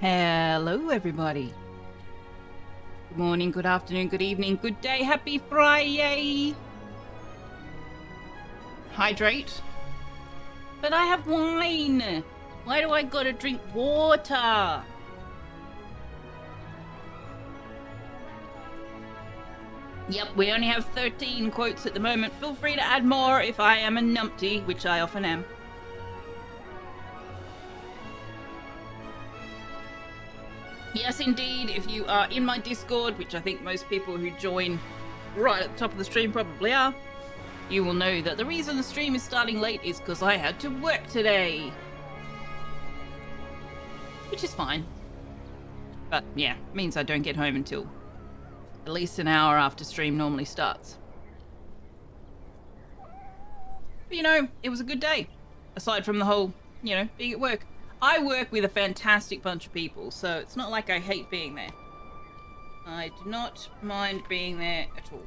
Hello, everybody. Good morning, good afternoon, good evening, good day, happy Friday. Hydrate. But I have wine. Why do I gotta drink water? Yep, we only have 13 quotes at the moment. Feel free to add more if I am a numpty, which I often am. Yes, indeed, if you are in my Discord, which I think most people who join right at the top of the stream probably are, you will know that the reason the stream is starting late is because I had to work today. Which is fine. But yeah, means I don't get home until at least an hour after stream normally starts. But you know, it was a good day. Aside from the whole, being at work. I work with a fantastic bunch of people, so it's not like I hate being there. I do not mind being there at all.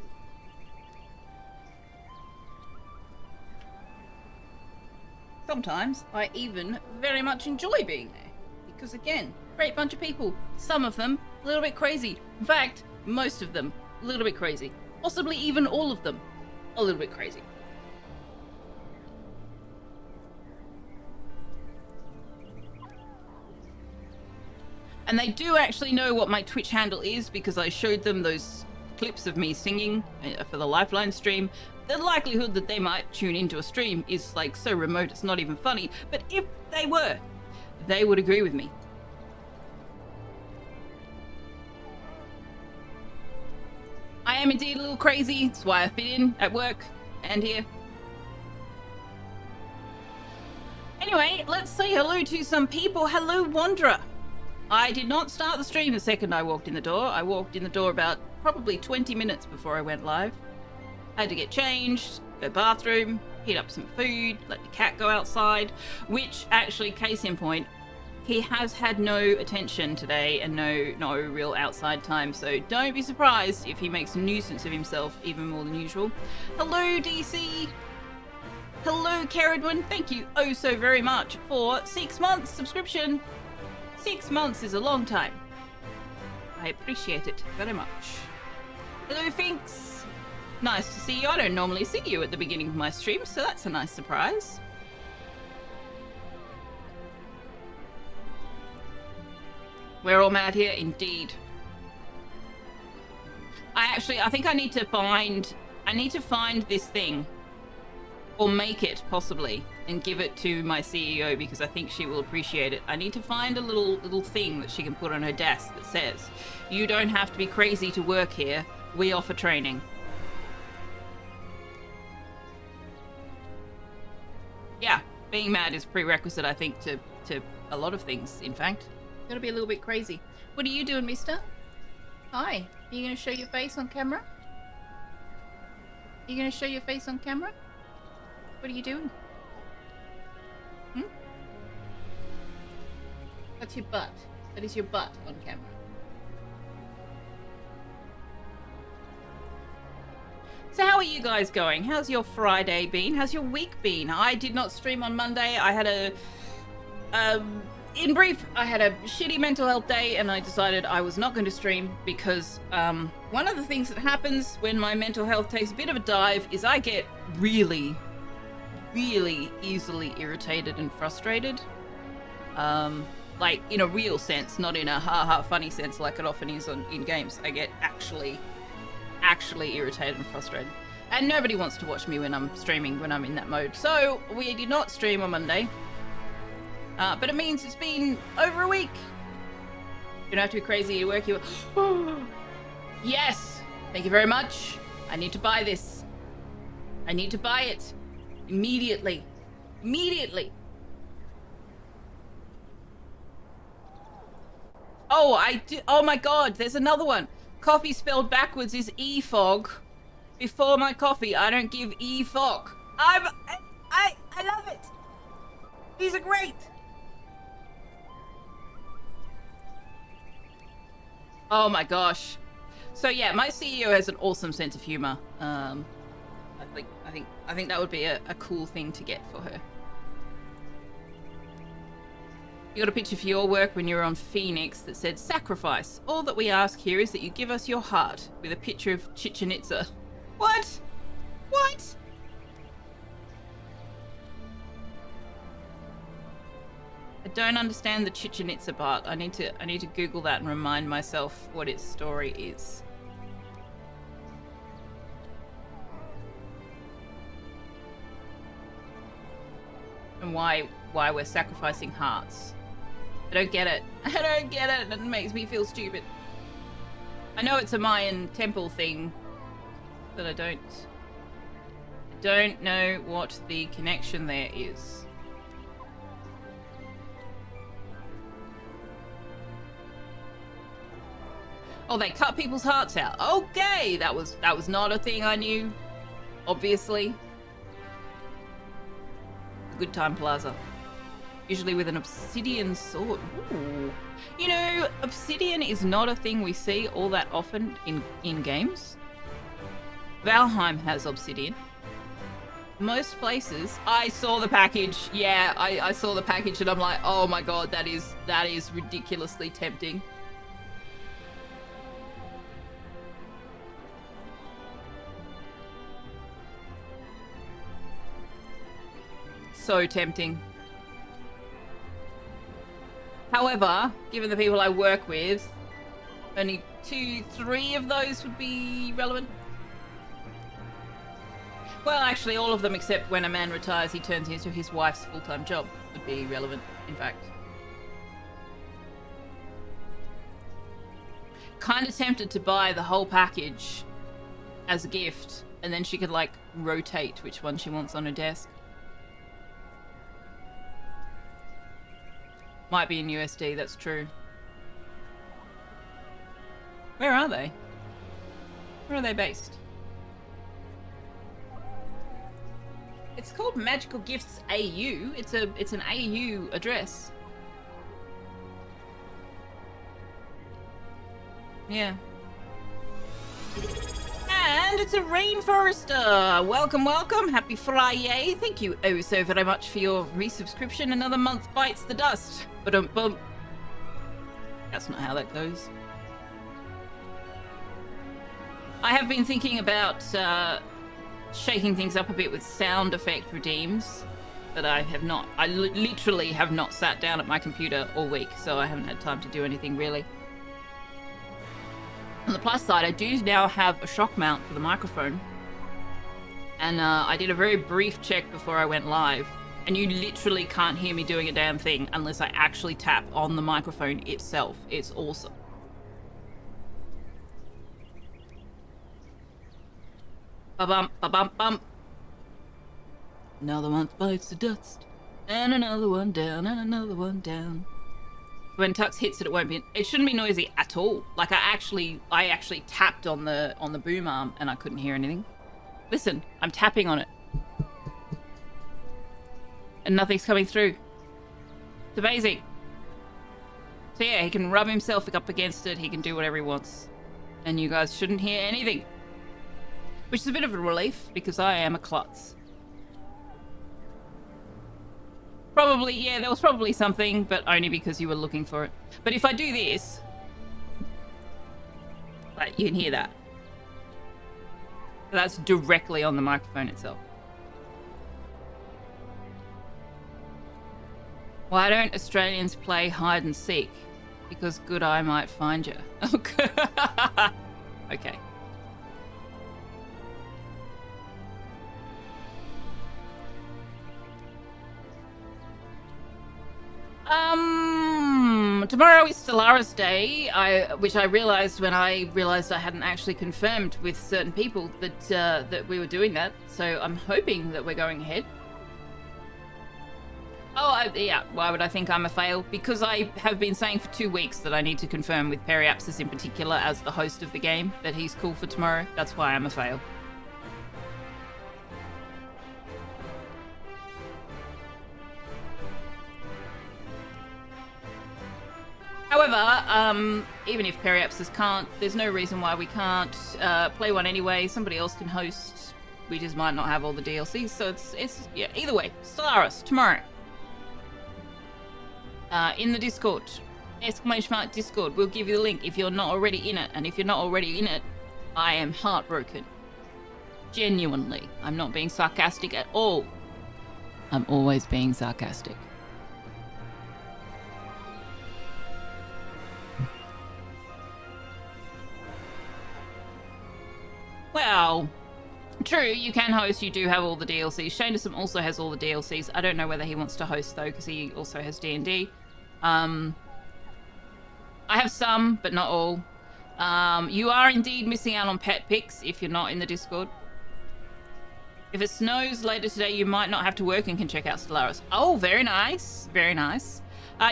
Sometimes I even very much enjoy being there. Because again, great bunch of people. Some of them a little bit crazy. In fact, most of them a little bit crazy. Possibly even all of them a little bit crazy. And they do actually know what my Twitch handle is because I showed them those clips of me singing for the Lifeline stream. The likelihood that they might tune into a stream is like so remote it's not even funny. But if they were, they would agree with me. I am indeed a little crazy. That's why I fit in at work and here. Anyway, let's say hello to some people. Hello, Wanderer. I did not start the stream the second I walked in the door. I walked in the door about probably 20 minutes before I went live. I had to get changed, go bathroom, heat up some food, let the cat go outside, which actually, case in point, he has had no attention today and no real outside time, so don't be surprised if he makes a nuisance of himself even more than usual. Hello, DC. Hello, Caradwin. Thank you oh so very much for 6 months subscription. 6 months is a long time. I appreciate it very much. Hello, Finks. Nice to see you. I don't normally see you at the beginning of my stream, so that's a nice surprise. We're all mad here, indeed. I think I need to find this thing. Or make it, possibly, and give it to my CEO because I think she will appreciate it. I need to find a little thing that she can put on her desk that says, "You don't have to be crazy to work here. We offer training." Yeah, being mad is prerequisite, I think, to a lot of things, in fact. Gotta be a little bit crazy. What are you doing, mister? Hi. Are you gonna show your face on camera? Are you gonna show your face on camera? What are you doing? That's your butt. That is your butt on camera. So how are you guys going? How's your Friday been? How's your week been? I did not stream on Monday. I had in brief, I had a shitty mental health day and I decided I was not going to stream because one of the things that happens when my mental health takes a bit of a dive is I get really easily irritated and frustrated. Like in a real sense, not in a ha-ha funny sense like it often is in games. I get actually irritated and frustrated. And nobody wants to watch me when I'm streaming, when I'm in that mode. So we did not stream on Monday. But it means it's been over a week. You don't have to be crazy to work. Yes! Thank you very much. I need to buy this. I need to buy it. Immediately. Oh, I do. Oh my god, there's another one. Coffee spelled backwards is e-fog. Before my coffee, I don't give e-fog. I love it. These are great. Oh my gosh. So yeah, my CEO has an awesome sense of humor. I think that would be a cool thing to get for her. You got a picture for your work when you were on Phoenix that said sacrifice. All that we ask here is that you give us your heart, with a picture of Chichen Itza. What? What? I don't understand the Chichen Itza part. I need to Google that and remind myself what its story is. And why we're sacrificing hearts. I don't get it. I don't get it. It makes me feel stupid. I know it's a Mayan temple thing, but I don't know what the connection there is. Oh, they cut people's hearts out. Okay, that was not a thing I knew. Obviously. Good Time Plaza. Usually with an obsidian sword. Ooh. You know, obsidian is not a thing we see all that often in games. Valheim has obsidian. Most places, I saw the package. Yeah, I saw the package and I'm like, oh my god, that is ridiculously tempting. So tempting. However, given the people I work with, only 2-3 of those would be relevant. Well, actually, all of them except when a man retires, he turns into his wife's full-time job would be relevant, in fact. Kind of tempted to buy the whole package as a gift, and then she could, like, rotate which one she wants on her desk. Might be in USD, that's true. Where are they? Where are they based? It's called Magical Gifts AU. It's an AU address. Yeah. And it's a rainforester. Welcome, welcome. Happy Friday. Thank you oh so very much for your resubscription. Another month bites the dust. Ba-dum-bum. That's not how that goes. I have been thinking about shaking things up a bit with sound effect redeems, but I have not. I literally have not sat down at my computer all week, so I haven't had time to do anything really. On the plus side, I do now have a shock mount for the microphone. And I did a very brief check before I went live. And you literally can't hear me doing a damn thing unless I actually tap on the microphone itself. It's awesome. Ba-bump, ba-bump, bump. Another one bites the dust. And another one down, and another one down. When Tux hits it, it won't be. It shouldn't be noisy at all. Like I actually tapped on the boom arm and I couldn't hear anything. Listen, I'm tapping on it, and nothing's coming through. It's amazing. So yeah, he can rub himself up against it. He can do whatever he wants, and you guys shouldn't hear anything, which is a bit of a relief because I am a klutz. Probably, yeah, there was probably something, but only because you were looking for it. But if I do this, like, you can hear that. That's directly on the microphone itself. Why don't Australians play hide and seek? Because good eye might find you. Okay. Tomorrow is Stellaris Day, which I realized when I realized I hadn't actually confirmed with certain people that we were doing that. So I'm hoping that we're going ahead. Oh, yeah. Why would I think I'm a fail? Because I have been saying for 2 weeks that I need to confirm with Periapsis in particular as the host of the game that he's cool for tomorrow. That's why I'm a fail. However, even if Periapsis can't, there's no reason why we can't play one anyway. Somebody else can host. We just might not have all the DLCs, so it's yeah. Either way, Stellaris tomorrow. in the Discord. ! Discord. We'll give you the link if you're not already in it. And if you're not already in it, I am heartbroken. Genuinely. I'm not being sarcastic at all. I'm always being sarcastic. Well, true, you can host. You do have all the DLCs. Shaneism also has all the DLCs. I don't know whether he wants to host, though, because he also has D&D. I have some, but not all. You are indeed missing out on pet pics if you're not in the Discord. If it snows later today, you might not have to work and can check out Stellaris. Oh, very nice. Very nice.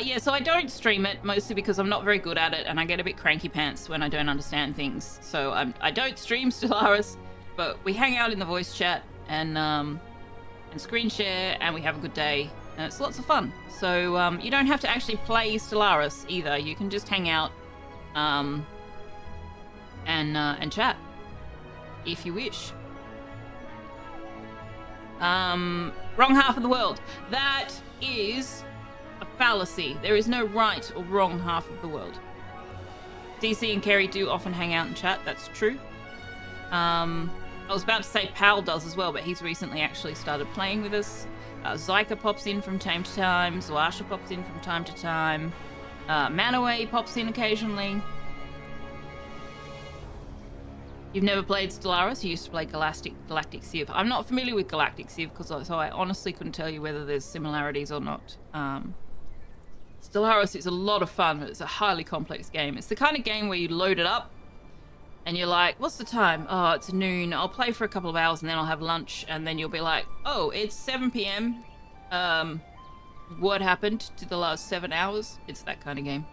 Yeah, so I don't stream it, mostly because I'm not very good at it, and I get a bit cranky pants when I don't understand things. So I don't stream Stellaris, but we hang out in the voice chat and screen share, and we have a good day, and it's lots of fun. So you don't have to actually play Stellaris either. You can just hang out and chat if you wish. Wrong half of the world. That is a fallacy. There is no right or wrong half of the world. DC and Kerry do often hang out and chat. That's true. I was about to say Pal does as well, but he's recently actually started playing with us. Zyka pops in from time to time. Zoasha pops in from time to time. Manaway pops in occasionally. You've never played Stellaris? You used to play Galactic Civ. I'm not familiar with Galactic Civ, so I honestly couldn't tell you whether there's similarities or not. Stellaris is a lot of fun, but it's a highly complex game. It's the kind of game where you load it up, and you're like, what's the time? Oh, it's noon. I'll play for a couple of hours, and then I'll have lunch, and then you'll be like, oh, it's 7 p.m. What happened to the last 7 hours? It's that kind of game.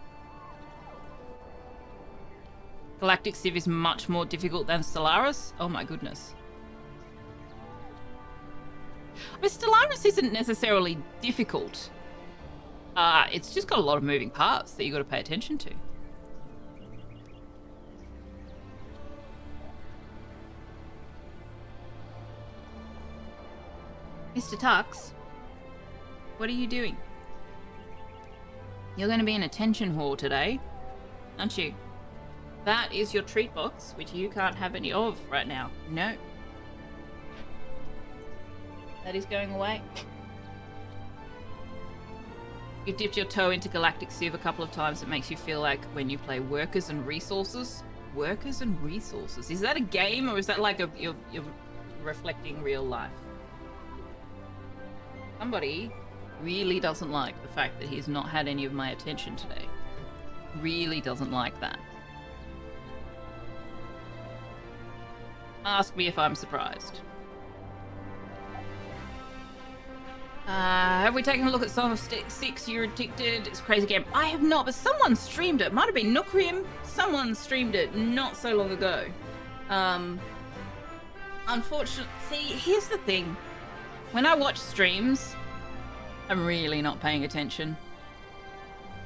Galactic Civ is much more difficult than Stellaris. Oh my goodness. But Stellaris isn't necessarily difficult. It's just got a lot of moving parts that you got to pay attention to. Mr. Tux, what are you doing? You're going to be an attention whore today, aren't you? That is your treat box, which you can't have any of right now. No. That is going away. You've dipped your toe into Galactic Civ a couple of times. It makes you feel like when you play Workers and Resources. Workers and Resources. Is that a game, or is that like you're reflecting real life? Somebody really doesn't like the fact that he's not had any of my attention today. Really doesn't like that. Ask me if I'm surprised. Have we taken a look at Song of 6? You're Addicted. It's a crazy game. I have not, but someone streamed it. Might have been Nookrim. Someone streamed it not so long ago. Unfortunately, see, here's the thing. When I watch streams, I'm really not paying attention.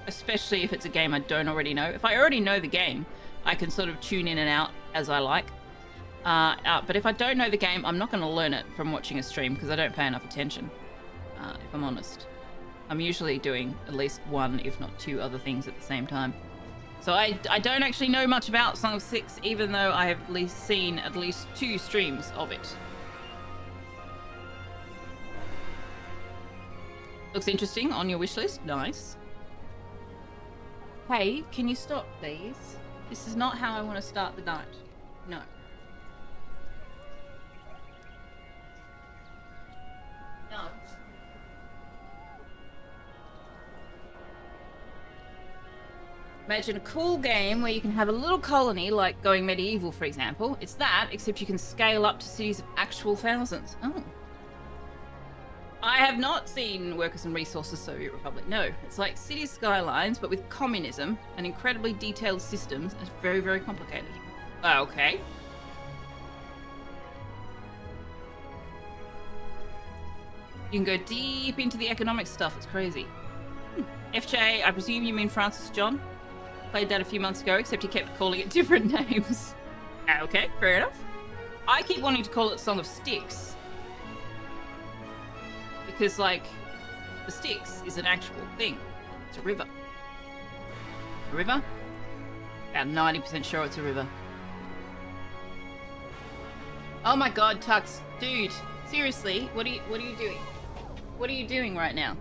Especially if it's a game I don't already know. If I already know the game, I can sort of tune in and out as I like. But if I don't know the game, I'm not going to learn it from watching a stream because I don't pay enough attention, if I'm honest. I'm usually doing at least one, if not two other things at the same time. So I don't actually know much about Song of 6, even though I have seen at least 2 streams of it. Looks interesting on your wish list. Nice. Hey, can you stop, please? This is not how I want to start the night. No. No. Imagine a cool game where you can have a little colony, like going medieval, for example. It's that, except you can scale up to cities of actual thousands. Oh. I have not seen Workers and Resources Soviet Republic. No, it's like city skylines, but with communism and incredibly detailed systems. It's very, very complicated. Okay. You can go deep into the economic stuff. It's crazy. FJ, I presume you mean Francis John? Played that a few months ago, except he kept calling it different names. Okay, fair enough. I keep wanting to call it Song of Sticks. Because, like, the Styx is an actual thing. It's a river. A river? About 90% sure it's a river. Oh my god, Tux. Dude, seriously, what are you doing? What are you doing right now?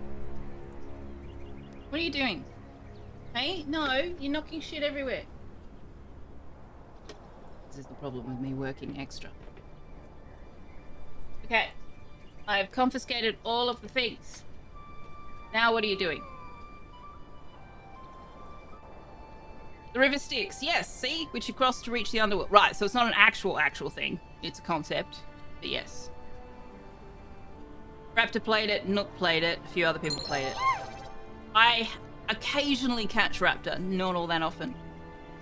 What are you doing? Hey? No, you're knocking shit everywhere. This is the problem with me working extra. Okay. I've confiscated all of the things. Now what are you doing? The river Styx. Yes, see? Which you cross to reach the underworld. Right, so it's not an actual thing. It's a concept. But yes. Raptor played it, Nook played it, a few other people played it. I occasionally catch Raptor, not all that often.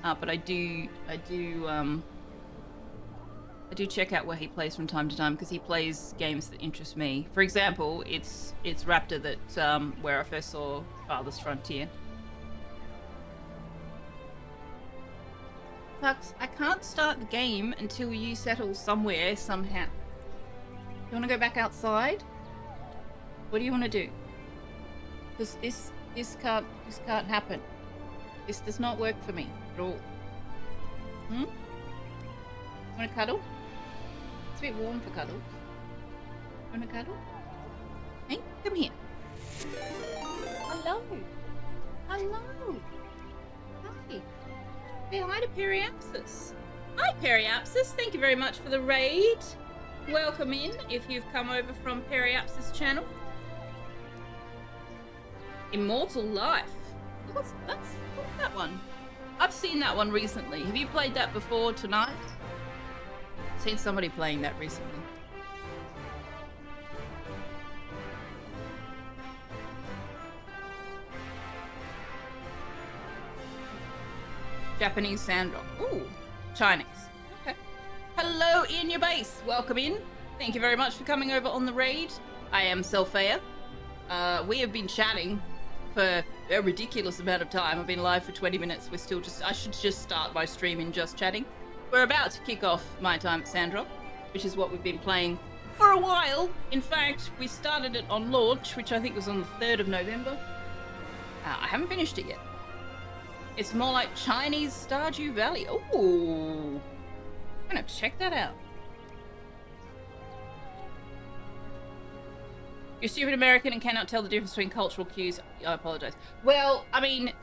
But I do check out where he plays from time to time because he plays games that interest me. For example, it's Raptor that where I first saw Farthest Frontier. Tux, I can't start the game until you settle somewhere somehow. You want to go back outside? What do you want to do? Because this can't happen. This does not work for me at all. Hmm? Want to cuddle? It's a bit warm for cuddles. Want to cuddle? Hey, come here. Hello. Hello. Hi. Say hi to Periapsis. Hi, Periapsis. Thank you very much for the raid. Welcome in if you've come over from Periapsis' channel. Immortal Life. What's that one? I've seen that one recently. Have you played that before tonight? I've seen somebody playing that recently. Japanese Sandrock. Ooh, Chinese. Okay. Hello, in your base. Welcome in. Thank you very much for coming over on the raid. I am Selphia. We have been chatting for a ridiculous amount of time. I've been live for 20 minutes. We're still I should just start my stream in just chatting. We're about to kick off my Time at Sandrock, which is what we've been playing for a while. In fact, we started it on launch, which I think was on the 3rd of November. I haven't finished it yet. It's more like Chinese Stardew Valley. Ooh. I'm gonna have to check that out. You're stupid American and cannot tell the difference between cultural cues. I apologize. Well, I mean,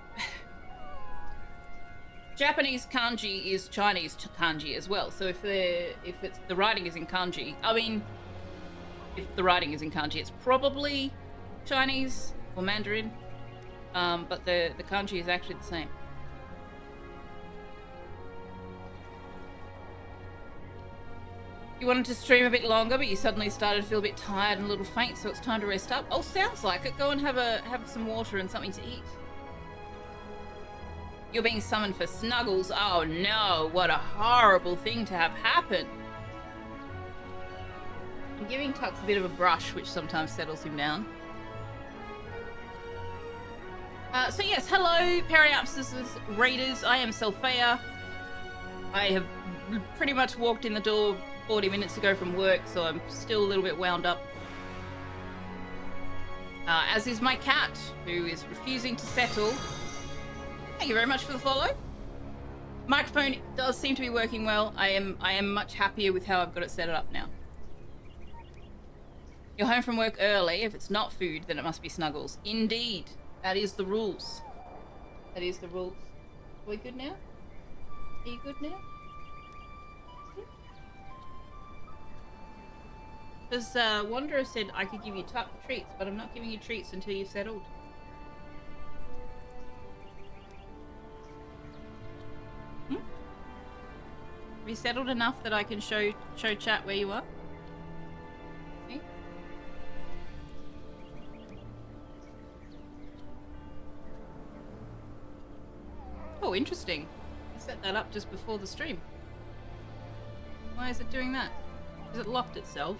Japanese kanji is Chinese kanji as well. So if the writing is in kanji, I mean, if the writing is in kanji, it's probably Chinese or Mandarin. But the kanji is actually the same. You wanted to stream a bit longer, but you suddenly started to feel a bit tired and a little faint, so it's time to rest up. Oh, sounds like it. Go and have some water and something to eat. You're being summoned for snuggles. Oh no, what a horrible thing to have happen. I'm giving Tux a bit of a brush, which sometimes settles him down. So yes, hello, Periapsis' raiders. I am Selphia. I have pretty much walked in the door 40 minutes ago from work, so I'm still a little bit wound up. As is my cat, who is refusing to settle. Thank you very much for the follow. Microphone does seem to be working well. I am much happier with how I've got it set up now. You're home from work early. If it's not food, then it must be snuggles. Indeed. That is the rules. That is the rules. Are we good now? Are you good now? Because Wanderer said I could give you treats, but I'm not giving you treats until you've settled. Hmm? Have you settled enough that I can show chat where you are? Okay. Oh, interesting. I set that up just before the stream. Why is it doing that? Has it locked itself?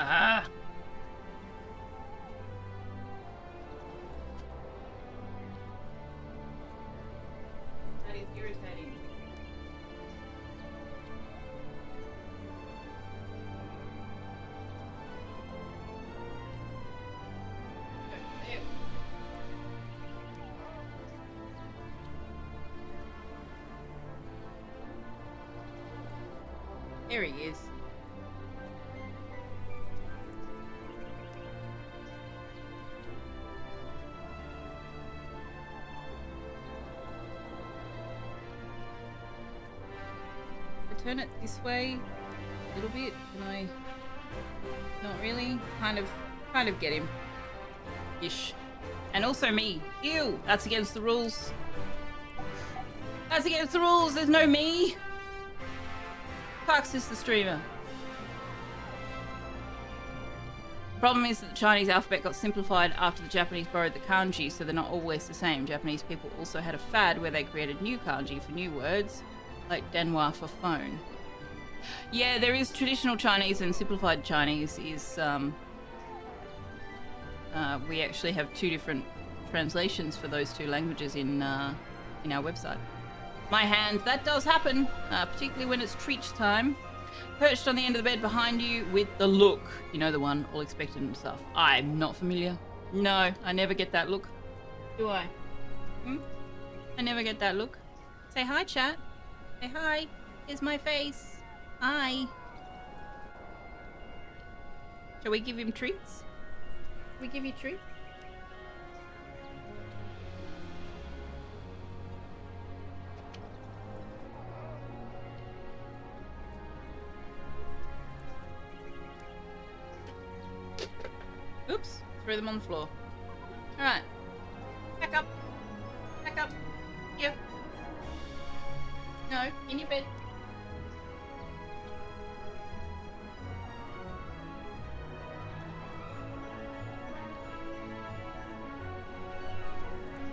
Ah! That is irritating. There. There he is. Turn it this way a little bit. Can I? Not really. Kind of get him. Ish. And also me. Ew, that's against the rules. That's against the rules. There's no me. Parks is the streamer. The problem is that the Chinese alphabet got simplified after the Japanese borrowed the kanji, so they're not always the same. Japanese people also had a fad where they created new kanji for new words, like denwa for phone. Yeah, there is traditional Chinese and simplified Chinese. We actually have two different translations for those two languages in our website. My hand, that does happen, particularly when it's treach time. Perched on the end of the bed behind you with the look. You know the one, all expectant and stuff. I'm not familiar. No, I never get that look. Do I? I never get that look. Say hi, chat. Say hi. Here's my face. Hi. Shall we give him treats? Shall we give you treats? Oops, threw them on the floor. Alright. Back up. Back up. Here. No, in your bed.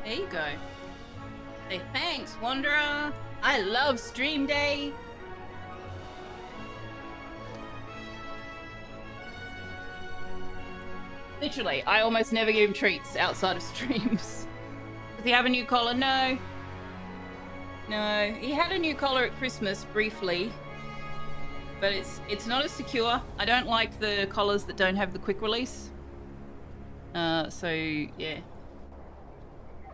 There you go. Say thanks, Wanderer. I love stream day. Literally, I almost never give him treats outside of streams. Does he have a new collar? No. No, he had a new collar at Christmas briefly, but it's not as secure. I don't like the collars that don't have the quick release. So yeah.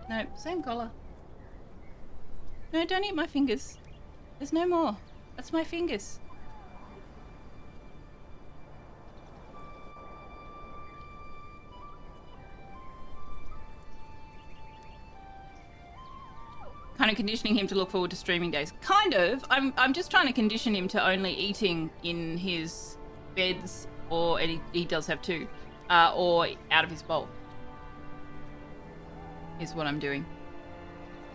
No, same collar. No, don't eat my fingers. There's no more. That's my fingers. Kind of conditioning him to look forward to streaming days. Kind of. I'm just trying to condition him to only eating in his beds, or and he does have two, or out of his bowl. Is what I'm doing.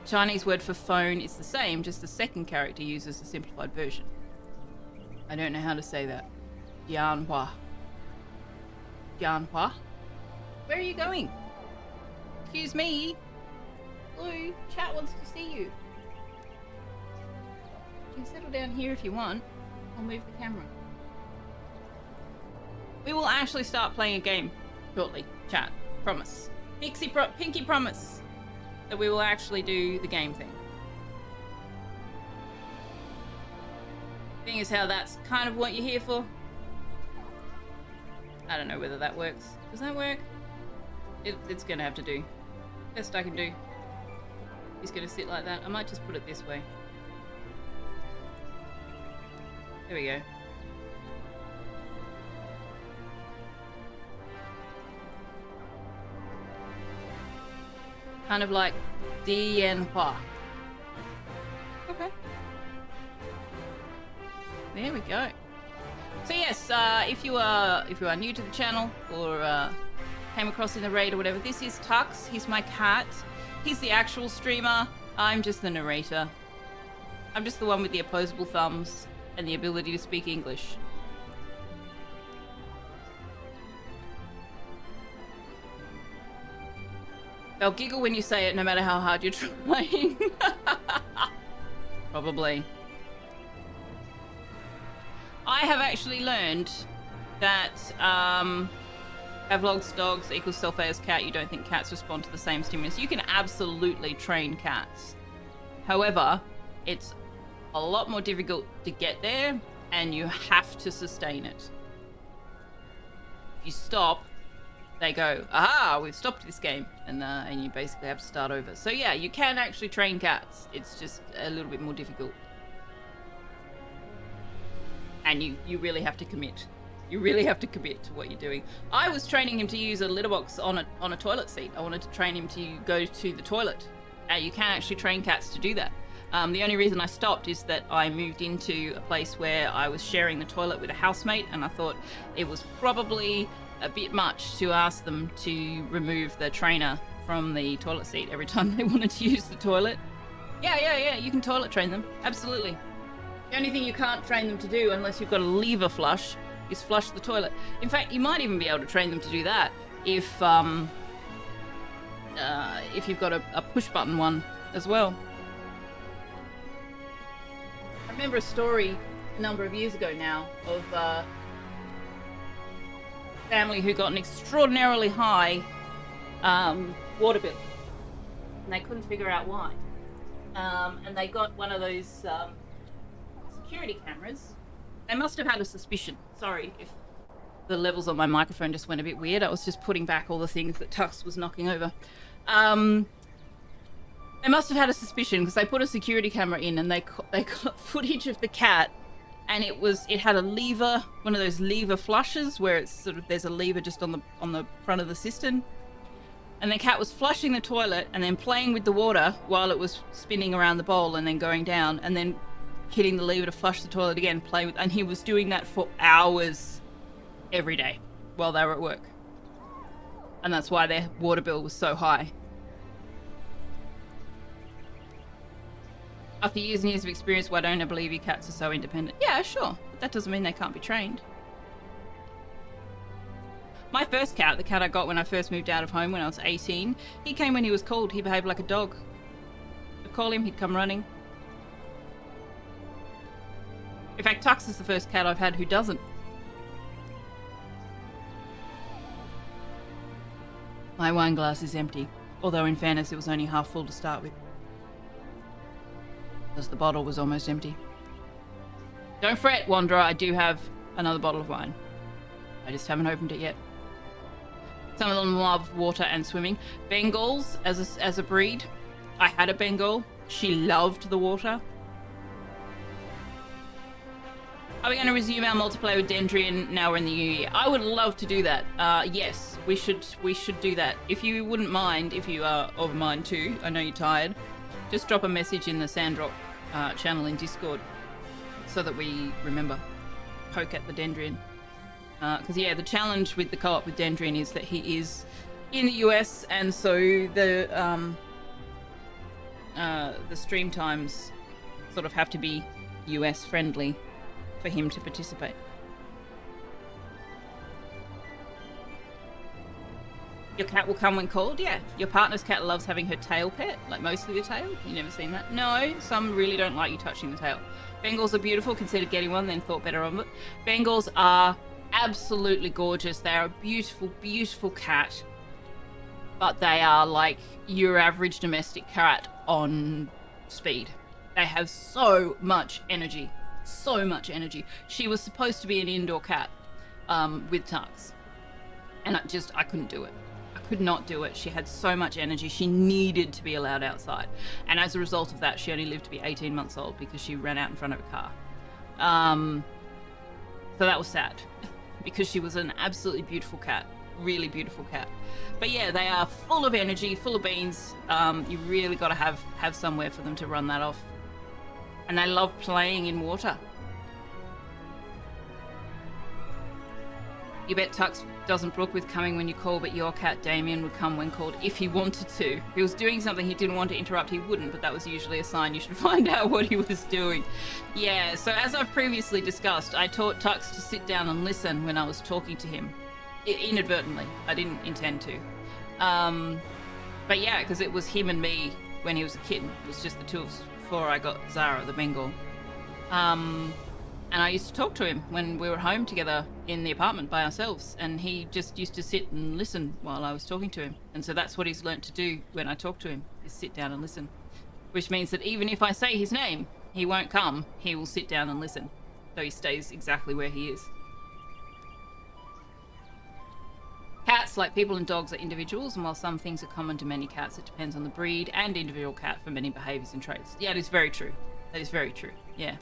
Chinese word for phone is the same, just the second character uses the simplified version. I don't know how to say that. Yanhua. Yanhua? Where are you going? Excuse me. Blue, chat wants to see you. You can settle down here if you want. I'll move the camera. We will actually start playing a game shortly, chat. Promise. Pinky promise that we will actually do the game thing. Thing is how that's kind of what you're here for. I don't know whether that works. Does that work? It's gonna have to do. Best I can do. He's gonna sit like that. I might just put it this way. There we go. Kind of like Dianhua. Okay. There we go. So yes, if you are new to the channel or came across in the raid or whatever, this is Tux. He's my cat. He's the actual streamer. I'm just the narrator. I'm just the one with the opposable thumbs and the ability to speak English. They'll giggle when you say it, no matter how hard you're trying. Probably. I have actually learned that Pavlov's dogs equals self-as cat. You don't think cats respond to the same stimulus. You can absolutely train cats. However, it's a lot more difficult to get there, and you have to sustain it. If you stop, they go, aha, we've stopped this game, and you basically have to start over. So yeah, you can actually train cats. It's just a little bit more difficult. and you really have to commit. You really have to commit to what you're doing. I was training him to use a litter box on a toilet seat. I wanted to train him to go to the toilet. You can actually train cats to do that. The only reason I stopped is that I moved into a place where I was sharing the toilet with a housemate, and I thought it was probably a bit much to ask them to remove the trainer from the toilet seat every time they wanted to use the toilet. Yeah, you can toilet train them, absolutely. The only thing you can't train them to do, unless you've got a lever flush, is flush the toilet. In fact, you might even be able to train them to do that if you've got a push button one as well. I remember a story a number of years ago now of a family who got an extraordinarily high water bill, and they couldn't figure out why. And they got one of those security cameras. They must have had a suspicion. Sorry if the levels on my microphone just went a bit weird. I was just putting back all the things that Tux was knocking over. They must have had a suspicion because they put a security camera in, and they got footage of the cat, and it had a lever, one of those lever flushes where it's sort of, there's a lever just on the front of the cistern, and the cat was flushing the toilet and then playing with the water while it was spinning around the bowl and then going down, and then hitting the lever to flush the toilet again, playing with, and he was doing that for hours every day while they were at work. And that's why their water bill was so high. After years and years of experience, why don't I believe you cats are so independent? Yeah, sure. But that doesn't mean they can't be trained. My first cat, the cat I got when I first moved out of home when I was 18, he came when he was called. He behaved like a dog. I'd call him, he'd come running. In fact, Tux is the first cat I've had who doesn't. My wine glass is empty, although in fairness it was only half full to start with, because the bottle was almost empty. Don't fret, Wanderer, I do have another bottle of wine. I just haven't opened it yet. Some of them love water and swimming. Bengals, as a breed, I had a Bengal. She loved the water. Are we going to resume our multiplayer with Dendrian now we're in the new year? I would love to do that. Yes, we should do that. If you wouldn't mind, if you are of mind too, I know you're tired, just drop a message in the Sandrock channel in Discord so that we remember. Poke at the Dendrian. Because yeah, the challenge with the co-op with Dendrian is that he is in the US, and so the stream times sort of have to be US friendly for him to participate. Your cat will come when called? Yeah. Your partner's cat loves having her tail pet, like mostly the tail? You never seen that? No, some really don't like you touching the tail. Bengals are beautiful, considered getting one, then thought better of it. Bengals are absolutely gorgeous. They are a beautiful, beautiful cat, but they are like your average domestic cat on speed. They have so much energy. So much energy. She was supposed to be an indoor cat with Tux, and I couldn't do it. I could not do it. She had so much energy. She needed to be allowed outside, and as a result of that, she only lived to be 18 months old because she ran out in front of a car. So that was sad because she was an absolutely beautiful cat, really beautiful cat. But yeah, they are full of energy, full of beans. You really got to have somewhere for them to run that off. And they love playing in water. You bet Tux doesn't brook with coming when you call, but your cat Damien would come when called if he wanted to. If he was doing something he didn't want to interrupt, he wouldn't, but that was usually a sign you should find out what he was doing. Yeah, so as I've previously discussed, I taught Tux to sit down and listen when I was talking to him. Inadvertently. I didn't intend to. But yeah, because it was him and me when he was a kitten. It was just the two of us before I got Zara, the Bengal. And I used to talk to him when we were home together in the apartment by ourselves, and he just used to sit and listen while I was talking to him. And so that's what he's learnt to do when I talk to him, is sit down and listen. Which means that even if I say his name, he won't come, he will sit down and listen. So he stays exactly where he is. Cats, like people and dogs, are individuals, and while some things are common to many cats, it depends on the breed and individual cat for many behaviours and traits. Yeah, it is very true. That is very true, yeah.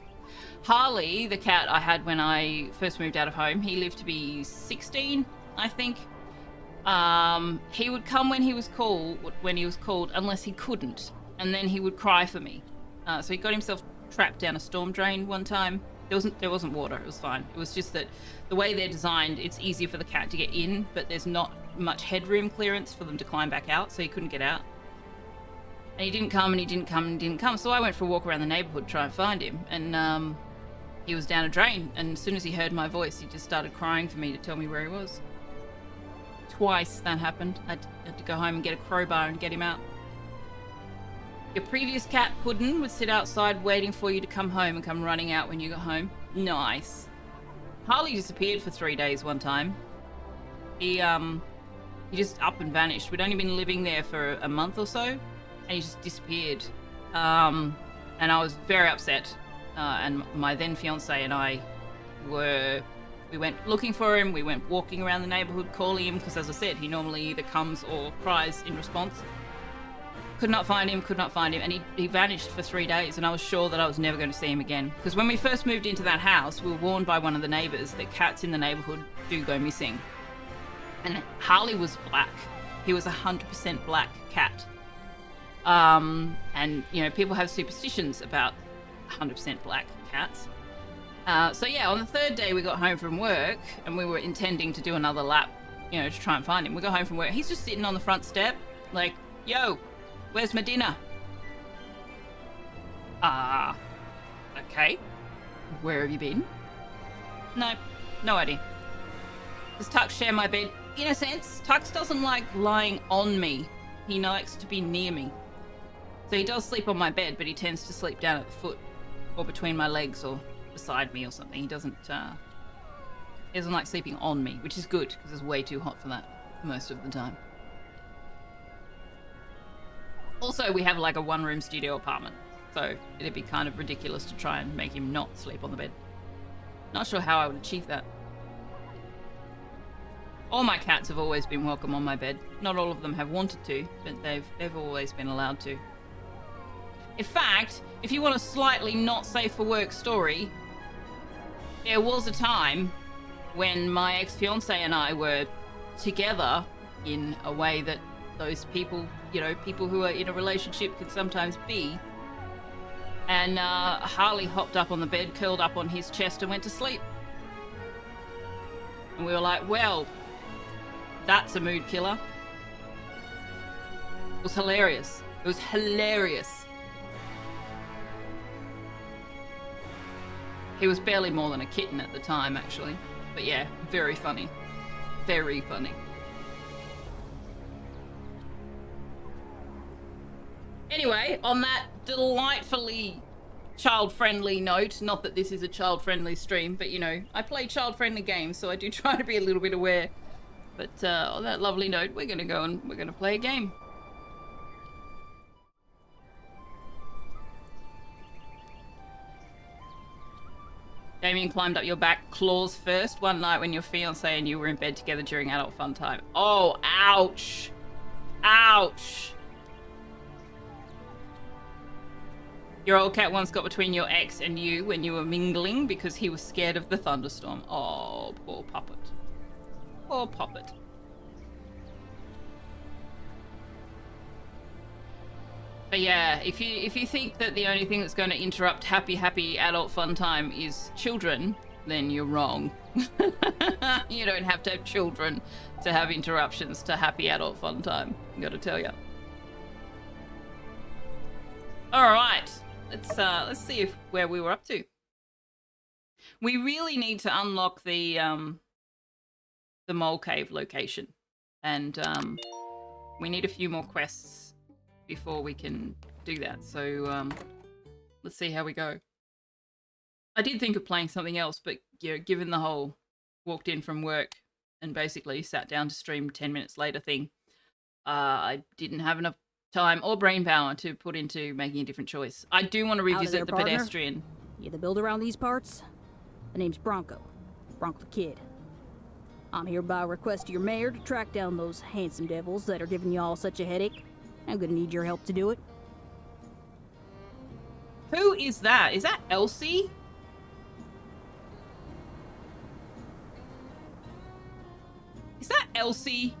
Harley, the cat I had when I first moved out of home, he lived to be 16, I think. He would come when he was called, unless he couldn't, and then he would cry for me. So he got himself trapped down a storm drain one time. There wasn't water, it was fine. It was just that the way they're designed, it's easier for the cat to get in, but there's not much headroom clearance for them to climb back out, so he couldn't get out. And he didn't come, and he didn't come, and he didn't come, so I went for a walk around the neighborhood to try and find him, and he was down a drain, and as soon as he heard my voice, he just started crying for me to tell me where he was. Twice that happened. I had to go home and get a crowbar and get him out. Your previous cat, Puddin', would sit outside waiting for you to come home and come running out when you got home. Nice. Harley disappeared for 3 days one time. He just up and vanished. We'd only been living there for a month or so, and he just disappeared. And I was very upset. And my then fiance and I we went looking for him. We went walking around the neighborhood calling him, because as I said, he normally either comes or cries in response. Could not find him, and he vanished for 3 days, and I was sure that I was never going to see him again. Because when we first moved into that house, we were warned by one of the neighbors that cats in the neighborhood do go missing. And Harley was black. He was 100% black cat. And, you know, people have superstitions about 100% black cats. So yeah, on the third day we got home from work, and we were intending to do another lap, you know, to try and find him. We got home from work. He's just sitting on the front step, like, yo, where's my dinner? Okay. Where have you been? No idea. Does Tux share my bed? In a sense, Tux doesn't like lying on me. He likes to be near me. So he does sleep on my bed, but he tends to sleep down at the foot, or between my legs, or beside me or something. He doesn't like sleeping on me, which is good, because it's way too hot for that most of the time. Also, we have like a one-room studio apartment, so it'd be kind of ridiculous to try and make him not sleep on the bed. Not sure how I would achieve that. All my cats have always been welcome on my bed. Not all of them have wanted to, but they've always been allowed to. In fact, if you want a slightly not safe for work story, there was a time when my ex-fiance and I were together in a way that those people, you know, people who are in a relationship can sometimes be. And Harley hopped up on the bed, curled up on his chest, and went to sleep. And we were like, well, that's a mood killer. It was hilarious. It was hilarious. He was barely more than a kitten at the time, actually. But yeah, very funny. Very funny. Anyway, on that delightfully child-friendly note, not that this is a child-friendly stream, but you know, I play child-friendly games, so I do try to be a little bit aware. But on that lovely note, we're going to go and we're going to play a game. Damien climbed up your back, claws first, one night when your fiancé and you were in bed together during adult fun time. Oh, ouch. Ouch. Your old cat once got between your ex and you when you were mingling because he was scared of the thunderstorm. Oh, poor puppet. Poor puppet. But yeah, if you think that the only thing that's going to interrupt happy adult fun time is children, then you're wrong. You don't have to have children to have interruptions to happy adult fun time. I gotta tell you. All right, let's see where we were up to. We really need to unlock the mole cave location, and we need a few more quests before we can do that. So let's see how we go. I did think of playing something else, but you know, given the whole walked in from work and basically sat down to stream 10 minutes later thing, I didn't have enough time or brain power to put into making a different choice. I do want to revisit the pedestrian. You the builder around these parts? The name's Bronco the Kid. I'm here by request of your mayor to track down those handsome devils that are giving you all such a headache. I'm gonna need your help to do it. Who is that? Is that Elsie? Elsie.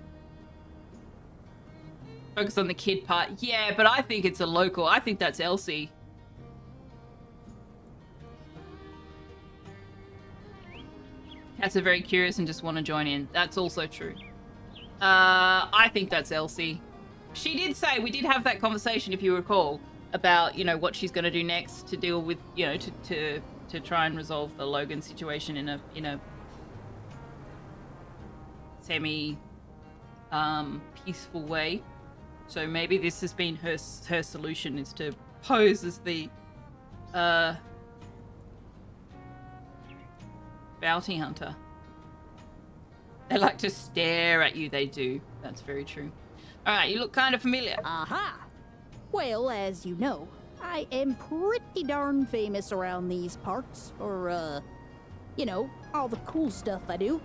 Focus on the kid part. Yeah, but I think it's a local. I think that's Elsie. Cats are very curious and just want to join in. That's also true. I think that's Elsie. She did say, we did have that conversation, if you recall, about, you know, what she's going to do next to deal with, you know, to try and resolve the Logan situation in a semi peaceful way. So maybe this has been her solution, is to pose as the bounty hunter. They like to stare at you, they do. That's very true. Alright, you look kind of familiar. Aha! Well, as you know, I am pretty darn famous around these parts for, you know, all the cool stuff I do.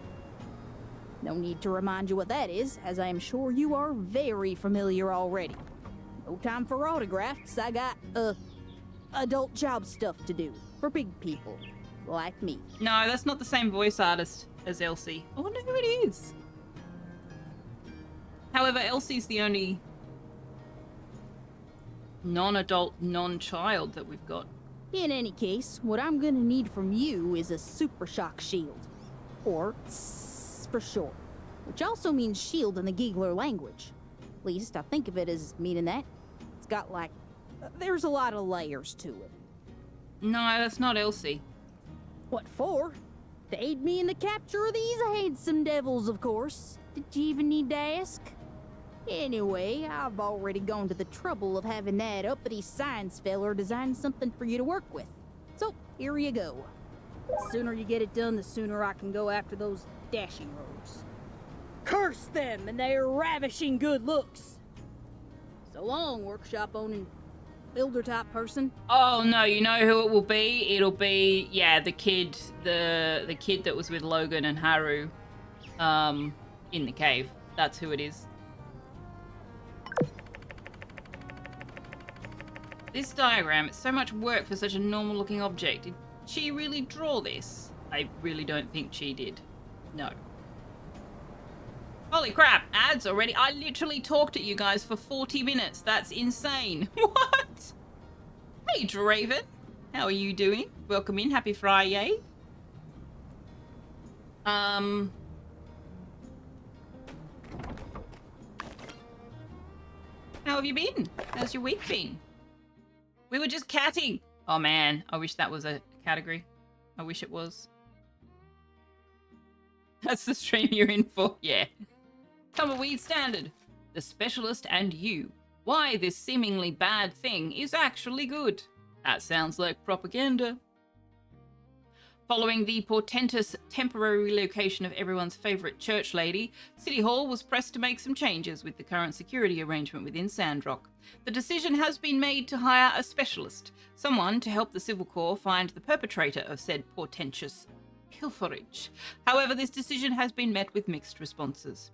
No need to remind you what that is, as I am sure you are very familiar already. No time for autographs, I got, adult job stuff to do for big people like me. No, that's not the same voice artist as Elsie. I wonder who it is. However, Elsie's the only non-adult, non-child that we've got. In any case, what I'm gonna need from you is a super shock shield. Or S for short. Which also means shield in the Giggler language. At least I think of it as meaning that. It's got like... there's a lot of layers to it. No, that's not Elsie. What for? To aid me in the capture of these handsome devils, of course. Did you even need to ask? Anyway, I've already gone to the trouble of having that uppity science feller design something for you to work with. So, here you go. The sooner you get it done, the sooner I can go after those dashing rogues. Curse them and their ravishing good looks. So long, workshop owning builder type person. Oh no, you know who it will be? It'll be, yeah, the kid that was with Logan and Haru in the cave. That's who it is. This diagram, it's so much work for such a normal looking object. Did she really draw this? I really don't think she did. No. Holy crap, ads already. I literally talked at you guys for 40 minutes. That's insane. What? Hey, Draven. How are you doing? Welcome in. Happy Friday. How have you been? How's your week been? We were just catting. Oh man, I wish that was a category. I wish it was. That's the stream you're in for. Yeah. Tumbleweed Standard. The Specialist and You. Why this seemingly bad thing is actually good. That sounds like propaganda. Following the portentous temporary relocation of everyone's favourite church lady, City Hall was pressed to make some changes with the current security arrangement within Sandrock. The decision has been made to hire a specialist, someone to help the Civil Corps find the perpetrator of said portentous pilferage. However, this decision has been met with mixed responses.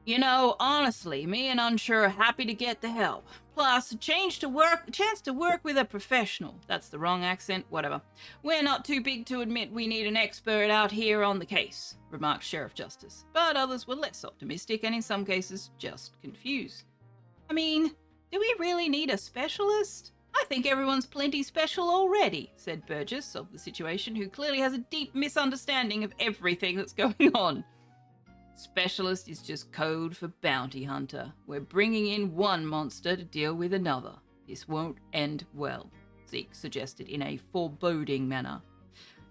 You know, honestly, me and Unsure are happy to get the help. Plus, a chance to work with a professional. That's the wrong accent, whatever. We're not too big to admit we need an expert out here on the case, remarked Sheriff Justice. But others were less optimistic and in some cases just confused. I mean, do we really need a specialist? I think everyone's plenty special already, said Burgess of the situation, who clearly has a deep misunderstanding of everything that's going on. Specialist is just code for bounty hunter. We're bringing in one monster to deal with another. This won't end well, Zeke suggested in a foreboding manner.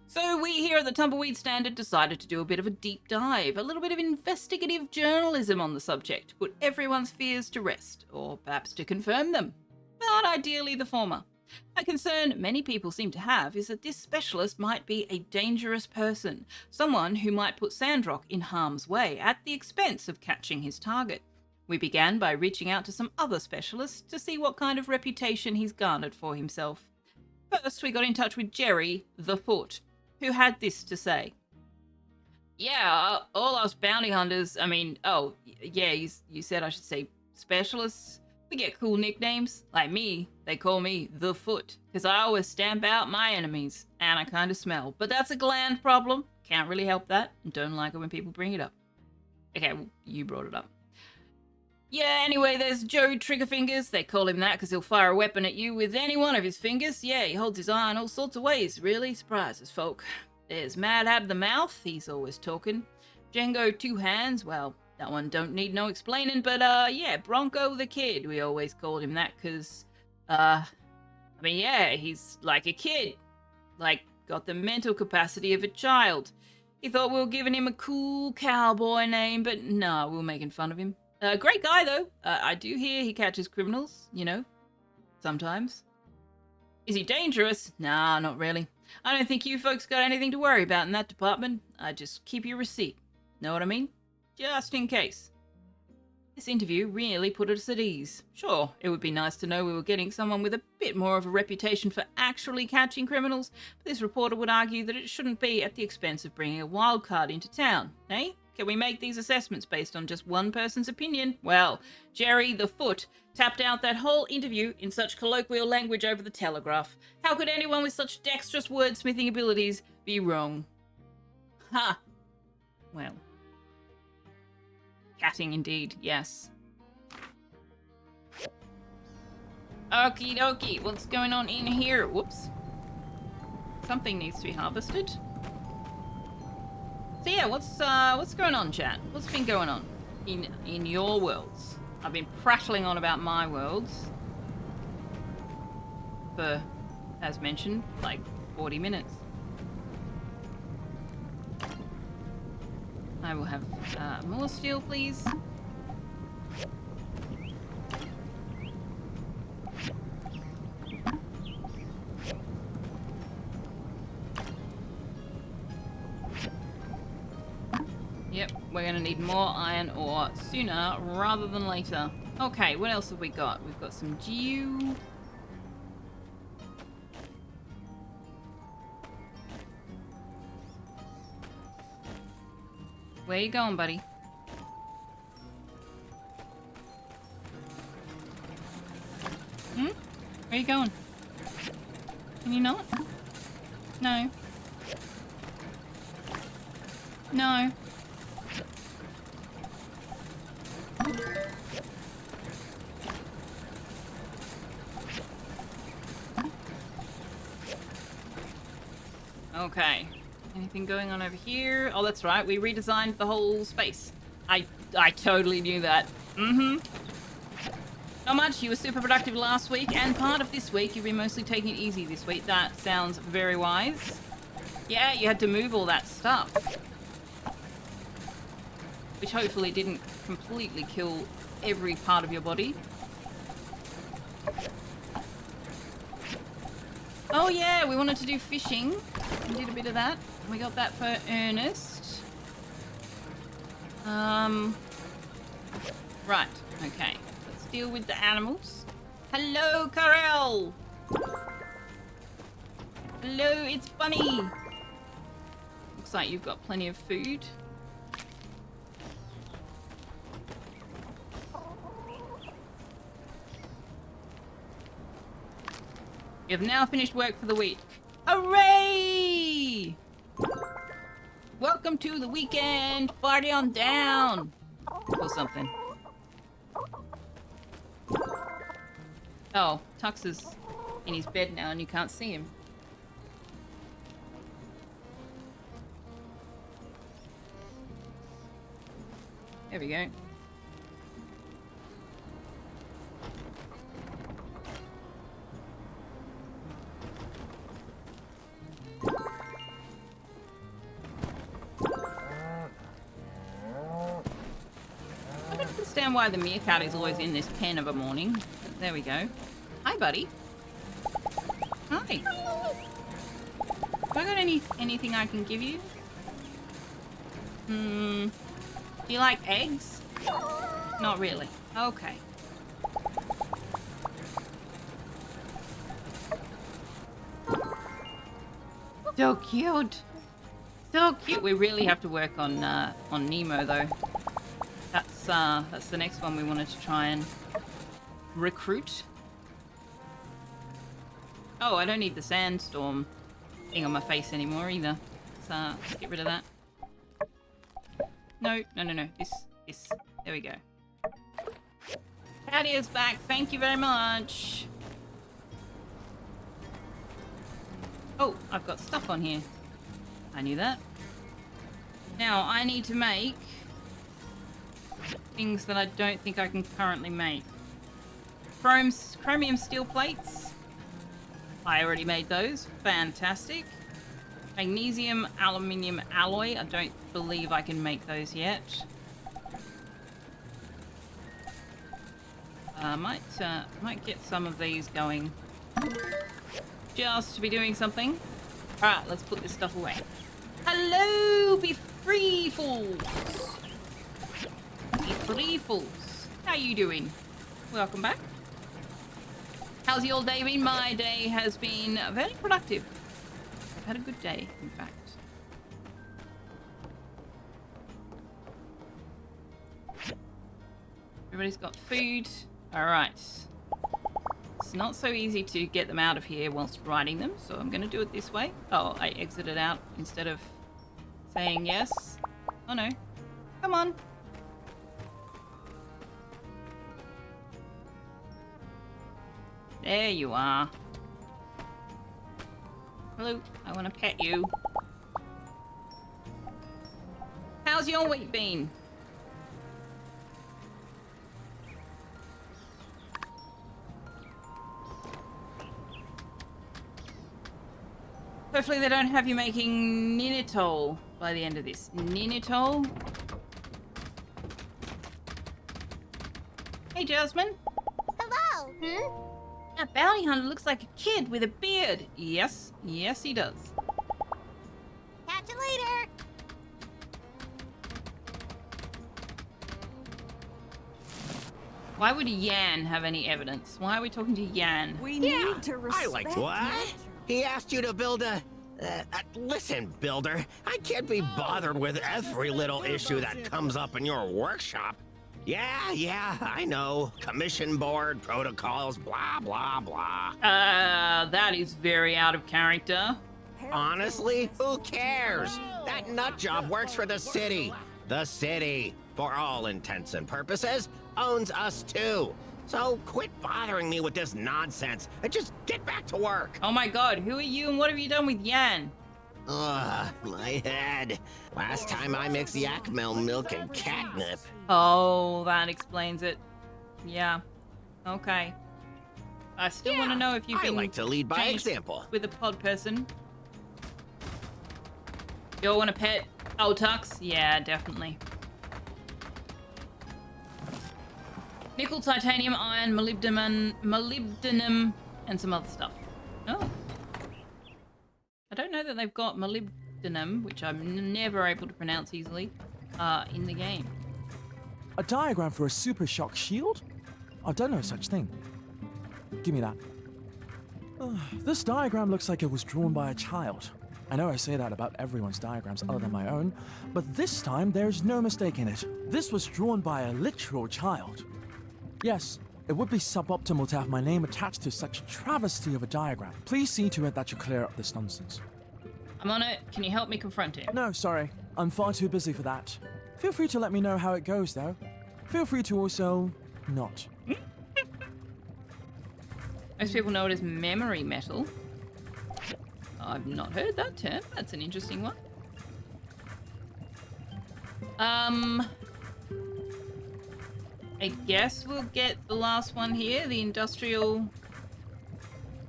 So we here at the Tumbleweed Standard decided to do a bit of a deep dive, a little bit of investigative journalism on the subject, put everyone's fears to rest, or perhaps to confirm them. But ideally the former. A concern many people seem to have is that this specialist might be a dangerous person, someone who might put Sandrock in harm's way at the expense of catching his target. We began by reaching out to some other specialists to see what kind of reputation he's garnered for himself. First, we got in touch with Jerry the Foot, who had this to say. Yeah, all us bounty hunters, you said I should say specialists. We get cool nicknames. Like me, they call me The Foot, because I always stamp out my enemies, and I kind of smell. But that's a gland problem. Can't really help that, and don't like it when people bring it up. Okay, well, you brought it up. Yeah, anyway, there's Joe Triggerfingers. They call him that because he'll fire a weapon at you with any one of his fingers. Yeah, he holds his eye in all sorts of ways. Really surprises folk. There's Mad Ab the Mouth. He's always talking. Django Two Hands. Well, that one don't need no explaining. But, yeah, Bronco the Kid. We always called him that because, I mean, yeah, he's like a kid. Like, got the mental capacity of a child. He thought we were giving him a cool cowboy name, but nah, we were making fun of him. Great guy, though. I do hear he catches criminals, you know, sometimes. Is he dangerous? Nah, not really. I don't think you folks got anything to worry about in that department. Just keep your receipt. Know what I mean? Just in case. This interview really put us at ease. Sure, it would be nice to know we were getting someone with a bit more of a reputation for actually catching criminals, but this reporter would argue that it shouldn't be at the expense of bringing a wild card into town, eh? Can we make these assessments based on just one person's opinion? Well, Jerry the Foot tapped out that whole interview in such colloquial language over the telegraph. How could anyone with such dexterous wordsmithing abilities be wrong? Ha! Well. Catting indeed, yes. Okie dokie, what's going on in here? Whoops. Something needs to be harvested. So yeah, what's going on, chat? What's been going on in your worlds? I've been prattling on about my worlds for, as mentioned, like 40 minutes. I will have more steel, please. Yep, we're gonna need more iron ore sooner rather than later. Okay, what else have we got? We've got some dew. Where you going, buddy? Where you going? Can you not? No. No. Okay. Anything going on over here? Oh, that's right. We redesigned the whole space. I totally knew that. Mm-hmm. Not much. You were super productive last week, and part of this week you've been mostly taking it easy this week. That sounds very wise. Yeah, you had to move all that stuff. Which hopefully didn't completely kill every part of your body. Oh yeah, we wanted to do fishing. We did a bit of that. We got that for Ernest. Right, okay. Let's deal with the animals. Hello, Karel! Hello, it's Bunny! Looks like you've got plenty of food. You have now finished work for the week. Hooray! Welcome to the weekend. Party on down. Or something. Oh, Tux is in his bed now and you can't see him. There we go. I don't understand why the meerkat is always in this pen of a morning. But there we go. Hi, buddy. Hi. Have I got anything I can give you? Do you like eggs? Not really. Okay. So cute. So cute. We really have to work on Nemo though. That's the next one we wanted to try and recruit. Oh, I don't need the sandstorm thing on my face anymore either. So let's get rid of that. No. This. There we go. Patio's back. Thank you very much. Oh, I've got stuff on here. I knew that. Now, I need to make things that I don't think I can currently make. Chromium steel plates. I already made those. Fantastic. Magnesium aluminium alloy. I don't believe I can make those yet. Might get some of these going. Just to be doing something. Alright, let's put this stuff away. Hello, be free fools. Be free fools. How you doing? Welcome back. How's your day been? My day has been very productive. I've had a good day, in fact. Everybody's got food. Alright. It's not so easy to get them out of here whilst riding them, so I'm going to do it this way. Oh, I exited out instead of saying yes. Oh no. Come on. There you are. Hello, I want to pet you. How's your week been? Hopefully they don't have you making ninitol by the end of this. Ninitol? Hey, Jasmine. Hello. That bounty hunter looks like a kid with a beard. Yes, yes he does. Catch you later. Why would Yan have any evidence? Why are we talking to Yan? We need to respect. I like what? He asked you to build a... listen, builder. I can't be bothered with every little issue that comes up in your workshop. Yeah, I know. Commission board, protocols, blah, blah, blah. That is very out of character. Honestly, who cares? That nut job works for the city. The city, for all intents and purposes, owns us too. So quit bothering me with this nonsense and just get back to work. Oh my god, who are you and what have you done with Yan? Ugh, my head. Last time I mixed yak milk and catnip. Oh, that explains it. Yeah. Okay. I still want to know if you've I been like to lead by changed example. with a pod person. You all want a pet? Oh, Tux? Yeah, definitely. Nickel, titanium, iron, molybdenum, and some other stuff. Oh. I don't know that they've got molybdenum, which I'm never able to pronounce easily, in the game. A diagram for a super shock shield? I don't know such thing. Give me that. This diagram looks like it was drawn by a child. I know I say that about everyone's diagrams other than my own, but this time there's no mistake in it. This was drawn by a literal child. Yes, it would be suboptimal to have my name attached to such a travesty of a diagram. Please see to it that you clear up this nonsense. I'm on it. Can you help me confront him? No, sorry. I'm far too busy for that. Feel free to let me know how it goes, though. Feel free to also not. Most people know it as memory metal. I've not heard that term. That's an interesting one. I guess we'll get the last one here, the industrial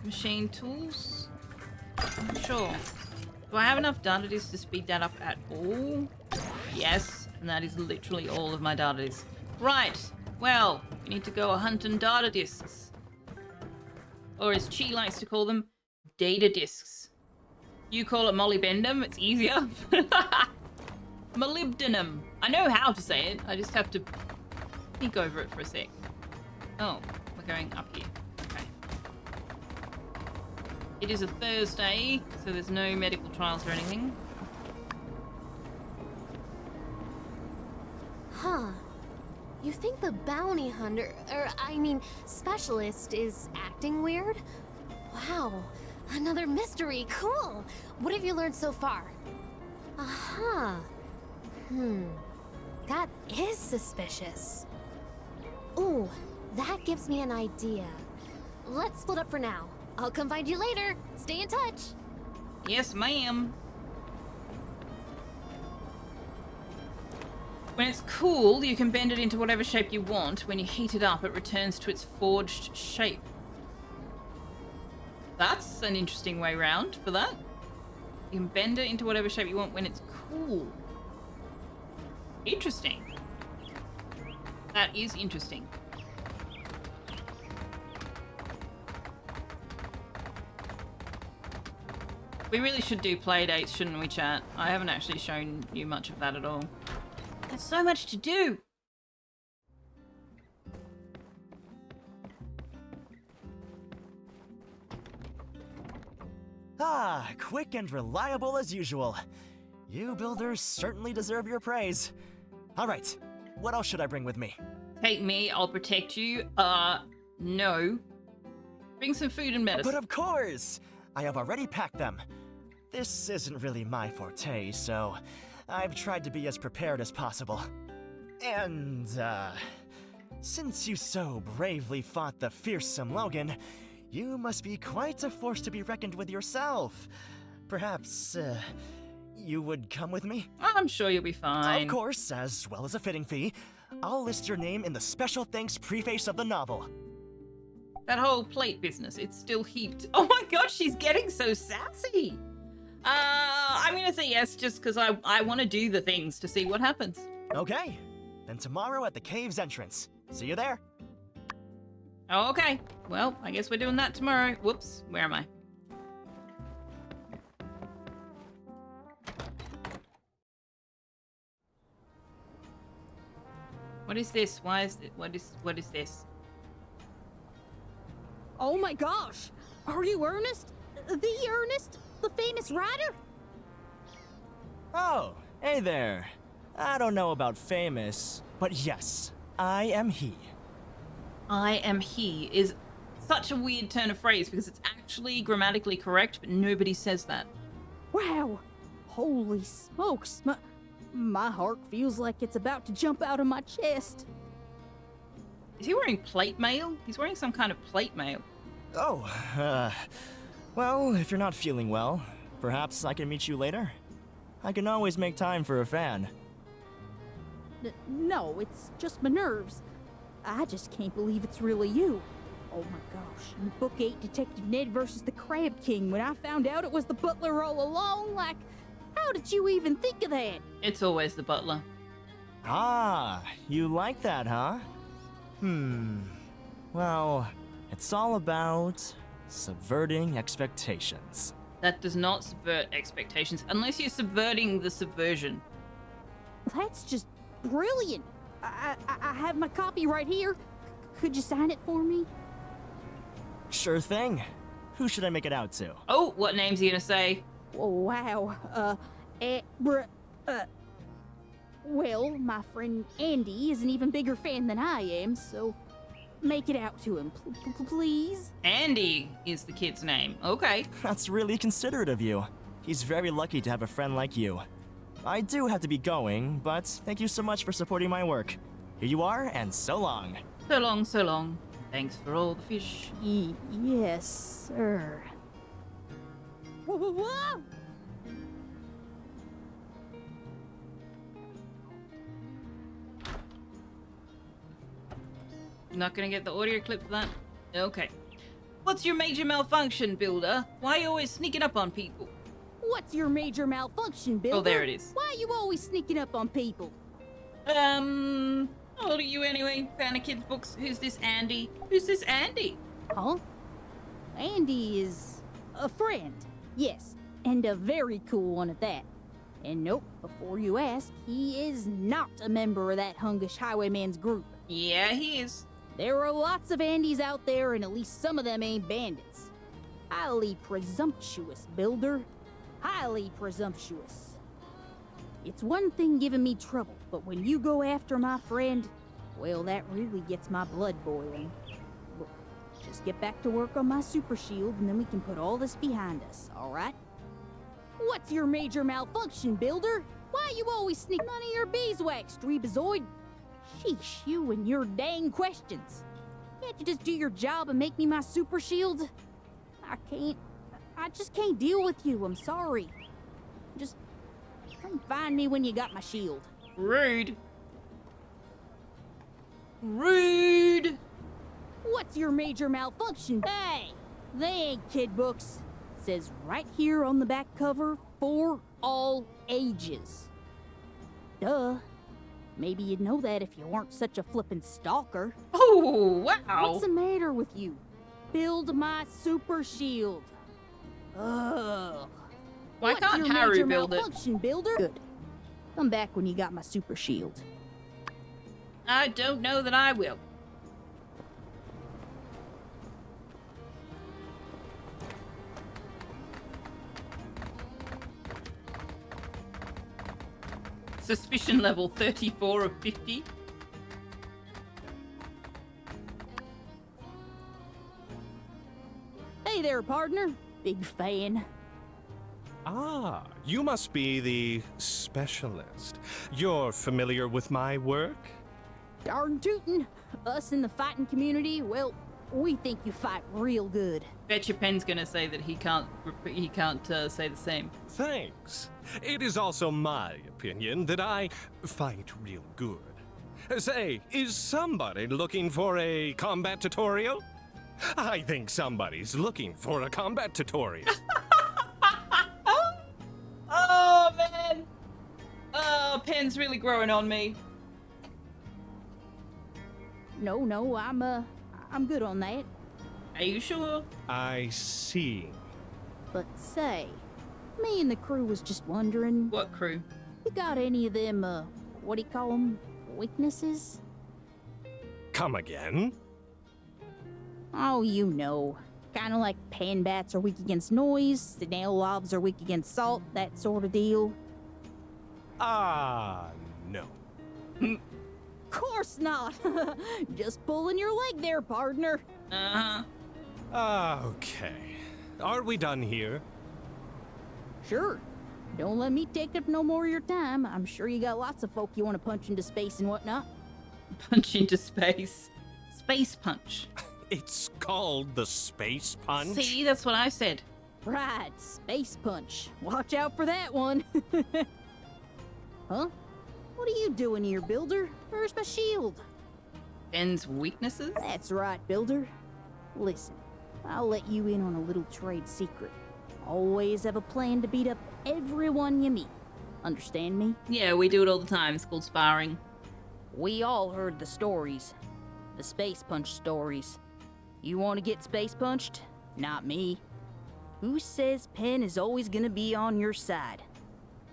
machine tools. Sure. Do I have enough data disks to speed that up at all? Yes, and that is literally all of my data disks. Right, well, we need to go hunting data disks. Or as Chi likes to call them, data disks. You call it molybdenum, it's easier. Molybdenum. I know how to say it, I just have to think over it for a sec. Oh, we're going up here. Okay. It is a Thursday, so there's no medical trials or anything. Huh. You think the bounty hunter, specialist is acting weird? Wow. Another mystery. Cool. What have you learned so far? Aha. That is suspicious. Ooh, that gives me an idea. Let's split up for now. I'll come find you later. Stay in touch. Yes, ma'am. When it's cool, you can bend it into whatever shape you want. When you heat it up, it returns to its forged shape. That's an interesting way round for that. You can bend it into whatever shape you want when it's cool. Interesting. That is interesting. We really should do play dates, shouldn't we, chat? I haven't actually shown you much of that at all. There's so much to do. Ah, quick and reliable as usual. You builders certainly deserve your praise. All right, what else should I bring with me? Take me, I'll protect you. No. Bring some food and medicine. But of course! I have already packed them. This isn't really my forte, so I've tried to be as prepared as possible. And, since you so bravely fought the fearsome Logan, you must be quite a force to be reckoned with yourself. Perhaps, you would come with me? I'm sure you'll be fine. Of course, as well as a fitting fee. I'll list your name in the special thanks preface of the novel. That whole plate business, it's still heaped. Oh my god, she's getting so sassy. I'm gonna say yes just because I want to do the things to see what happens. Okay, then tomorrow at the cave's entrance. See you there. Oh, okay. Well, I guess we're doing that tomorrow. Whoops, where am I? What is this? Why is it? What is this? Oh my gosh! Are you Ernest? The Ernest? The famous writer? Oh, hey there. I don't know about famous, but yes, I am he. I am he is such a weird turn of phrase because it's actually grammatically correct, but nobody says that. Wow! Holy smokes! My heart feels like it's about to jump out of my chest. Is he wearing plate mail? He's wearing some kind of plate mail. Oh, well, if you're not feeling well, perhaps I can meet you later? I can always make time for a fan. No, it's just my nerves. I just can't believe it's really you. Oh my gosh, in Book 8, Detective Ned versus the Crab King, when I found out it was the butler all along, like, how did you even think of that? It's always the butler. Ah, you like that, huh? Well, it's all about subverting expectations. That does not subvert expectations, unless you're subverting the subversion. That's just brilliant. I have my copy right here. Could you sign it for me? Sure thing. Who should I make it out to? Oh, what name's he gonna say? Oh, wow. Well, my friend Andy is an even bigger fan than I am, so make it out to him, please. Andy is the kid's name. Okay. That's really considerate of you. He's very lucky to have a friend like you. I do have to be going, but thank you so much for supporting my work. Here you are, and so long. So long, so long. Thanks for all the fish. Yes, sir. Whoa! Not gonna get the audio clip for that? Okay. What's your major malfunction, Builder? Why are you always sneaking up on people? What's your major malfunction, Bill? Oh, there it is. Why are you always sneaking up on people? How old are you anyway? Fan of kids' books. Who's this Andy? Who's this Andy? Huh? Andy is a friend, yes, and a very cool one at that. And nope, before you ask, he is not a member of that Hungish Highwayman's group. Yeah, he is. There are lots of Andys out there, and at least some of them ain't bandits. Highly presumptuous, Builder. Highly presumptuous. It's one thing giving me trouble, but when you go after my friend, well, that really gets my blood boiling. Look, just get back to work on my super shield, and then we can put all this behind us, alright? What's your major malfunction, Builder? Why you always sneak none of your beeswax, Streebazoid? Sheesh, you and your dang questions. Can't you just do your job and make me my super shield? I just can't deal with you, I'm sorry. Just come find me when you got my shield. Rude. Rude. What's your major malfunction? Hey, they ain't kid books. It says right here on the back cover, for all ages. Duh. Maybe you'd know that if you weren't such a flippin' stalker. Oh, wow. What's the matter with you? Build my super shield. Ugh. Why What's can't your Haru major build it? malfunction, builder? Good. Come back when you got my super shield. I don't know that I will. Suspicion level 34 of 50. Hey there, partner. Big fan. Ah, you must be the specialist. You're familiar with my work? Darn tootin'. Us in the fighting community, well, we think you fight real good. Bet your Pen's gonna say that he can't say the same. Thanks. It is also my opinion that I fight real good. Say, is somebody looking for a combat tutorial? I think somebody's looking for a combat tutorial. Oh, man. Oh, Pen's really growing on me. No, I'm good on that. Are you sure? I see. But say, me and the crew was just wondering, What crew? you got any of them, what do you call them, weaknesses? Come again? Oh, you know. Kinda like pan bats are weak against noise, snail lobs are weak against salt, that sort of deal. No. Course not! Just pulling your leg there, partner. Uh-huh. Okay. Are we done here? Sure. Don't let me take up no more of your time. I'm sure you got lots of folk you want to punch into space and whatnot. Punch into space. Space punch. It's called the Space Punch? See, that's what I said. Right, space punch. Watch out for that one. Huh? What are you doing here, Builder? Where's my shield? Ben's weaknesses? That's right, Builder. Listen, I'll let you in on a little trade secret. Always have a plan to beat up everyone you meet. Understand me? Yeah, we do it all the time. It's called sparring. We all heard the stories. The space punch stories. You want to get space punched? Not me. Who says Penn is always gonna be on your side?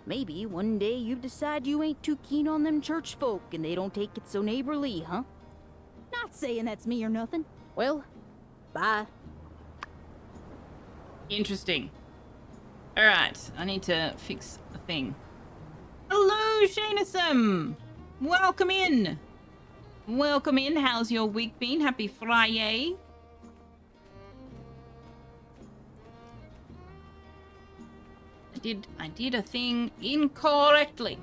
Maybe one day you decide you ain't too keen on them church folk and they don't take it so neighborly, huh? Not saying that's me or nothing. Well, bye. Interesting. Alright, I need to fix a thing. Hello, Shanasum! Welcome in! Welcome in. How's your week been? Happy Friday. I did a thing incorrectly.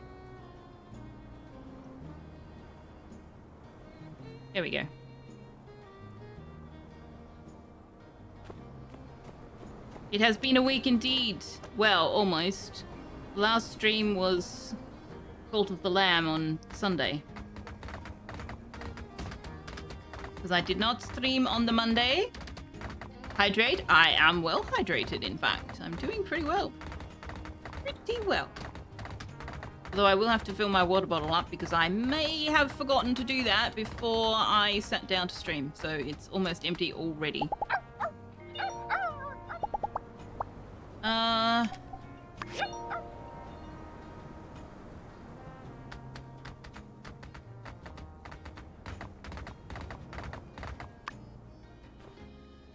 There we go. It has been a week indeed. Well, almost. Last stream was Cult of the Lamb on Sunday. Because I did not stream on the Monday. Hydrate? I am well hydrated, in fact. I'm doing pretty well. Pretty well. Although I will have to fill my water bottle up because I may have forgotten to do that before I sat down to stream. So it's almost empty already.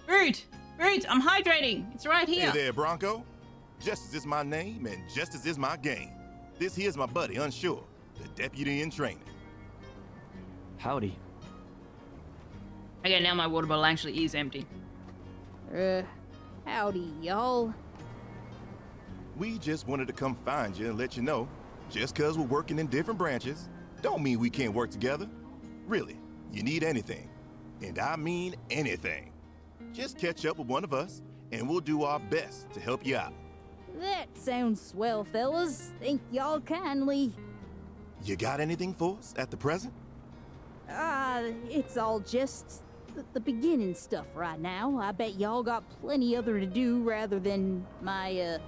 Rude! Rude! I'm hydrating! It's right here! Hey there, Bronco. Justice is my name, and justice is my game. This here's my buddy, Unsure, the deputy in training. Howdy. Okay, now my water bottle actually is empty. Howdy, y'all. We just wanted to come find you and let you know just 'cause we're working in different branches, don't mean we can't work together. Really, you need anything, and I mean anything, just catch up with one of us, and we'll do our best to help you out. That sounds swell, fellas. Thank y'all kindly. You got anything for us at the present? It's all just the beginning stuff right now. I bet y'all got plenty other to do rather than my,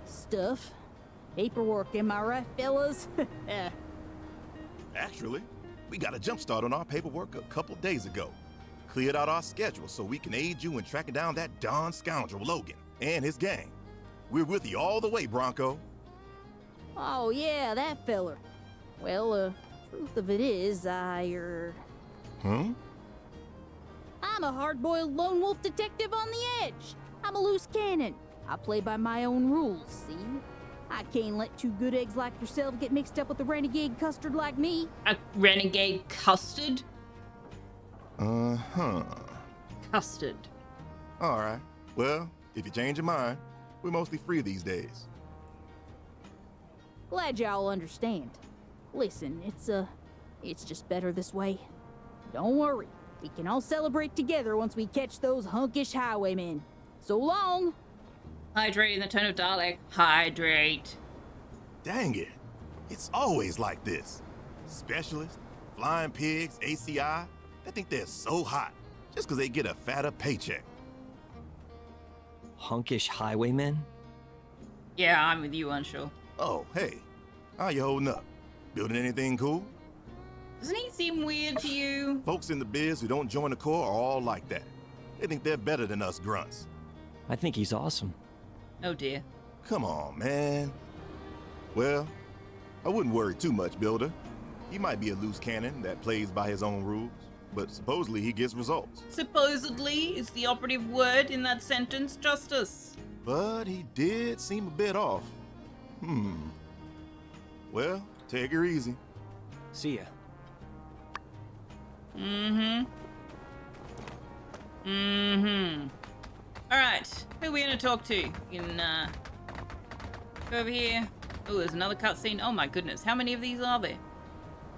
stuff. Paperwork, am I right, fellas? Actually, we got a jump start on our paperwork a couple days ago. Cleared out our schedule so we can aid you in tracking down that darn scoundrel Logan and his gang. We're with you all the way, Bronco. Oh, yeah, that feller. Well, truth of it is, Huh? I'm a hard-boiled lone wolf detective on the edge. I'm a loose cannon. I play by my own rules, see? I can't let two good eggs like yourself get mixed up with a renegade custard like me. A renegade custard? Uh-huh. Custard. All right. Well, if you change your mind, we're mostly free these days. Glad y'all understand. Listen, it's just better this way. Don't worry. We can all celebrate together once we catch those hunkish highwaymen. So long! Hydrate in the tone of Dalek. Hydrate. Dang it. It's always like this. Specialists, flying pigs, ACI, they think they're so hot just 'cause they get a fatter paycheck. Hunkish highwaymen? Yeah, I'm with you, unsure. Oh, hey. How you holding up? Building anything cool? Doesn't he seem weird to you? Folks in the biz who don't join the Corps are all like that. They think they're better than us grunts. I think he's awesome. Oh dear. Come on, man. Well, I wouldn't worry too much, Builder. He might be a loose cannon that plays by his own rules, but supposedly he gets results. Supposedly is the operative word in that sentence, Justice. But he did seem a bit off. Well, take her easy. See ya. Alright, who are we gonna talk to? You can, go over here. Oh, there's another cutscene. Oh my goodness, how many of these are there?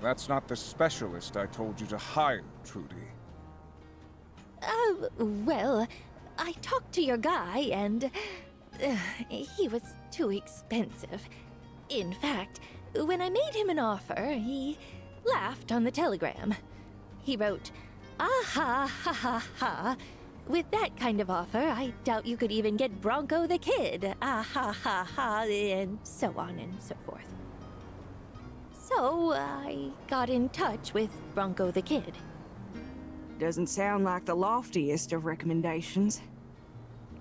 That's not the specialist I told you to hire, Trudy. Well, I talked to your guy and he was too expensive. In fact, when I made him an offer, he laughed on the telegram. He wrote, "Ah ha ha ha ha. With that kind of offer, I doubt you could even get Bronco the Kid. Ah ha ha ha," and so on and so forth. So I got in touch with Bronco the Kid. Doesn't sound like the loftiest of recommendations.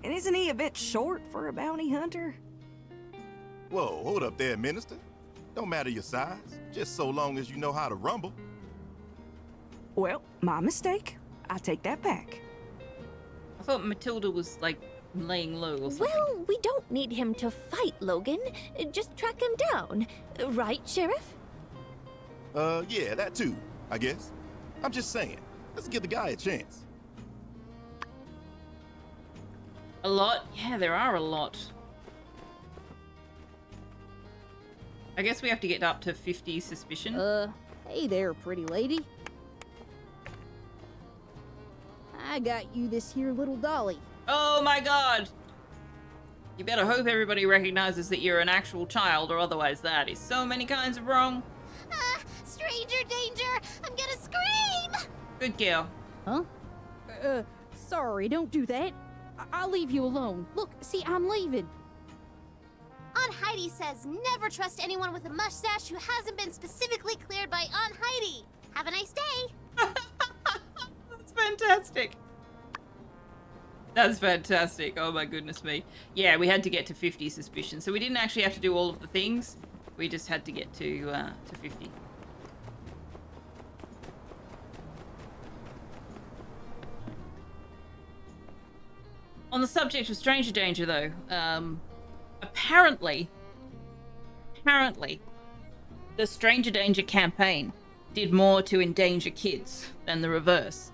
And isn't he a bit short for a bounty hunter? Whoa, hold up there, Minister. Don't matter your size, just so long as you know how to rumble. Well, my mistake. I take that back. I thought Matilda was, like, laying low or something. Well, we don't need him to fight Logan. Just track him down. Right, Sheriff? Yeah, that too, I guess. I'm just saying, let's give the guy a chance. A lot? Yeah, there are a lot. I guess we have to get up to 50 suspicion. Hey there, pretty lady. I got you this here little dolly. Oh my god! You better hope everybody recognizes that you're an actual child, or otherwise that is so many kinds of wrong. Stranger danger! I'm gonna scream! Good girl. Huh? Sorry, don't do that. I'll leave you alone. Look, see, I'm leaving. Aunt Heidi says never trust anyone with a mustache who hasn't been specifically cleared by Aunt Heidi. Have a nice day. That's fantastic. That's fantastic. Oh my goodness me. Yeah, we had to get to 50 suspicion, so we didn't actually have to do all of the things. We just had to get to 50. On the subject of stranger danger, though, apparently, the stranger danger campaign did more to endanger kids than the reverse,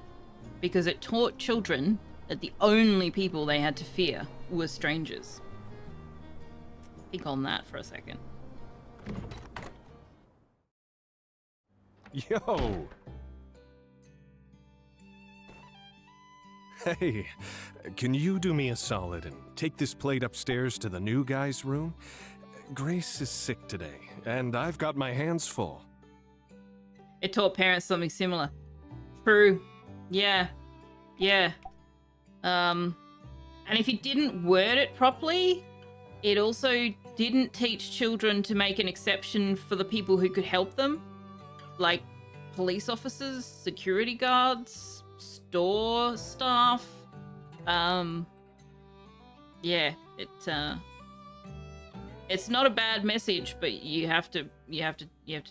because it taught children that the only people they had to fear were strangers. Think on that for a second. Yo! Hey, can you do me a solid and take this plate upstairs to the new guy's room? Grace is sick today, and I've got my hands full. It taught parents something similar. True. Yeah. Yeah. And if it didn't word it properly, it also didn't teach children to make an exception for the people who could help them. Like police officers, security guards, store staff. Yeah, it's not a bad message, but you have to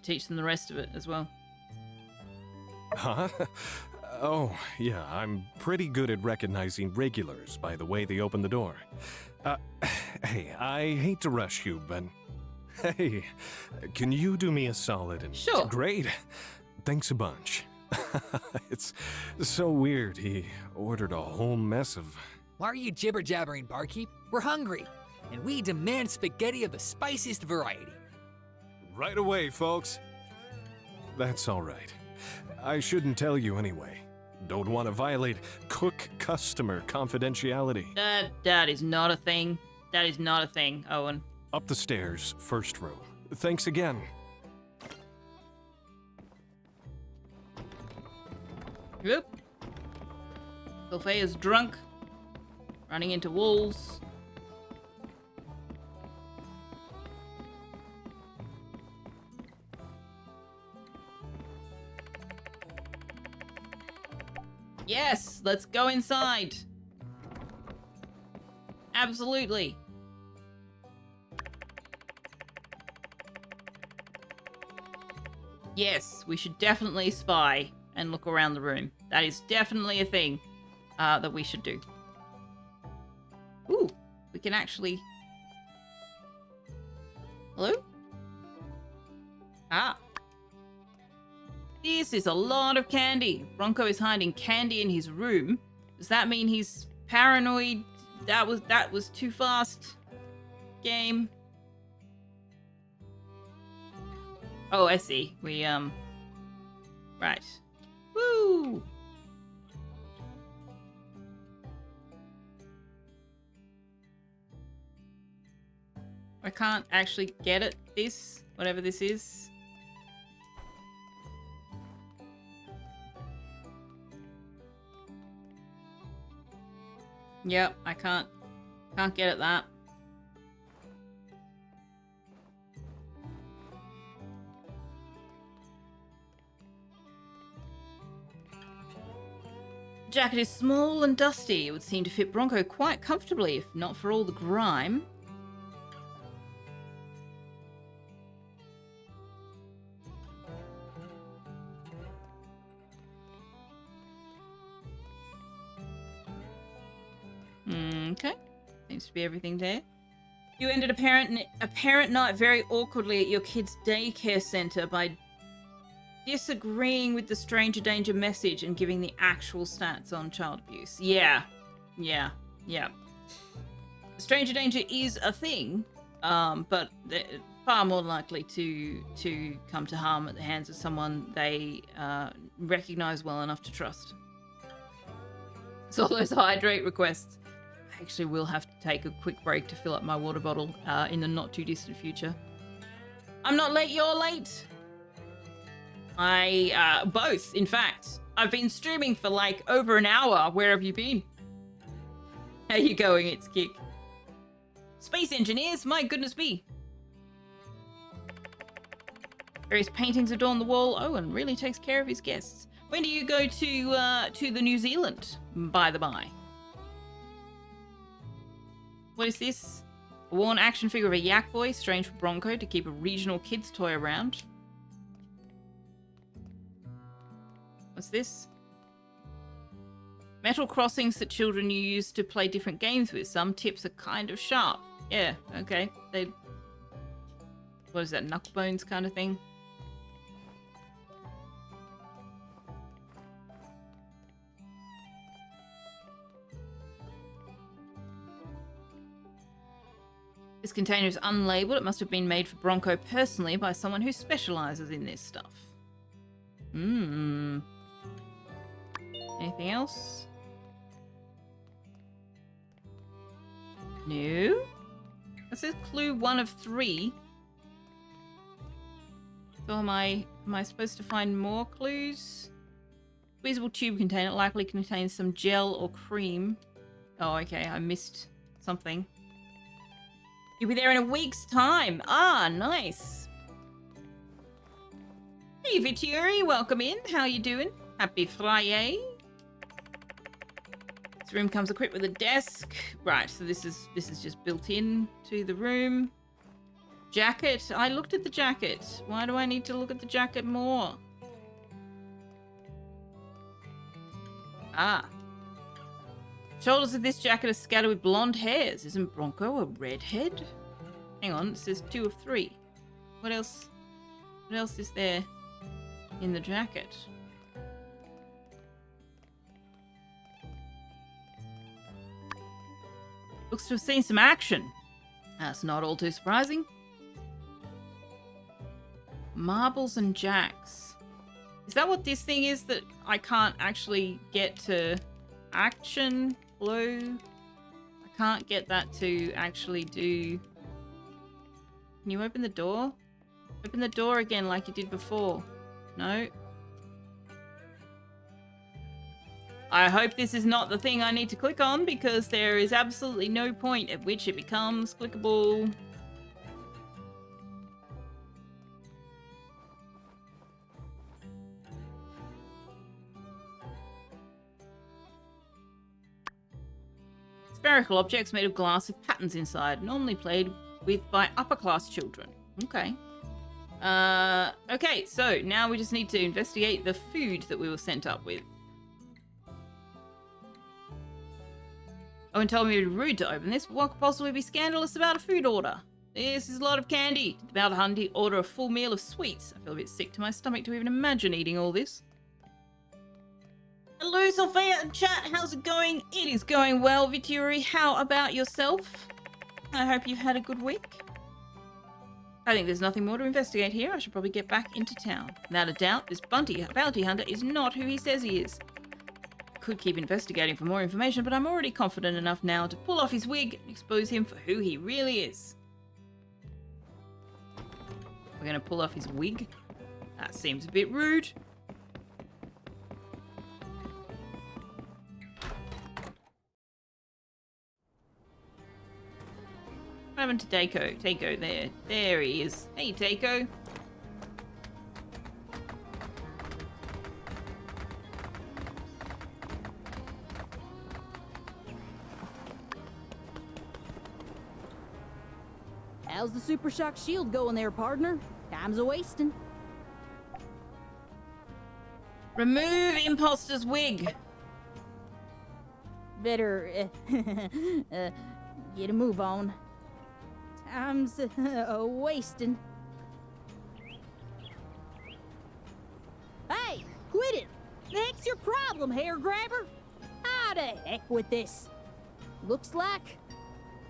teach them the rest of it as well. Huh? Oh, yeah, I'm pretty good at recognizing regulars by the way they open the door. Hey, I hate to rush you, but... Hey, can you do me a solid and... Sure. Great. Thanks a bunch. It's so weird. He ordered a whole mess of... Why are you jibber-jabbering, barkeep? We're hungry, and we demand spaghetti of the spiciest variety. Right away, folks. That's all right. I shouldn't tell you anyway. Don't want to violate cook-customer confidentiality. That is not a thing. That is not a thing, Owen. Up the stairs, first room. Thanks again. Yep. Sophia is drunk, running into walls. Yes, let's go inside. Absolutely. Yes, we should definitely spy and look around the room. That is definitely a thing that we should do. Ooh, we can actually... Hello? Ah. This is a lot of candy. Bronco is hiding candy in his room. Does that mean he's paranoid? That was too fast. Game. Oh, I see. We, right. Woo! I can't actually get it. This, whatever this is. Yep, I can't get at that. The jacket is small and dusty. It would seem to fit Bronco quite comfortably, if not for all the grime. Okay, seems to be everything there. You ended a parent night very awkwardly at your kid's daycare center by disagreeing with the stranger danger message and giving the actual stats on child abuse. Yeah. Stranger danger is a thing, but they're far more likely to come to harm at the hands of someone they recognize well enough to trust. So those hydrate requests. I actually will have to take a quick break to fill up my water bottle in the not too distant future. I'm not late, you're late. Both, in fact. I've been streaming for like over an hour. Where have you been? How you going? It's Kick. Space engineers, my goodness me. Various paintings adorn the wall. Owen really takes care of his guests. When do you go to the New Zealand, by the by? What is this? A worn action figure of a yak boy. Strange for Bronco to keep a regional kids toy around. What's this? Metal crossings that children use to play different games with. Some tips are kind of sharp. Yeah, okay. What is that, knuckle bones kind of thing? This container is unlabeled. It must have been made for Bronco personally by someone who specializes in this stuff. Hmm. Anything else? No? That says clue 1 of 3. So am I supposed to find more clues? Squeezable tube container likely contains some gel or cream. Oh, okay, I missed something. You'll be there in a week's time. Ah, nice. Hey, Vituri, welcome in. How you doing? Happy Friday. This room comes equipped with a desk. Right, so this is just built in to the room. Jacket. I looked at the jacket. Why do I need to look at the jacket more? Ah. Shoulders of this jacket are scattered with blonde hairs. Isn't Bronco a redhead? Hang on, it says 2 of 3. What else? What else is there in the jacket? Looks to have seen some action. That's not all too surprising. Marbles and jacks. Is that what this thing is that I can't actually get to action? Hello? I can't get that to actually do... Can you open the door? Open the door again like you did before. No? I hope this is not the thing I need to click on because there is absolutely no point at which it becomes clickable. Spherical objects made of glass with patterns inside, normally played with by upper-class children. Okay. Okay, so now we just need to investigate the food that we were sent up with. Owen told me it would be rude to open this, but what could possibly be scandalous about a food order? This is a lot of candy. Did the bounty order a full meal of sweets? I feel a bit sick to my stomach to even imagine eating all this. Hello, Sophia and chat. How's it going? It is going well, Vituri. How about yourself? I hope you've had a good week. I think there's nothing more to investigate here. I should probably get back into town. Without a doubt, this bounty hunter is not who he says he is. Could keep investigating for more information, but I'm already confident enough now to pull off his wig and expose him for who he really is. We're gonna pull off his wig? That seems a bit rude. What happened to Daco? Daco, there. There he is. Hey, Daco. How's the Super Shock Shield going there, partner? Time's a-wasting. Remove imposter's wig. Better, get a move on. Time's a-wasting. Hey, quit it! The heck's your problem, hair grabber? Ah, the heck with this. Looks like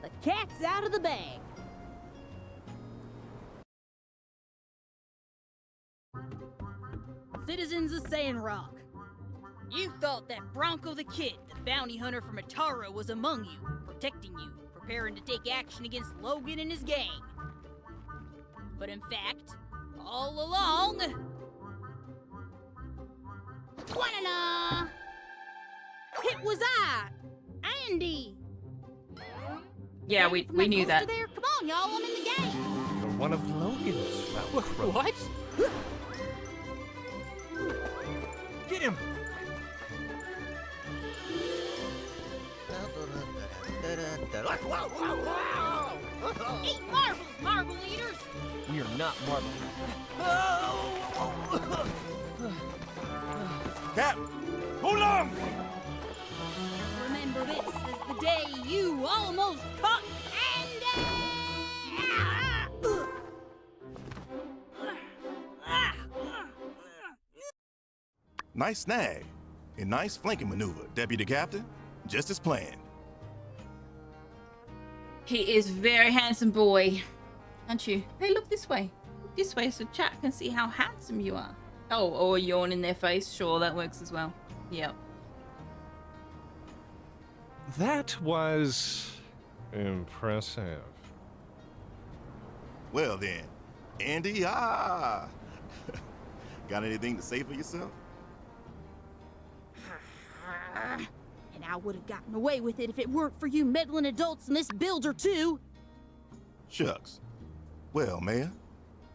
the cat's out of the bag. Citizens of Sandrock, you thought that Bronco the Kid, the bounty hunter from Atara, was among you, protecting you, preparing to take action against Logan and his gang. But in fact, all along... Wanana! It was I, Andy! Yeah, we knew that. There. Come on, y'all, I'm in the game! You're one of Logan's fellow crows. What? Get him! Eat marbles, marble eaters! We are not marble. Cap, hold on! Remember, this is the day you almost caught Andy! Nice snag. And nice flanking maneuver, Deputy Captain. Just as planned. He is a very handsome boy. Aren't you? Hey, look this way. Look this way so chat can see how handsome you are. Oh, or yawn in their face. Sure, that works as well. Yep. That was impressive. Well then, Andy, got anything to say for yourself? And I would have gotten away with it if it weren't for you meddling adults and this builder, too. Shucks. Well, Mayor,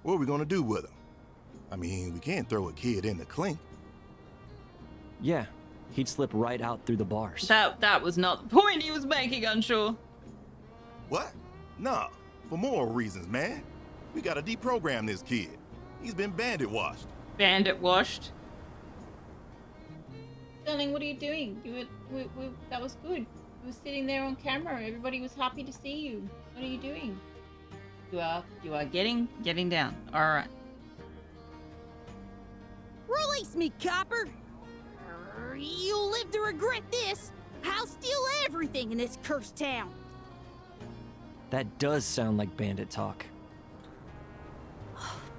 what are we gonna do with him? I mean, we can't throw a kid in the clink. Yeah, he'd slip right out through the bars. That was not the point he was making, I'm sure. What? Nah, for moral reasons, man. We gotta deprogram this kid. He's been bandit washed. Bandit washed? Darling, what are you doing? That was good. You were sitting there on camera. Everybody was happy to see you. What are you doing? You are getting down. All right. Release me, copper! You'll live to regret this. I'll steal everything in this cursed town. That does sound like bandit talk.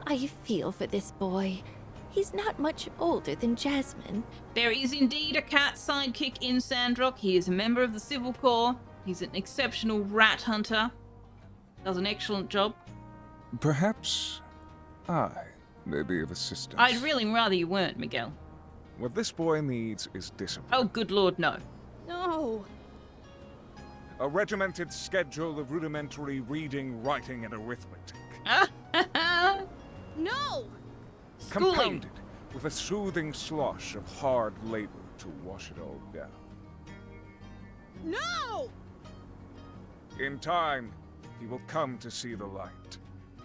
I feel for this boy. He's not much older than Jasmine. There is indeed a cat sidekick in Sandrock. He is a member of the Civil Corps. He's an exceptional rat hunter. Does an excellent job. Perhaps I may be of assistance. I'd really rather you weren't, Miguel. What this boy needs is discipline. Oh, good lord, no. No. A regimented schedule of rudimentary reading, writing, and arithmetic. No! Schooling. Compounded with a soothing slosh of hard labor to wash it all down. No! In time, he will come to see the light,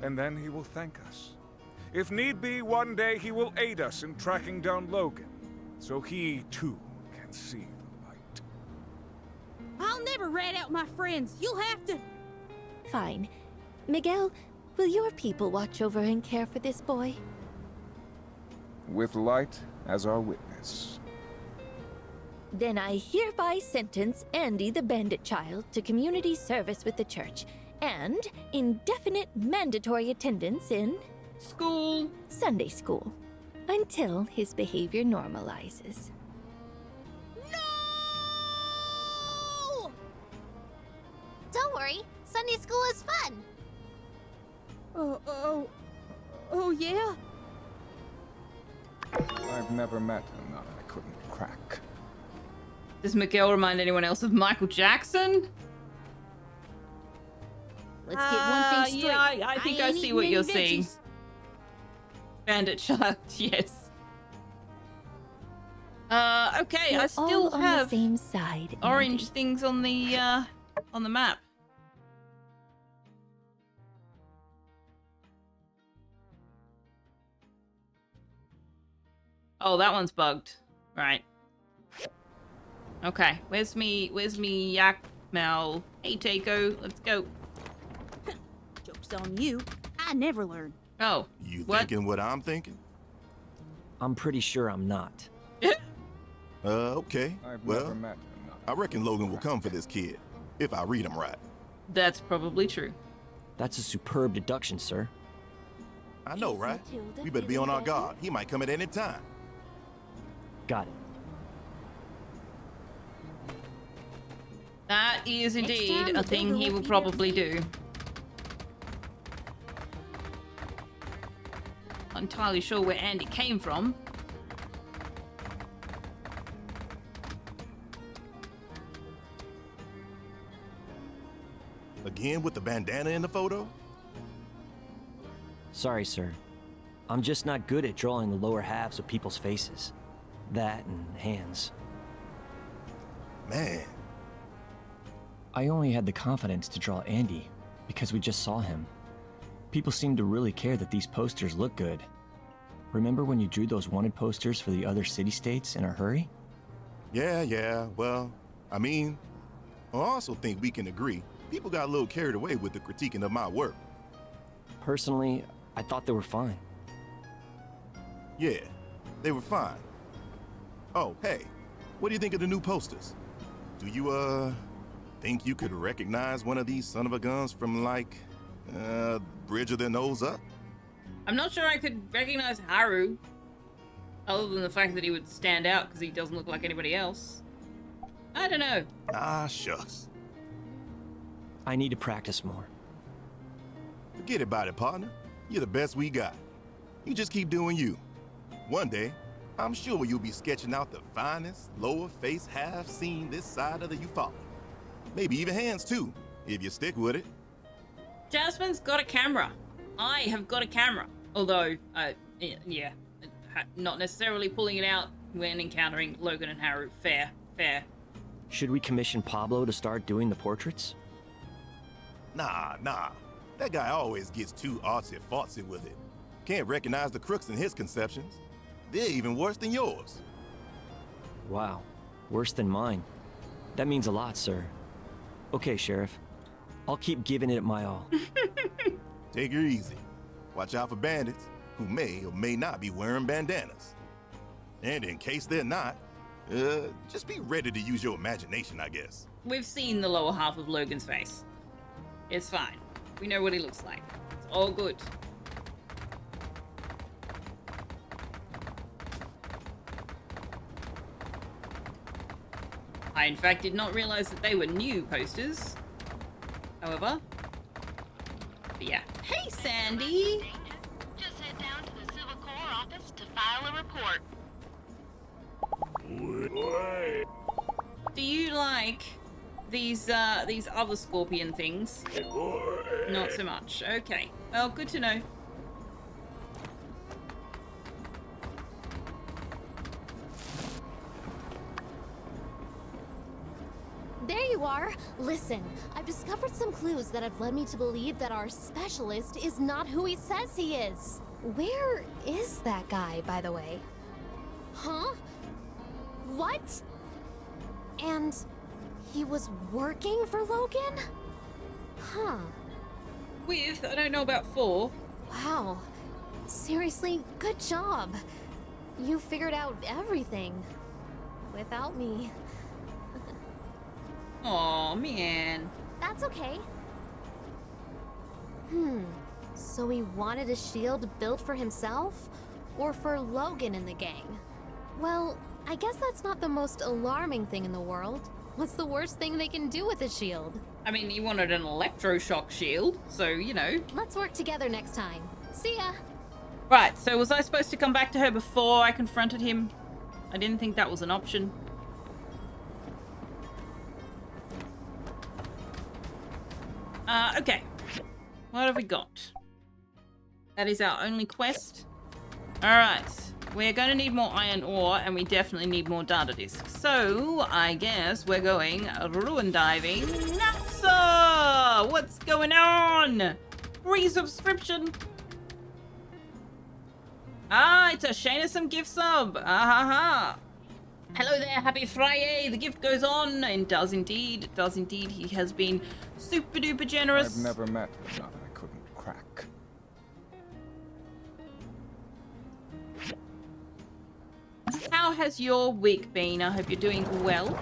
and then he will thank us. If need be, one day he will aid us in tracking down Logan, so he too can see the light. I'll never rat out my friends. You'll have to... Fine. Miguel, will your people watch over and care for this boy? With light as our witness. Then I hereby sentence Andy the Bandit Child to community service with the church and indefinite mandatory attendance in school, Sunday school, until his behavior normalizes. No! Don't worry, Sunday school is fun. Oh yeah? I've never met a nut I couldn't crack. Does Miguel remind anyone else of Michael Jackson? Let's get one thing straight. Yeah, I think I ain't see eating what any you're veggies. saying. Bandit Child, yes. Okay, We're I still all on have the same side, orange Andy. things on the map. Oh, that one's bugged. Right. Okay, where's me yak mal? Hey, Taco, let's go. Joke's on you. I never learn. Oh, You what? thinking what I'm thinking? I'm pretty sure I'm not. Okay. I've Well, never met a nut. I reckon Logan will come for this kid, if I read him right. That's probably true. That's a superb deduction, sir. I know, Is right? Matilda We better be on feeling our better? guard. He might come at any time. Got it. That is Next indeed time a the thing builder he will will be probably there. do. Not entirely sure where Andy came from. Again with the bandana in the photo? Sorry, sir. I'm just not good at drawing the lower halves of people's faces. That and hands. Man, I only had the confidence to draw Andy because we just saw him. People seem to really care that these posters look good. Remember when you drew those wanted posters for the other city-states in a hurry? yeah, well, I mean, I also think we can agree. People got a little carried away with the critiquing of my work. Personally, I thought they were fine. Yeah, they were fine. Oh, hey, what do you think of the new posters? Do you, think you could recognize one of these son of a guns from, like, Bridge of their Nose Up? I'm not sure I could recognize Haru. Other than the fact that he would stand out because he doesn't look like anybody else. I don't know. Ah, shucks. I need to practice more. Forget about it, partner. You're the best we got. You just keep doing you. One day, I'm sure you'll be sketching out the finest lower face half seen this side of the Eufaula. Maybe even hands too, if you stick with it. Jasmine's got a camera. I have got a camera. Although, yeah, not necessarily pulling it out when encountering Logan and Haru. Fair. Should we commission Pablo to start doing the portraits? Nah. That guy always gets too artsy-fartsy with it. Can't recognize the crooks in his conceptions. They're even worse than yours. Wow, worse than mine. That means a lot, sir. Okay, Sheriff. I'll keep giving it my all. Take her easy. Watch out for bandits who may or may not be wearing bandanas. And in case they're not, just be ready to use your imagination, I guess. We've seen the lower half of Logan's face. It's fine. We know what he looks like. It's all good. I, in fact, did not realize that they were new posters. However. But yeah. Hey, Sandy! Just head down to the Civil Corps office to file a report. Do you like these other scorpion things? Not so much. Okay. Well, good to know. There you are. Listen, I've discovered some clues that have led me to believe that our specialist is not who he says he is. Where is that guy, by the way? Huh? What? And he was working for Logan? Huh. With, I don't know about 4. Wow. Seriously, good job. You figured out everything. Without me. Aw, man. That's okay. So he wanted a shield built for himself? Or for Logan and the gang? Well, I guess that's not the most alarming thing in the world. What's the worst thing they can do with a shield? I mean, he wanted an electroshock shield, so, you know. Let's work together next time. See ya! Right, so was I supposed to come back to her before I confronted him? I didn't think that was an option. Okay. What have we got? That is our only quest. Alright. We're going to need more iron ore, and we definitely need more data discs. So, I guess we're going ruin diving. NASA! What's going on? Free subscription. Ah, it's a Shanasum gift sub. Ah ha ha. Hello there, happy Friday. The gift goes on, and does indeed. It does indeed. He has been super duper generous. I've never met a nut I couldn't crack. How has your week been? I hope you're doing well.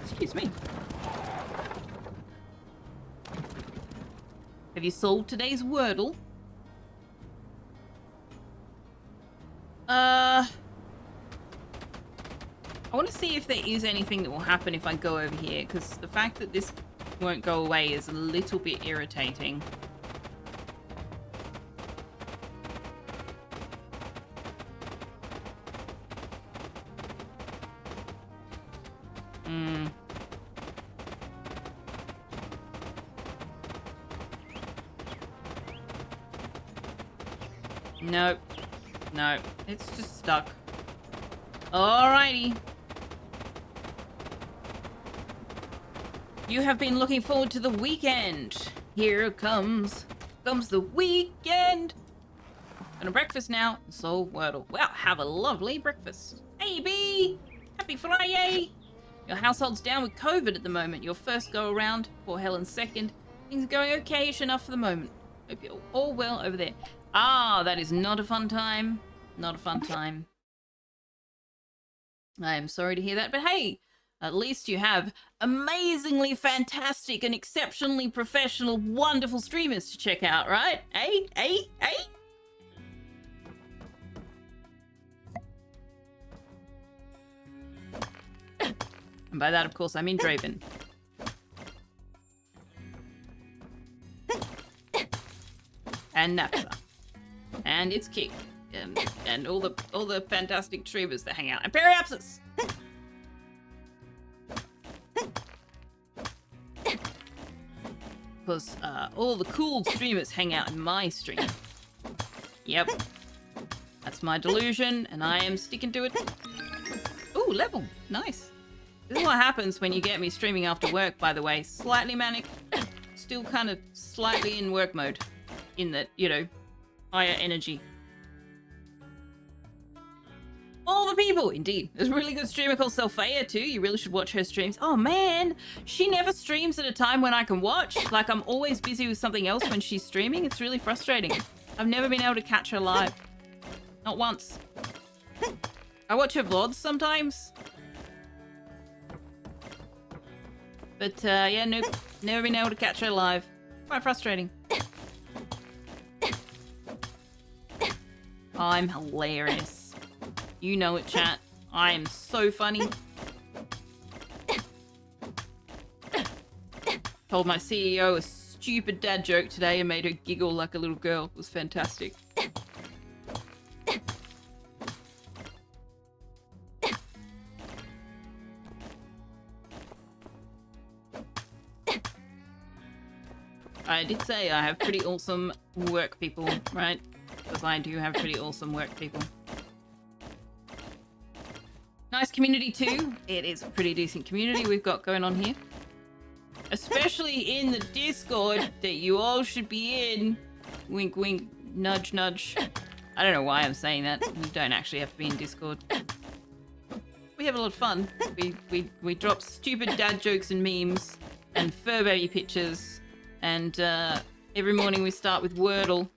Excuse me. Have you solved today's Wordle? I want to see if there is anything that will happen if I go over here, because the fact that this won't go away is a little bit irritating. Nope. No, it's just stuck. Alrighty. You have been looking forward to the weekend. Here comes the weekend. Gonna breakfast now. Solve Wordle. Well, have a lovely breakfast. Hey, B! Happy Friday! Your household's down with COVID at the moment. Your first go around. Poor Helen's second. Things are going okay-ish enough for the moment. Hope you're all well over there. Ah, that is not a fun time. Not a fun time. I am sorry to hear that, but hey, at least you have amazingly fantastic and exceptionally professional, wonderful streamers to check out, right? Hey? And by that, of course, I mean Draven. And Napsa. And it's Kick. And all the fantastic streamers that hang out. And Periapsis! Because all the cool streamers hang out in my stream. Yep. That's my delusion, and I am sticking to it. Ooh, level. Nice. This is what happens when you get me streaming after work, by the way. Slightly manic. Still kind of slightly in work mode. In that, you know, higher energy. All the people! Indeed. There's a really good streamer called Selphia too. You really should watch her streams. Oh man! She never streams at a time when I can watch. Like, I'm always busy with something else when she's streaming. It's really frustrating. I've never been able to catch her live. Not once. I watch her vlogs sometimes. But, yeah, nope. Never been able to catch her live. Quite frustrating. I'm hilarious. You know it, chat. I am so funny. Told my CEO a stupid dad joke today and made her giggle like a little girl. It was fantastic. I did say I have pretty awesome work people, right? Because I do have pretty awesome work people. Nice community too. It is a pretty decent community we've got going on here. Especially in the Discord that you all should be in. Wink, wink, nudge, nudge. I don't know why I'm saying that. You don't actually have to be in Discord. We have a lot of fun. We drop stupid dad jokes and memes and fur baby pictures. And every morning we start with Wordle.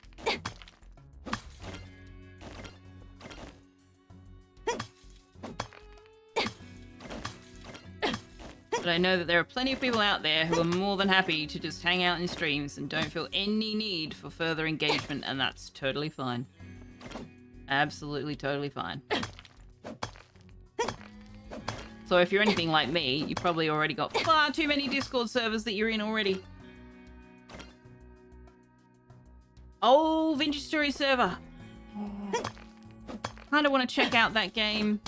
But I know that there are plenty of people out there who are more than happy to just hang out in streams and don't feel any need for further engagement, and that's totally fine. Absolutely totally fine. So if you're anything like me, you probably already got far too many Discord servers that you're in already. Oh, Vintage Story server. Kind of want to check out that game.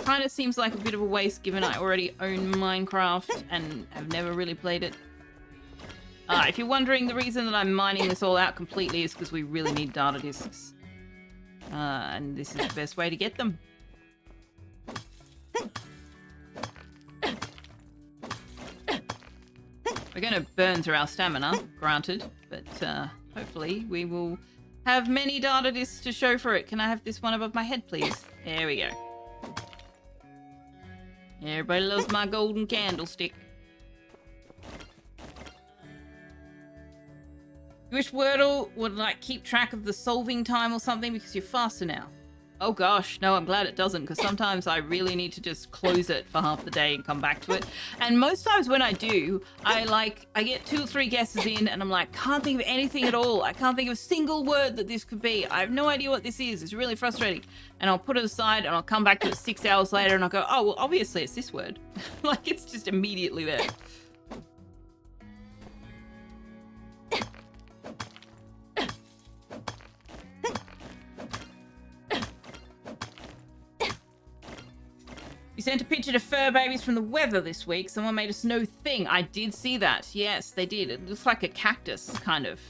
Kind of seems like a bit of a waste given I already own Minecraft and have never really played it. If you're wondering, the reason that I'm mining this all out completely is because we really need data disks. And this is the best way to get them. We're going to burn through our stamina, granted, but hopefully we will have many data disks to show for it. Can I have this one above my head, please? There we go. Everybody loves my golden candlestick. You wish Wordle would, like, keep track of the solving time or something because you're faster now. Oh gosh, no, I'm glad it doesn't, because sometimes I really need to just close it for half the day and come back to it. And most times when I do, I get 2 or 3 guesses in and I'm like, can't think of anything at all. I can't think of a single word that this could be. I have no idea what this is. It's really frustrating. And I'll put it aside and I'll come back to it 6 hours later and I'll go, oh, well, obviously it's this word. Like, it's just immediately there. You sent a picture to fur babies from the weather this week. Someone made a snow thing. I did see that. Yes, they did. It looks like a cactus, kind of.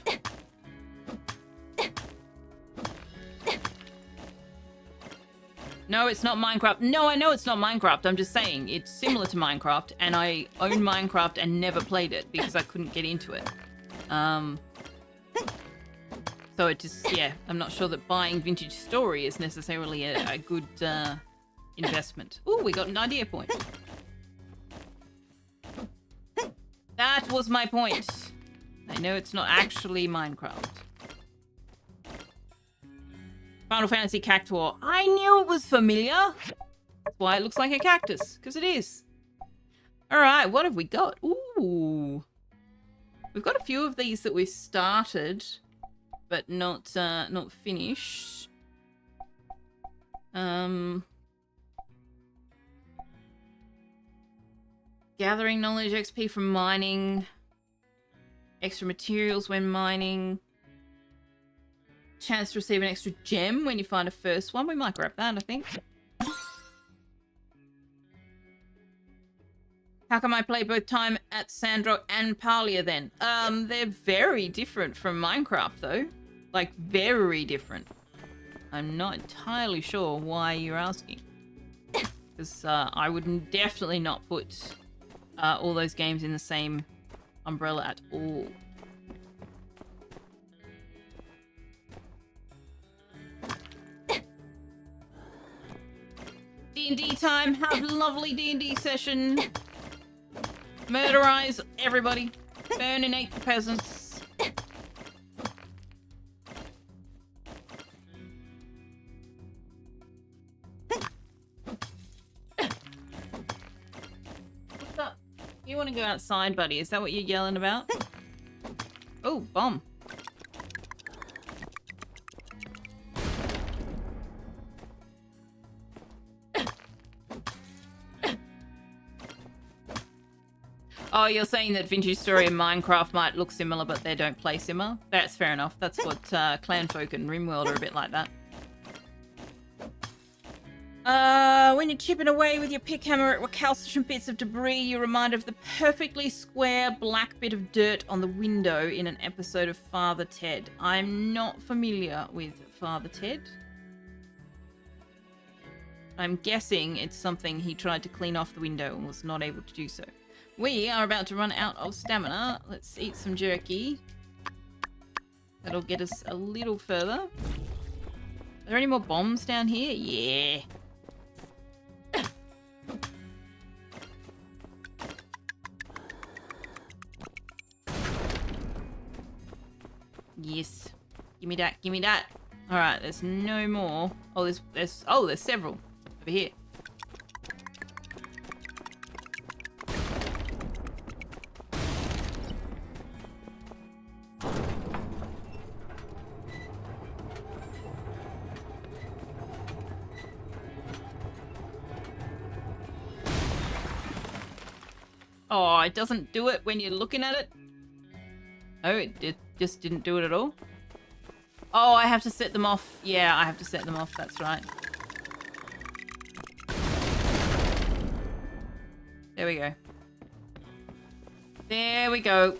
No, it's not Minecraft. No, I know it's not Minecraft. I'm just saying it's similar to Minecraft, and I own Minecraft and never played it because I couldn't get into it. So it just, yeah, I'm not sure that buying Vintage Story is necessarily a good investment. Ooh, we got an idea point. That was my point. I know it's not actually Minecraft. Final Fantasy Cactuar. I knew it was familiar. That's why it looks like a cactus, because it is. Alright, what have we got? Ooh. We've got a few of these that we've started, but not finished. Gathering knowledge, XP from mining. Extra materials when mining. Chance to receive an extra gem when you find a first one. We might grab that, I think. How come I play both Time at Sandrock and Parlia then? They're very different from Minecraft though. Like, very different. I'm not entirely sure why you're asking. Because I would definitely not put all those games in the same umbrella at all. D&D time. Have a lovely D&D session. Murderize everybody. Burninate the peasants. What's up? You want to go outside, buddy? Is that what you're yelling about? Oh, bomb. Oh, you're saying that Vintage Story and Minecraft might look similar, but they don't play similar? That's fair enough. That's what Clanfolk and RimWorld are a bit like that. When you're chipping away with your pick hammer at recalcitrant bits of debris, you're reminded of the perfectly square black bit of dirt on the window in an episode of Father Ted. I'm not familiar with Father Ted. I'm guessing it's something he tried to clean off the window and was not able to do so. We are about to run out of stamina. Let's eat some jerky. That'll get us a little further. Are there any more bombs down here? Yeah. Yes. Give me that, give me that. Alright, there's no more. Oh, there's several over here. Oh, it doesn't do it when you're looking at it? Oh, it just didn't do it at all? Oh, I have to set them off. Yeah, I have to set them off, that's right. There we go. There we go.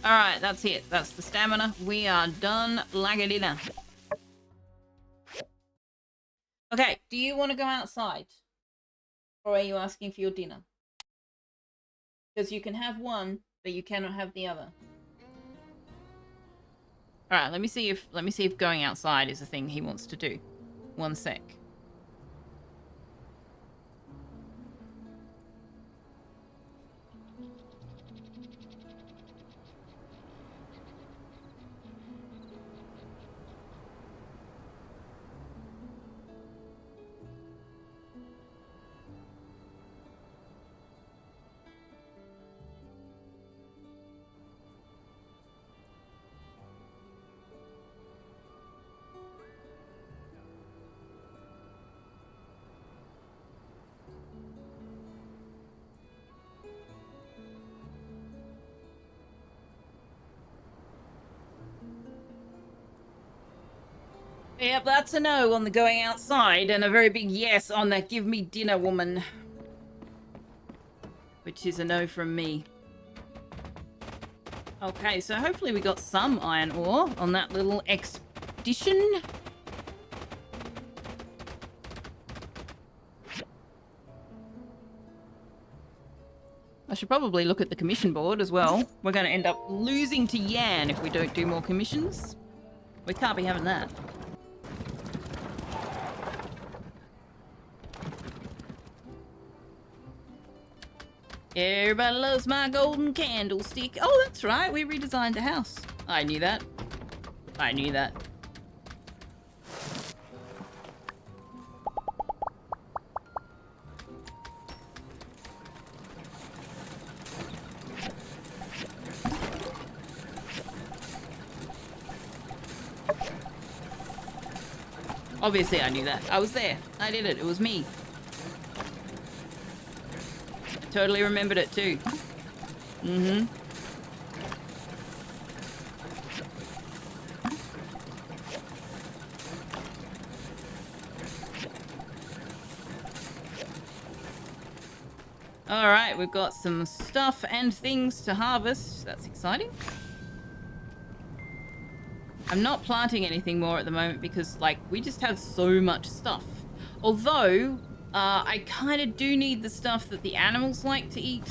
Alright, that's it. That's the stamina. We are done like a dinner. Okay, do you want to go outside? Or are you asking for your dinner? Because you can have one, but you cannot have the other. Alright, let me see if going outside is a thing he wants to do. One sec. Yep, that's a no on the going outside, and a very big yes on that give me dinner woman. Which is a no from me. Okay, so hopefully we got some iron ore on that little expedition. I should probably look at the commission board as well. We're going to end up losing to Yan if we don't do more commissions. We can't be having that. Everybody loves my golden candlestick. Oh, that's right. We redesigned the house. I knew that. I knew that. Obviously I knew that. I was there. I did it. It was me. I totally remembered it too. Mm-hmm. Alright, we've got some stuff and things to harvest. That's exciting. I'm not planting anything more at the moment because, like, we just have so much stuff. Although, I kind of do need the stuff that the animals like to eat.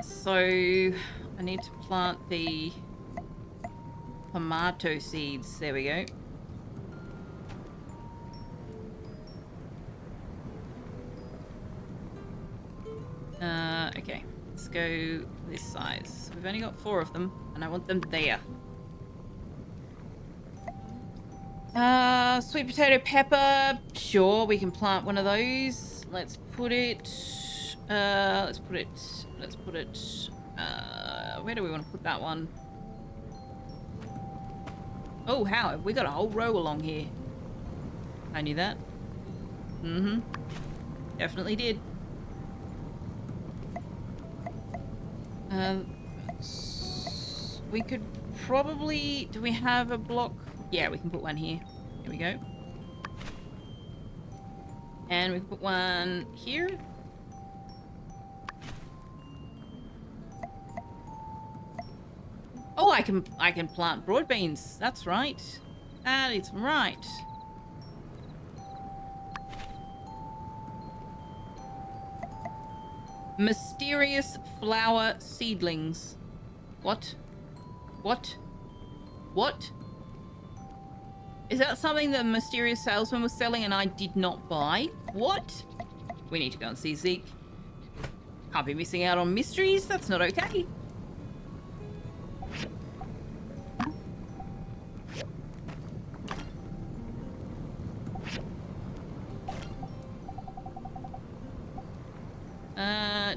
So I need to plant the tomato seeds. There we go. Okay, let's go this size. We've only got 4 of them, and I want them there. Sweet potato pepper. Sure, we can plant one of those. Let's put it, where do we want to put that one? Oh, how? We got a whole row along here. I knew that. Mm-hmm. Definitely did. We could probably... Do we have a block? Yeah, we can put one here. Here we go. And we can put one here. Oh, I can plant broad beans. That's right. That is right. Mysterious flower seedlings. What? What? What? Is that something the mysterious salesman was selling and I did not buy? What? We need to go and see Zeke. Can't be missing out on mysteries. That's not okay.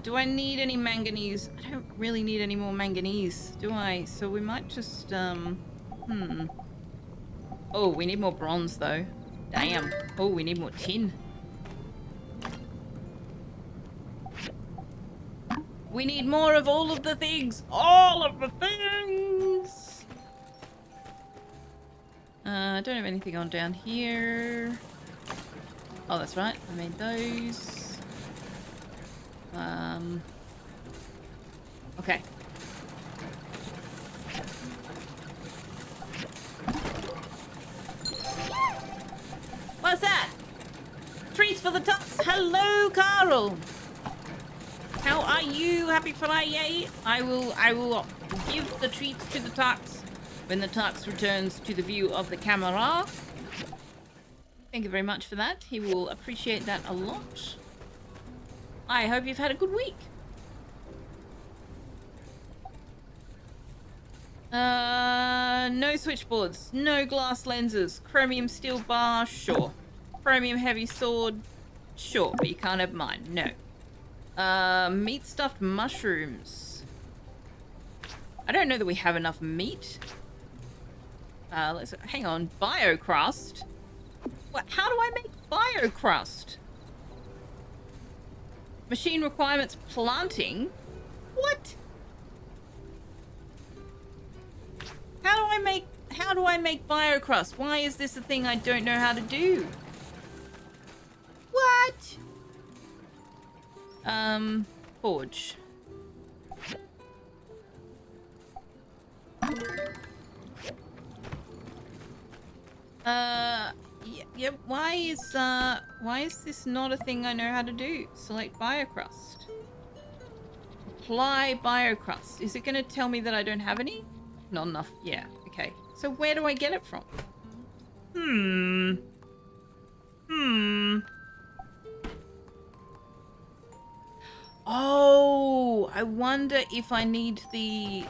Do I need any manganese? I don't really need any more manganese, do I? So we might just, Oh, we need more bronze, though. Damn. Oh, we need more tin. We need more of all of the things! All of the things! I don't have anything on down here. Oh, that's right. I made those. Okay. What's that? Treats for the tots. Hello, Carl. How are you? Happy Friday. I will give the treats to the tots when the tots returns to the view of the camera. Thank you very much for that. He will appreciate that a lot. I hope you've had a good week. No switchboards, no glass lenses, chromium steel bar, sure. Chromium heavy sword, sure, but you can't have mine, no. Meat stuffed mushrooms. I don't know that we have enough meat. Let's hang on. Biocrust. What? How do I make biocrust? Machine requirements planting? What? How do I make biocrust? Why is this a thing I don't know how to do? What? Forge. Yeah, why is this not a thing I know how to do? Select biocrust. Apply biocrust. Is it gonna tell me that I don't have any? Not enough. Yeah, okay. So where do I get it from? Oh, I wonder if I need the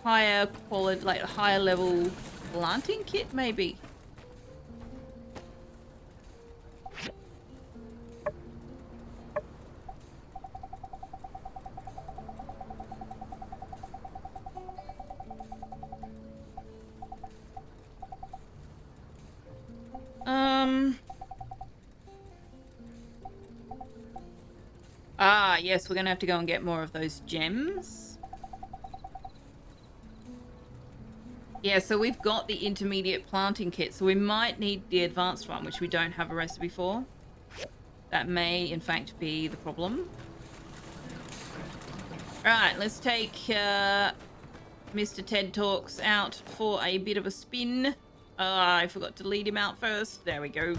higher quality, like higher level planting kit, maybe. Ah, yes, we're going to have to go and get more of those gems. Yeah, so we've got the intermediate planting kit, so we might need the advanced one, which we don't have a recipe for. That may, in fact, be the problem. Alright, let's take Mr. Ted Talks out for a bit of a spin. I forgot to lead him out first. There we go.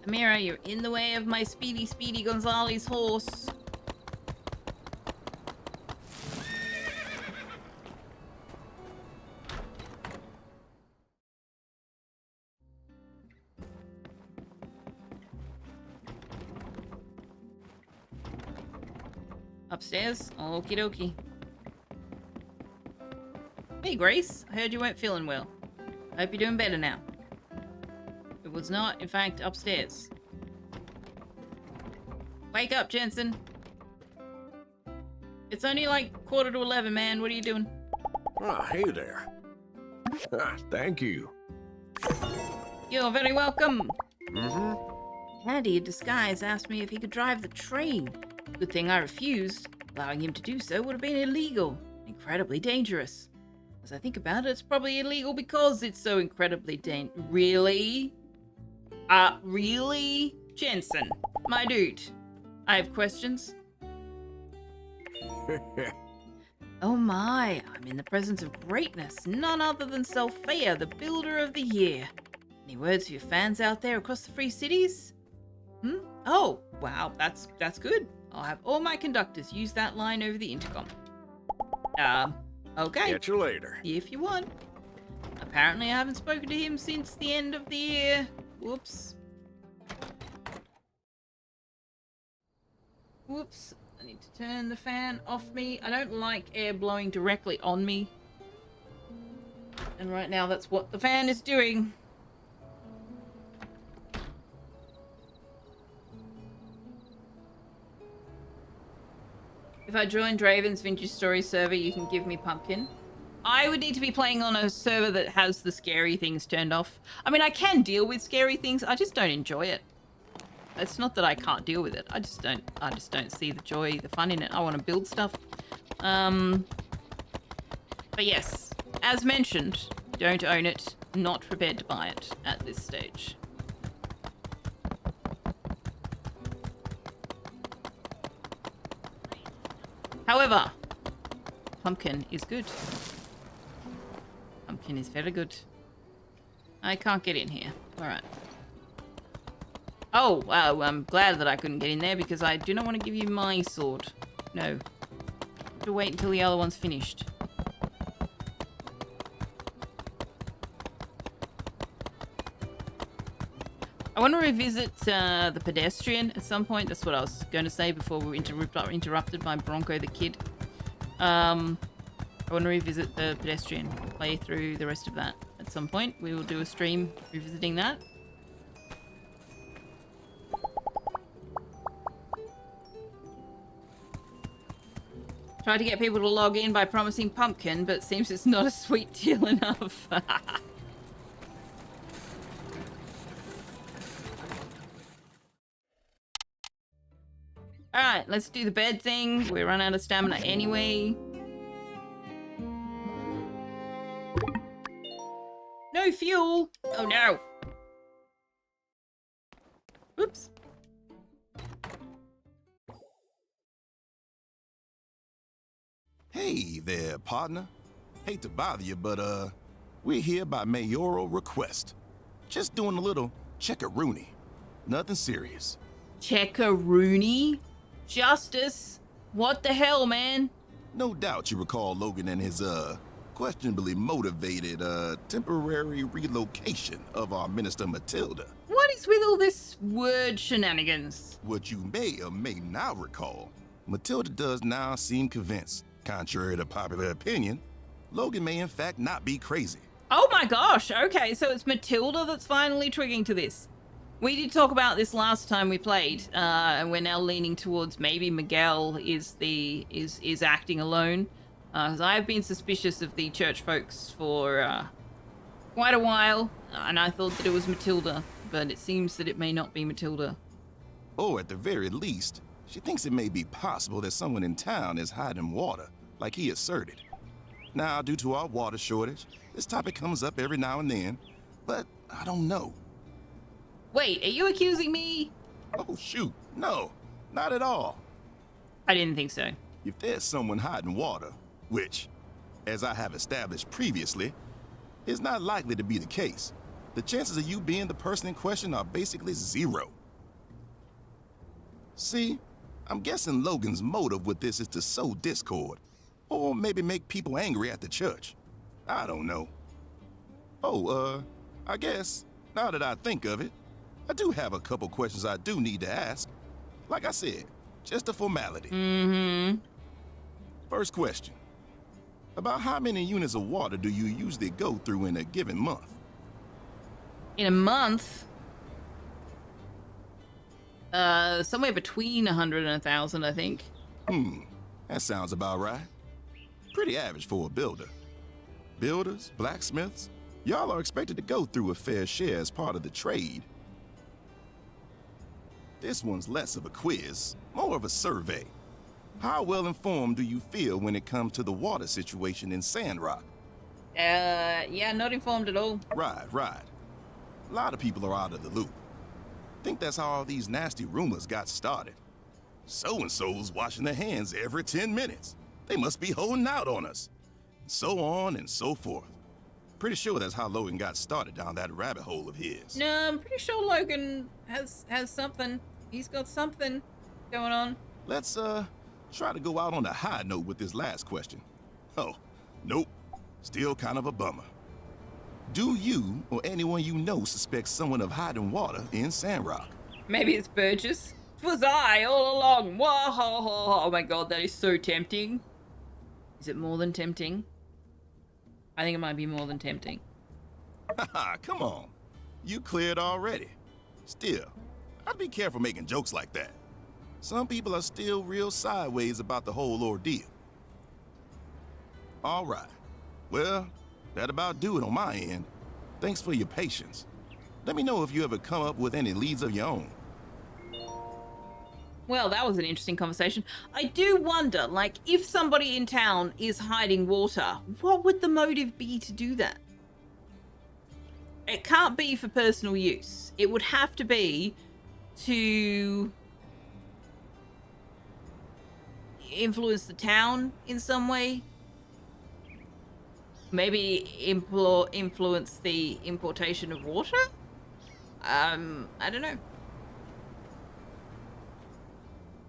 Amira, you're in the way of my Speedy Gonzales horse. Upstairs? Okie dokie. Hey, Grace. I heard you weren't feeling well. I hope you're doing better now. It was not, in fact, upstairs. Wake up, Jensen. It's only like 11:15, man. What are you doing? Ah, hey there. Thank you. You're very welcome. Mm-hmm. Andy in disguise asked me if he could drive the train. Good thing I refused. Allowing him to do so would have been illegal. Incredibly dangerous. As I think about it, it's probably illegal because it's so incredibly Really? Really? Jensen, my dude. I have questions. Oh my, I'm in the presence of greatness. None other than Sophia, the builder of the year. Any words for your fans out there across the Free Cities? Oh, wow, that's good. I'll have all my conductors use that line over the intercom. Okay. Catch you later. See if you want. Apparently I haven't spoken to him since the end of the year. Whoops. Whoops. I need to turn the fan off me. I don't like air blowing directly on me. And right now that's what the fan is doing. If I join Draven's Vintage Story server, you can give me pumpkin. I would need to be playing on a server that has the scary things turned off. I mean, I can deal with scary things. I just don't enjoy it. It's not that I can't deal with it. I just don't see the joy, the fun in it. I want to build stuff. But yes, as mentioned, don't own it. Not prepared to buy it at this stage. However, pumpkin is good. Pumpkin is very good. I can't get in here. Alright. Oh, wow, I'm glad that I couldn't get in there because I do not want to give you my sword. No. I have to wait until the other one's finished. I want to revisit the pedestrian at some point. That's what I was going to say before we were interrupted by Bronco the Kid. I want to revisit the pedestrian, play through the rest of that at some point. We will do a stream revisiting that. Try to get people to log in by promising pumpkin, but it seems it's not a sweet deal enough. Alright, let's do the bed thing. We run out of stamina anyway. No fuel! Oh no! Oops. Hey there, partner. Hate to bother you, but we're here by mayoral request. Just doing a little check-a-rooney. Nothing serious. Check-a-rooney? Justice? What the hell, man? No doubt you recall Logan and his, questionably motivated, temporary relocation of our Minister Matilda. What is with all this word shenanigans? What you may or may not recall, Matilda does now seem convinced, contrary to popular opinion, Logan may in fact not be crazy. Oh my gosh, okay, so it's Matilda that's finally triggering to this. We did talk about this last time we played, and we're now leaning towards maybe Miguel is acting alone. Because I've been suspicious of the church folks for quite a while, and I thought that it was Matilda, but it seems that it may not be Matilda. Or at the very least, she thinks it may be possible that someone in town is hiding water, like he asserted. Now, due to our water shortage, this topic comes up every now and then, but I don't know. Wait, are you accusing me? Oh, shoot. No, not at all. I didn't think so. If there's someone hiding water, which, as I have established previously, is not likely to be the case, the chances of you being the person in question are basically zero. See, I'm guessing Logan's motive with this is to sow discord, or maybe make people angry at the church. I don't know. Oh, I guess, now that I think of it, I do have a couple questions I do need to ask. Like I said, just a formality. Mm-hmm. First question. About how many units of water do you usually go through in a given month? In a month? Somewhere between 100 and 1,000, I think. That sounds about right. Pretty average for a builder. Builders, blacksmiths, y'all are expected to go through a fair share as part of the trade. This one's less of a quiz, more of a survey. How well informed do you feel when it comes to the water situation in Sandrock? Yeah, not informed at all. Right. A lot of people are out of the loop. Think that's how all these nasty rumors got started. So-and-so's washing their hands every 10 minutes. They must be holding out on us. So on and so forth. Pretty sure that's how Logan got started down that rabbit hole of his. No, I'm pretty sure Logan has something. He's got something going on. Let's, try to go out on a high note with this last question. Oh, nope. Still kind of a bummer. Do you or anyone you know suspect someone of hiding water in Sandrock? Maybe it's Burgess. It was I all along. Whoa, oh my god, that is so tempting. Is it more than tempting? I think it might be more than tempting. Haha, come on. You cleared already. Still, I'd be careful making jokes like that. Some people are still real sideways about the whole ordeal. All right. Well, that about do it on my end. Thanks for your patience. Let me know if you ever come up with any leads of your own. Well, that was an interesting conversation. I do wonder, like, if somebody in town is hiding water, what would the motive be to do that? It can't be for personal use. It would have to be to influence the town in some way. Maybe influence the importation of water? I don't know.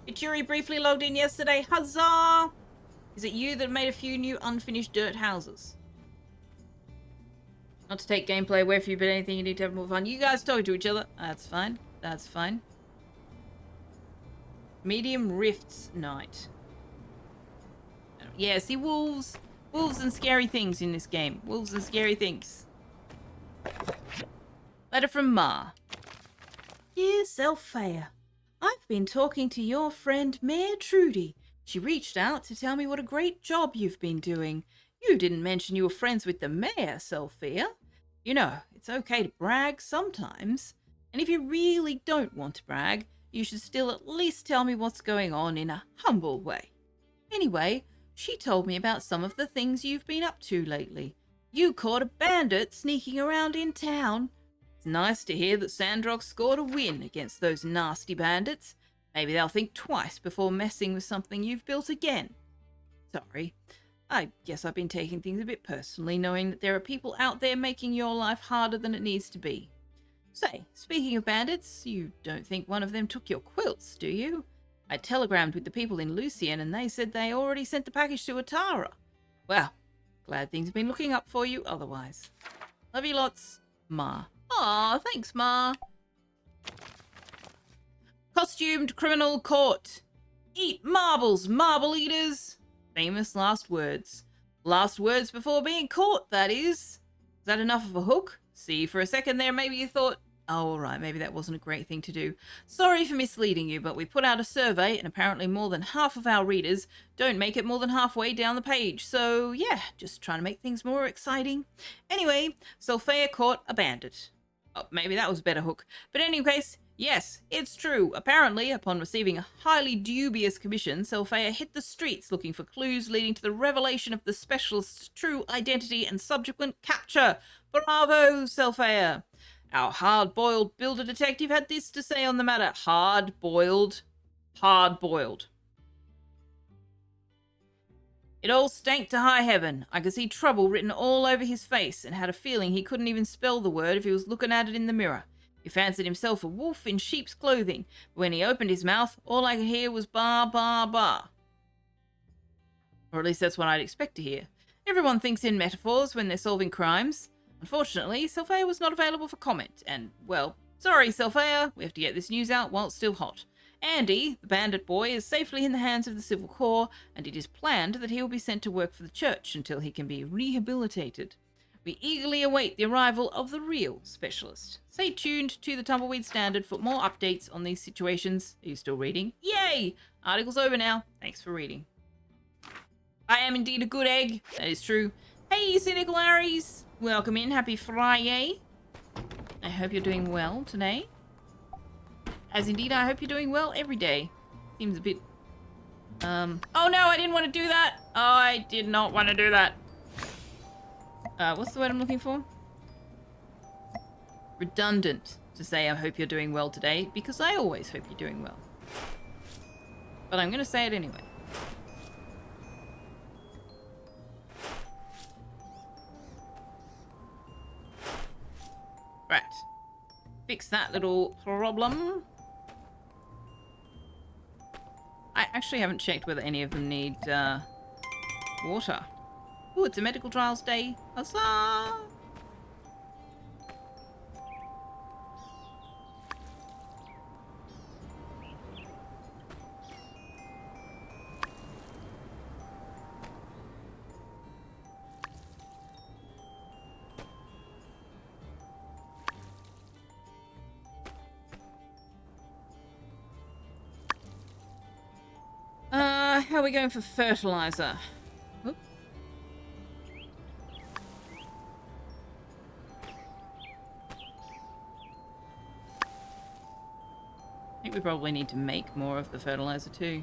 Ichiri briefly logged in yesterday. Huzzah! Is it you that made a few new unfinished dirt houses? Not to take gameplay away from you, but anything you need to have more fun. You guys talk to each other. That's fine. That's fine. Medium Rifts Night. Yeah, see, wolves and scary things in this game. Wolves and scary things. Letter from Ma. Dear Self-Fair, I've been talking to your friend Mayor Trudy. She reached out to tell me what a great job you've been doing. You didn't mention you were friends with the mayor, Self-Fair. You know, it's okay to brag sometimes. And if you really don't want to brag, you should still at least tell me what's going on in a humble way. Anyway, she told me about some of the things you've been up to lately. You caught a bandit sneaking around in town. It's nice to hear that Sandrock scored a win against those nasty bandits. Maybe they'll think twice before messing with something you've built again. Sorry, I guess I've been taking things a bit personally, knowing that there are people out there making your life harder than it needs to be. Say, speaking of bandits, you don't think one of them took your quilts, do you? I telegrammed with the people in Lucian and they said they already sent the package to Atara. Well, glad things have been looking up for you otherwise. Love you lots, Ma. Aw, thanks, Ma. Costumed criminal caught. Eat marbles, marble eaters. Famous last words. Last words before being caught, that is. Is that enough of a hook? See, for a second there, maybe you thought, Oh, all right, maybe that wasn't a great thing to do. Sorry for misleading you, but we put out a survey, and apparently more than half of our readers don't make it more than halfway down the page. So, yeah, just trying to make things more exciting. Anyway, Sulfea caught a bandit. Oh, maybe that was a better hook. But in any case, yes, it's true. Apparently, upon receiving a highly dubious commission, Sulfea hit the streets looking for clues leading to the revelation of the specialist's true identity and subsequent capture. Bravo, Sulfea! Our hard-boiled builder detective had this to say on the matter. Hard-boiled. Hard-boiled. It all stank to high heaven. I could see trouble written all over his face and had a feeling he couldn't even spell the word if he was looking at it in the mirror. He fancied himself a wolf in sheep's clothing, but when he opened his mouth, all I could hear was bar, bar, bar. Or at least that's what I'd expect to hear. Everyone thinks in metaphors when they're solving crimes. Unfortunately, Sulfea was not available for comment, and, well, sorry, Sulfea, we have to get this news out while it's still hot. Andy, the bandit boy, is safely in the hands of the Civil Corps, and it is planned that he will be sent to work for the church until he can be rehabilitated. We eagerly await the arrival of the real specialist. Stay tuned to the Tumbleweed Standard for more updates on these situations. Are you still reading? Yay! Article's over now. Thanks for reading. I am indeed a good egg. That is true. Hey, Cynical Aries! Welcome in. Happy Friday. I hope you're doing well today. As indeed, I hope you're doing well every day. Seems a bit... Oh no, I didn't want to do that. Oh, I did not want to do that. What's the word I'm looking for? Redundant to say I hope you're doing well today, because I always hope you're doing well. But I'm going to say it anyway. Right. Fix that little problem. I actually haven't checked whether any of them need water. Ooh, it's a medical trials day. Huzzah! How are we going for fertilizer? Oops. I think we probably need to make more of the fertilizer too.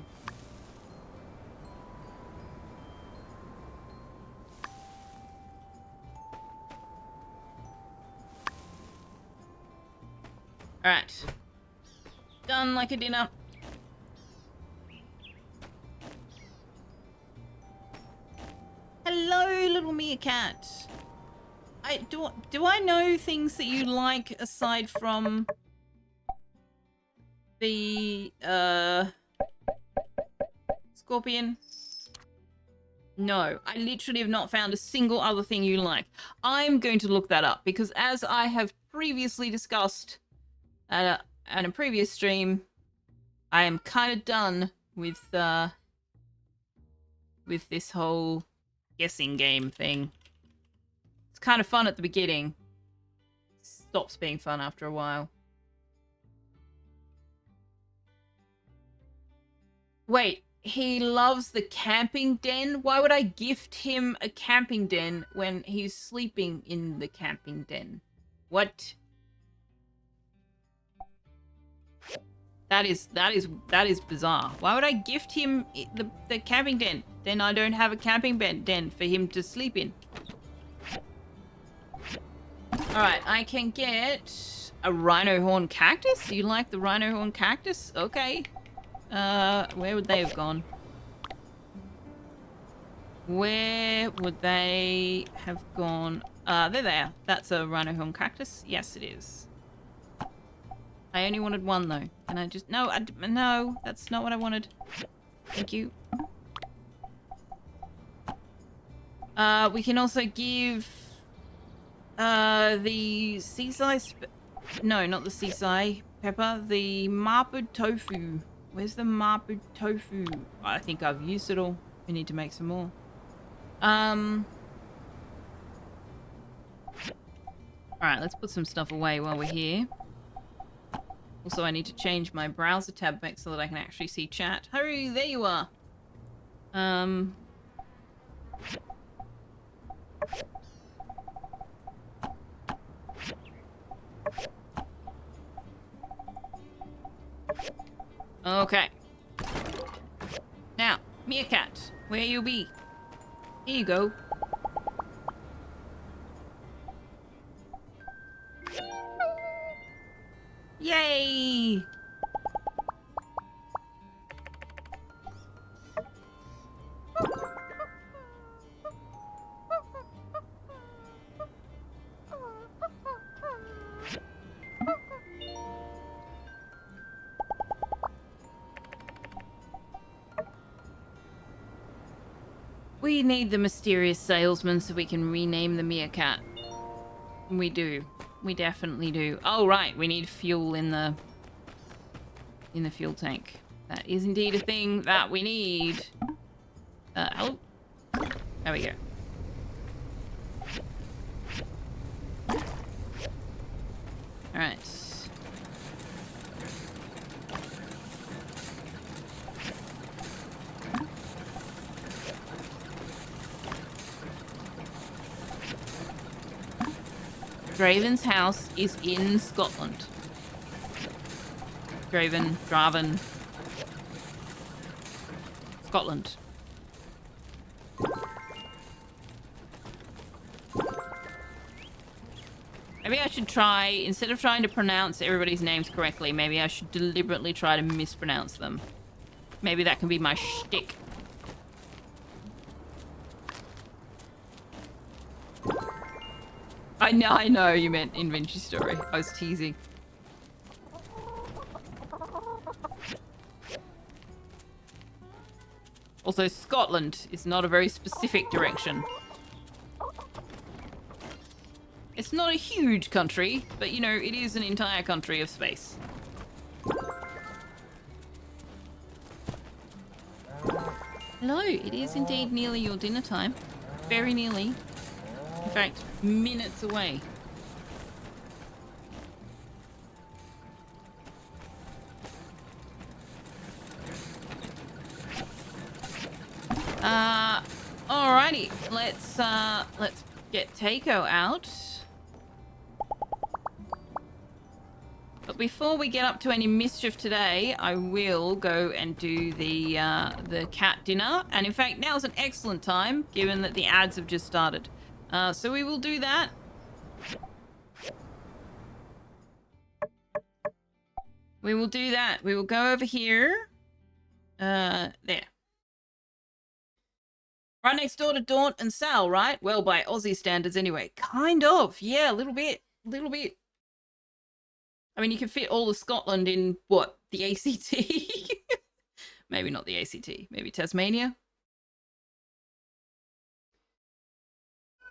Alright. Done like a dinner. Hello, little meerkat. Do I know things that you like aside from the scorpion? No, I literally have not found a single other thing you like. I'm going to look that up because, as I have previously discussed at a previous stream, I am kind of done with this whole guessing game thing. It's kind of fun at the beginning. It stops being fun after a while. Wait, he loves the camping den? Why would I gift him a camping den when he's sleeping in the camping den? What? That is bizarre. Why would I gift him the camping den? Then I don't have a camping den for him to sleep in. Alright, I can get a rhino horn cactus? You like the rhino horn cactus? Okay. Where would they have gone? Where would they have gone? They're there. That's a rhino horn cactus? Yes, it is. I only wanted one, though. And I just... No, no, that's not what I wanted. Thank you. We can also give... the seaside... No, not the seaside pepper. The marpud tofu. Where's the marpud tofu? I think I've used it all. We need to make some more. Alright, let's put some stuff away while we're here. Also, I need to change my browser tab back so that I can actually see chat. Hurry, there you are. Okay. Now, Meerkat, where you be? Here you go. Yay! We need the mysterious salesman so we can rename the Meerkat. We do. We definitely do. Oh, right. We need fuel in the fuel tank. That is indeed a thing that we need. Oh. There we go. Alright. Draven's house is in Scotland. Draven, Scotland. Maybe I should try, instead of trying to pronounce everybody's names correctly, maybe I should deliberately try to mispronounce them. Maybe that can be my shtick. I know you meant inventory story. I was teasing. Also, Scotland is not a very specific direction. It's not a huge country, but you know, it is an entire country of space. Hello, it is indeed nearly your dinner time. Very nearly. In fact, minutes away. Alrighty, let's get Takeo out. But before we get up to any mischief today, I will go and do the cat dinner. And in fact, now's an excellent time, given that the ads have just started. So we will do that. We will do that. We will go over here. There. Right next door to Daunt and Sal, right? Well, by Aussie standards anyway. Kind of. Yeah, a little bit. Little bit. I mean, you can fit all of Scotland in, what, the ACT? Maybe not the ACT. Maybe Tasmania?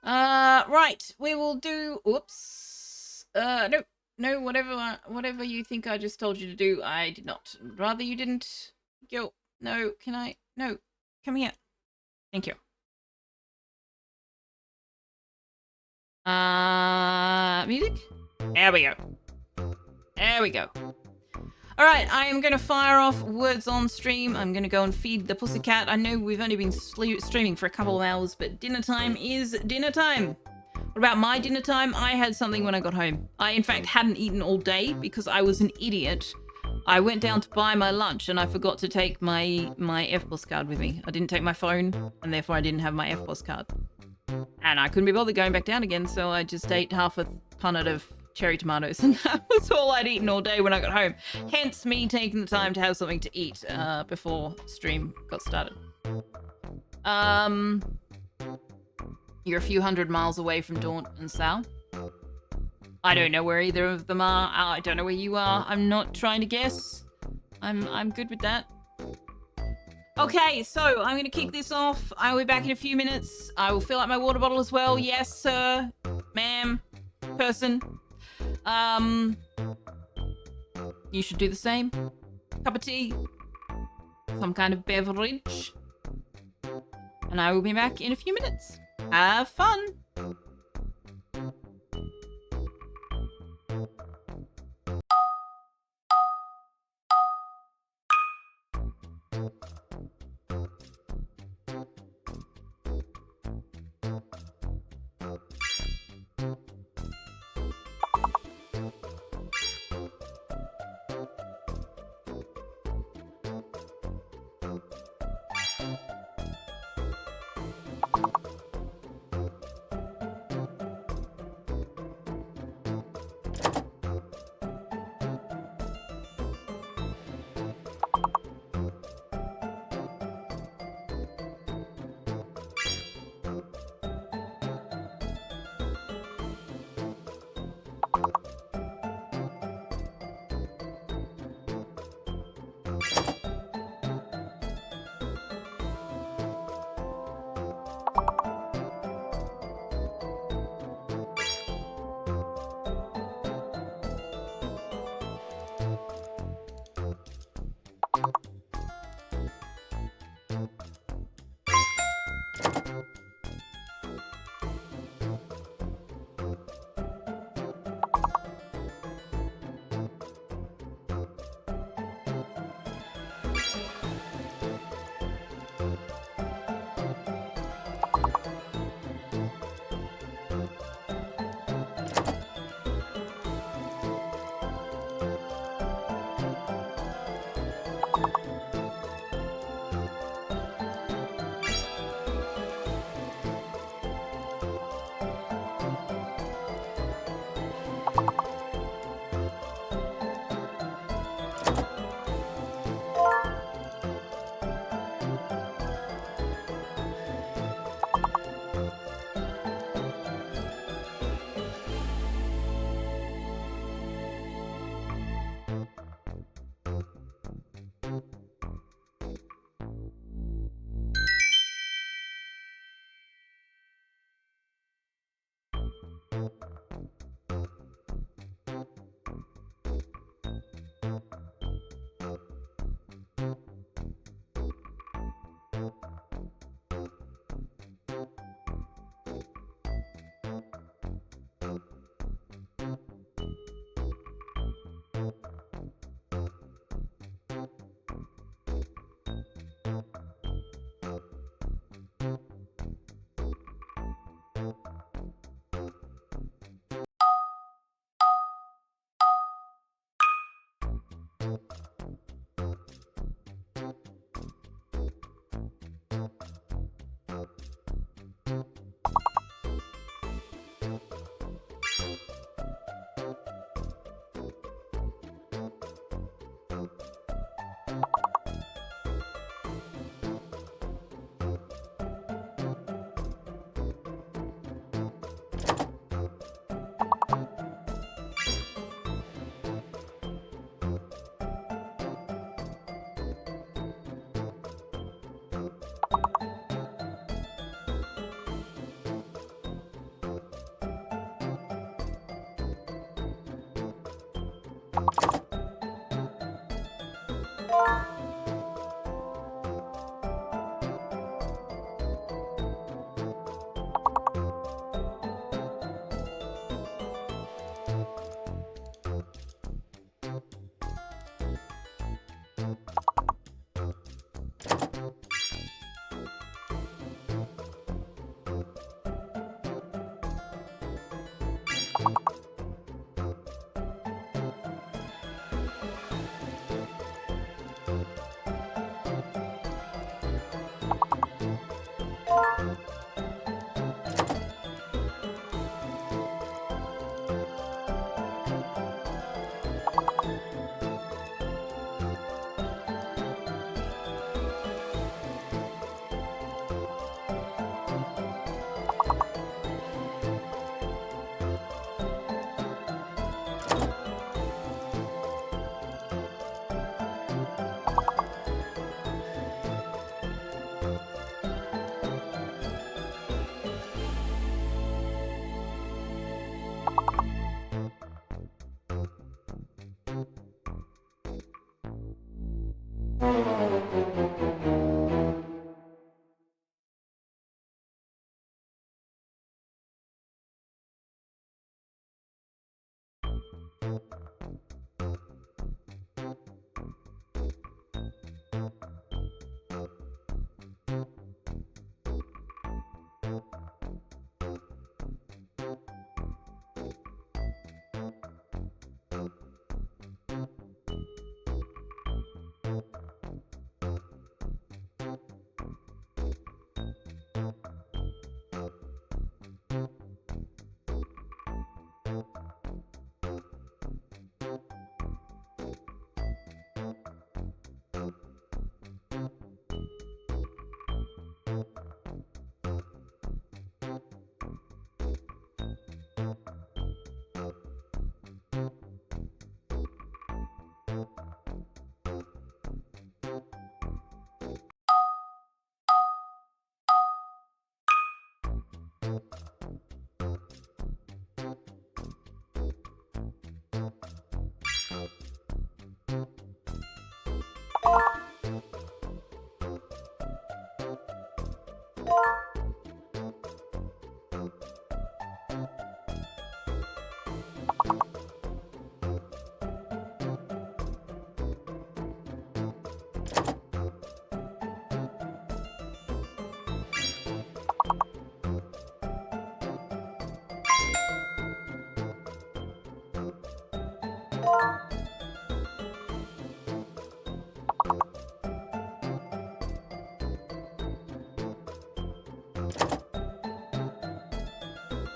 Right. We will do... Oops. No. No, whatever you think I just told you to do, I did not. Rather you didn't. Yo. No, can I... No. Come here. Thank you. Music? There we go. There we go. Alright, I am going to fire off words on stream. I'm going to go and feed the pussycat. I know we've only been streaming for a couple of hours, but dinner time is dinner time. What about my dinner time? I had something when I got home. I, in fact, hadn't eaten all day because I was an idiot. I went down to buy my lunch and I forgot to take my FBOS card with me. I didn't take my phone and therefore I didn't have my FBOS card. And I couldn't be bothered going back down again, so I just ate half a punnet of cherry tomatoes and that was all I'd eaten all day when I got home. Hence me taking the time to have something to eat before stream got started. You're a few hundred miles away from Daunt and Sal. I don't know where either of them are. I don't know where you are. I'm not trying to guess. I'm good with that. Okay, so I'm gonna kick this off. I will be back in a few minutes. I will fill up my water bottle as well. Yes, sir, ma'am, person. You should do the same. Cup of tea, some kind of beverage, and I will be back in a few minutes. Have fun.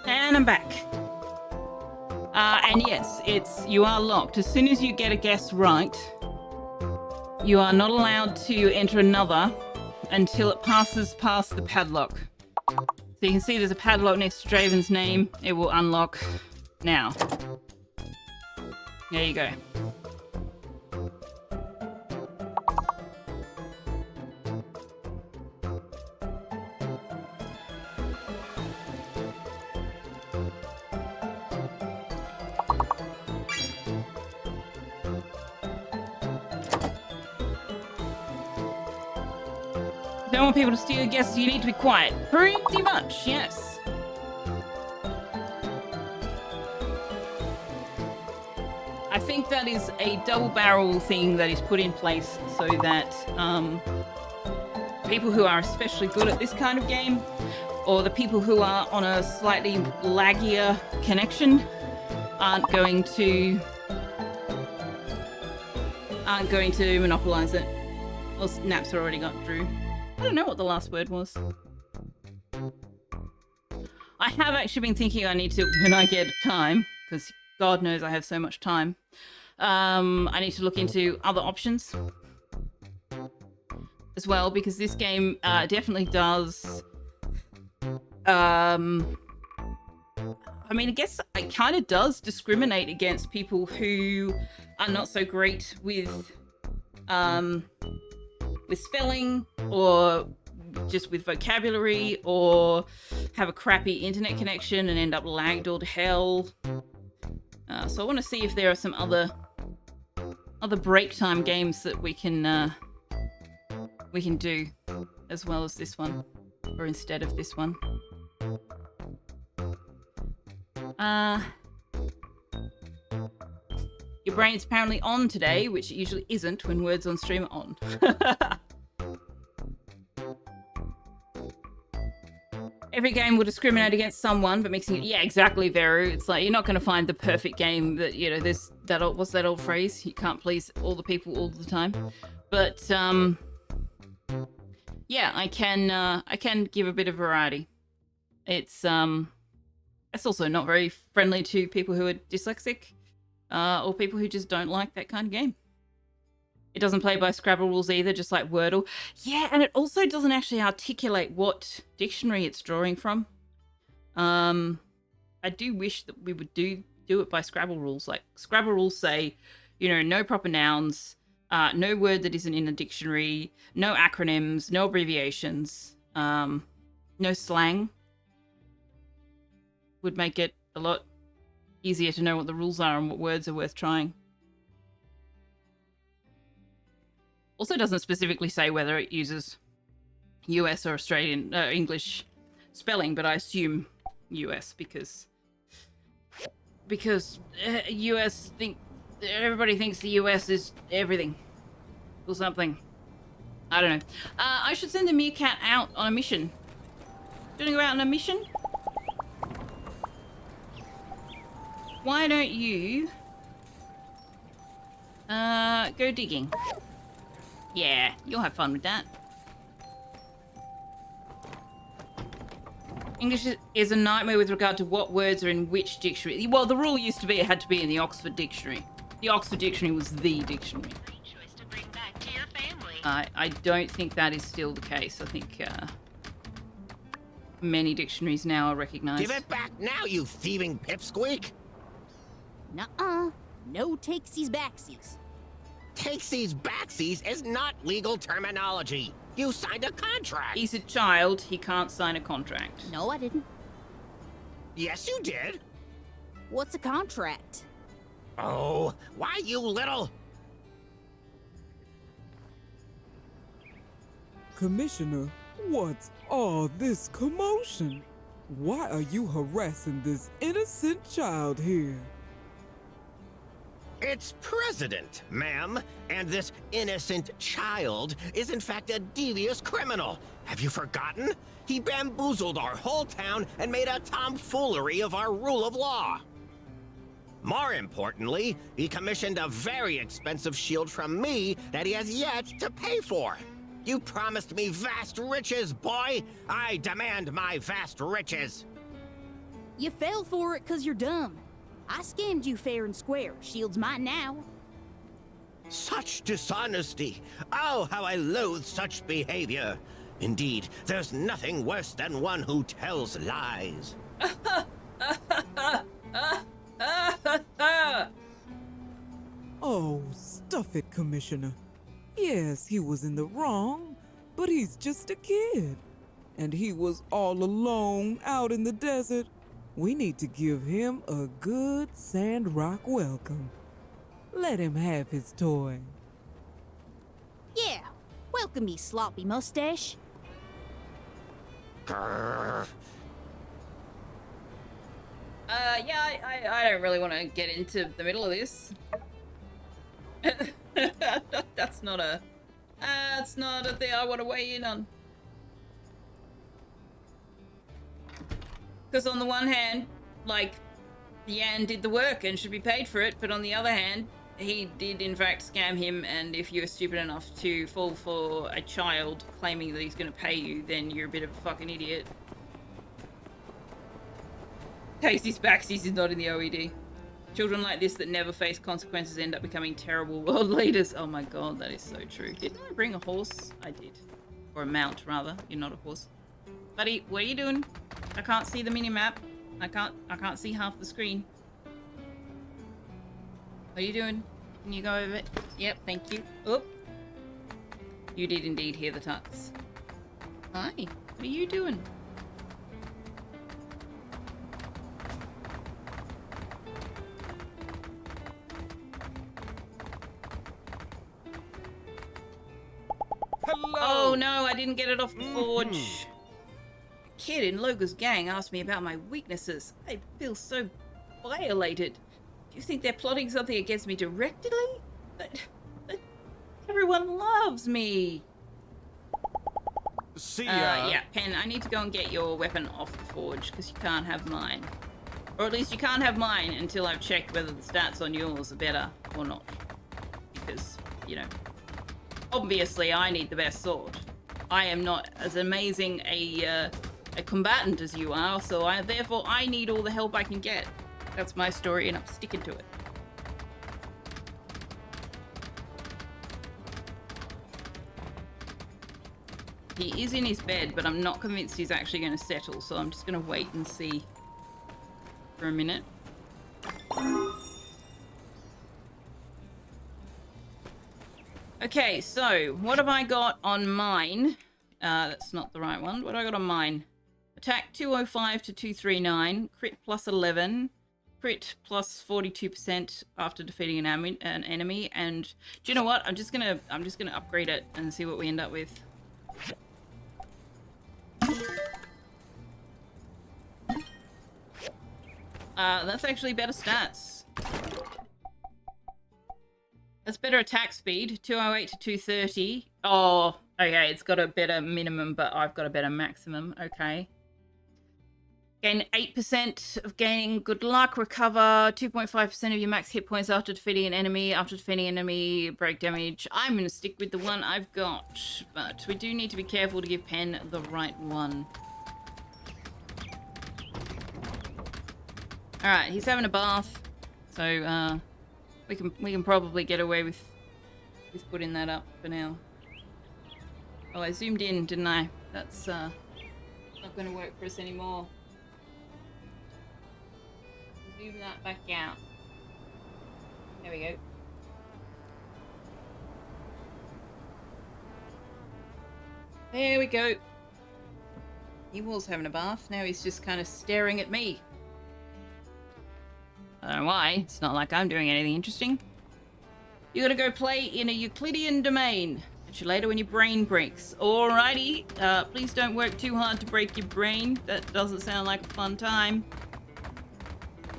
And I'm back. And yes, you are locked. As soon as you get a guess right, you are not allowed to enter another until it passes past the padlock. So you can see there's a padlock next to Draven's name. It will unlock now. There you go. Don't want people to steal your guesses, you need to be quiet. Pretty much, yes. I think that is a double barrel thing that is put in place so that people who are especially good at this kind of game, or the people who are on a slightly laggier connection, aren't going to monopolize it. Well, Naps already got Drew. I don't know what the last word was. I have actually been thinking I need to, when I get time, because God knows I have so much time, I need to look into other options as well, because this game definitely does... I mean, I guess it kind of does discriminate against people who are not so great with spelling, or just with vocabulary, or have a crappy internet connection and end up lagged all to hell. So I want to see if there are some other break time games that we can do as well as this one, or instead of this one. Your brain's apparently on today, which it usually isn't when words on stream are on. Every game will discriminate against someone, but mixing it... Yeah, exactly, Veru. It's like, you're not going to find the perfect game that, you know, there's that old... What's that old phrase? You can't please all the people all the time. But, yeah, I can give a bit of variety. It's also not very friendly to people who are dyslexic, or people who just don't like that kind of game. It doesn't play by Scrabble rules either, just like Wordle. Yeah, and it also doesn't actually articulate what dictionary it's drawing from. I do wish that we would do it by Scrabble rules. Like, Scrabble rules say, you know, no proper nouns, no word that isn't in a dictionary, no acronyms, no abbreviations, no slang. Would make it a lot easier to know what the rules are and what words are worth trying. Also doesn't specifically say whether it uses US or Australian English spelling, but I assume US because US everybody thinks the US is everything or something. I don't know. I should send the meerkat out on a mission. Gonna go out on a mission? Why don't you go digging? Yeah, you'll have fun with that. English is a nightmare with regard to what words are in which dictionary. Well, the rule used to be it had to be in the Oxford Dictionary. The Oxford Dictionary was the dictionary. I don't think that is still the case. I think many dictionaries now are recognized. Give it back now, you thieving pipsqueak! Nuh-uh. No takesies backsies. Takesies backsies is not legal terminology. You signed a contract. He's a child. He can't sign a contract. No, I didn't. Yes, you did. What's a contract? Oh, why you little... Commissioner, What's all this commotion? Why are you harassing this innocent child here? It's President, ma'am, and this innocent child is in fact a devious criminal. Have you forgotten? He bamboozled our whole town and made a tomfoolery of our rule of law. More importantly, he commissioned a very expensive shield from me that he has yet to pay for. You promised me vast riches, boy! I demand my vast riches! You fell for it 'cause you're dumb. I scammed you fair and square. Shield's mine now. Such dishonesty! Oh, how I loathe such behavior! Indeed, there's nothing worse than one who tells lies. Oh, stuff it, Commissioner. Yes, he was in the wrong, but he's just a kid. And he was all alone out in the desert. We need to give him a good Sandrock welcome. Let him have his toy. Yeah, welcome me, sloppy mustache. Grrr. Yeah, I don't really want to get into the middle of this. That's not a thing I want to weigh in on. Because on the one hand, like, Yan did the work and should be paid for it, but on the other hand, he did in fact scam him, and if you're stupid enough to fall for a child claiming that he's going to pay you, then you're a bit of a fucking idiot. Casey's backsies is not in the OED. Children like this that never face consequences end up becoming terrible world leaders. Oh my god, that is so true. Didn't I bring a horse? I did. Or a mount, rather. You're not a horse. Buddy, what are you doing? I can't see the mini-map. I can't see half the screen. What are you doing? Can you go over it? Yep, thank you. Oh. You did indeed hear the tux. Hi, what are you doing? Hello! Oh no, I didn't get it off the forge. A kid in Logan's gang asked me about my weaknesses. I feel so violated. Do you think they're plotting something against me directly? But everyone loves me. See ya. Yeah, Pen, I need to go and get your weapon off the forge, because you can't have mine. Or at least you can't have mine until I've checked whether the stats on yours are better or not. Because, you know, obviously I need the best sword. I am not as amazing a combatant as you are, so therefore I need all the help I can get. That's my story and I'm sticking to it. He is in his bed, but I'm not convinced he's actually going to settle, so I'm just going to wait and see for a minute. Okay, so what have I got on mine? That's not the right one. What do I got on mine? Attack 205 to 239, crit plus 11, crit plus 42% after defeating an enemy, and do you know what? I'm just gonna upgrade it and see what we end up with. That's actually better stats. That's better attack speed, 208 to 230. Oh, okay, it's got a better minimum, but I've got a better maximum. Okay. Gain 8% of gaining good luck. Recover 2.5% of your max hit points after defeating an enemy. After defeating an enemy, break damage. I'm going to stick with the one I've got, but we do need to be careful to give Pen the right one. Alright, he's having a bath, so we can probably get away with putting that up for now. Oh, I zoomed in, didn't I? That's not going to work for us anymore. Zoom that back out. There we go. There we go. He was having a bath. Now he's just kind of staring at me. I don't know why. It's not like I'm doing anything interesting. You gotta go play in a Euclidean domain. Catch you later when your brain breaks. Alrighty. Please don't work too hard to break your brain. That doesn't sound like a fun time.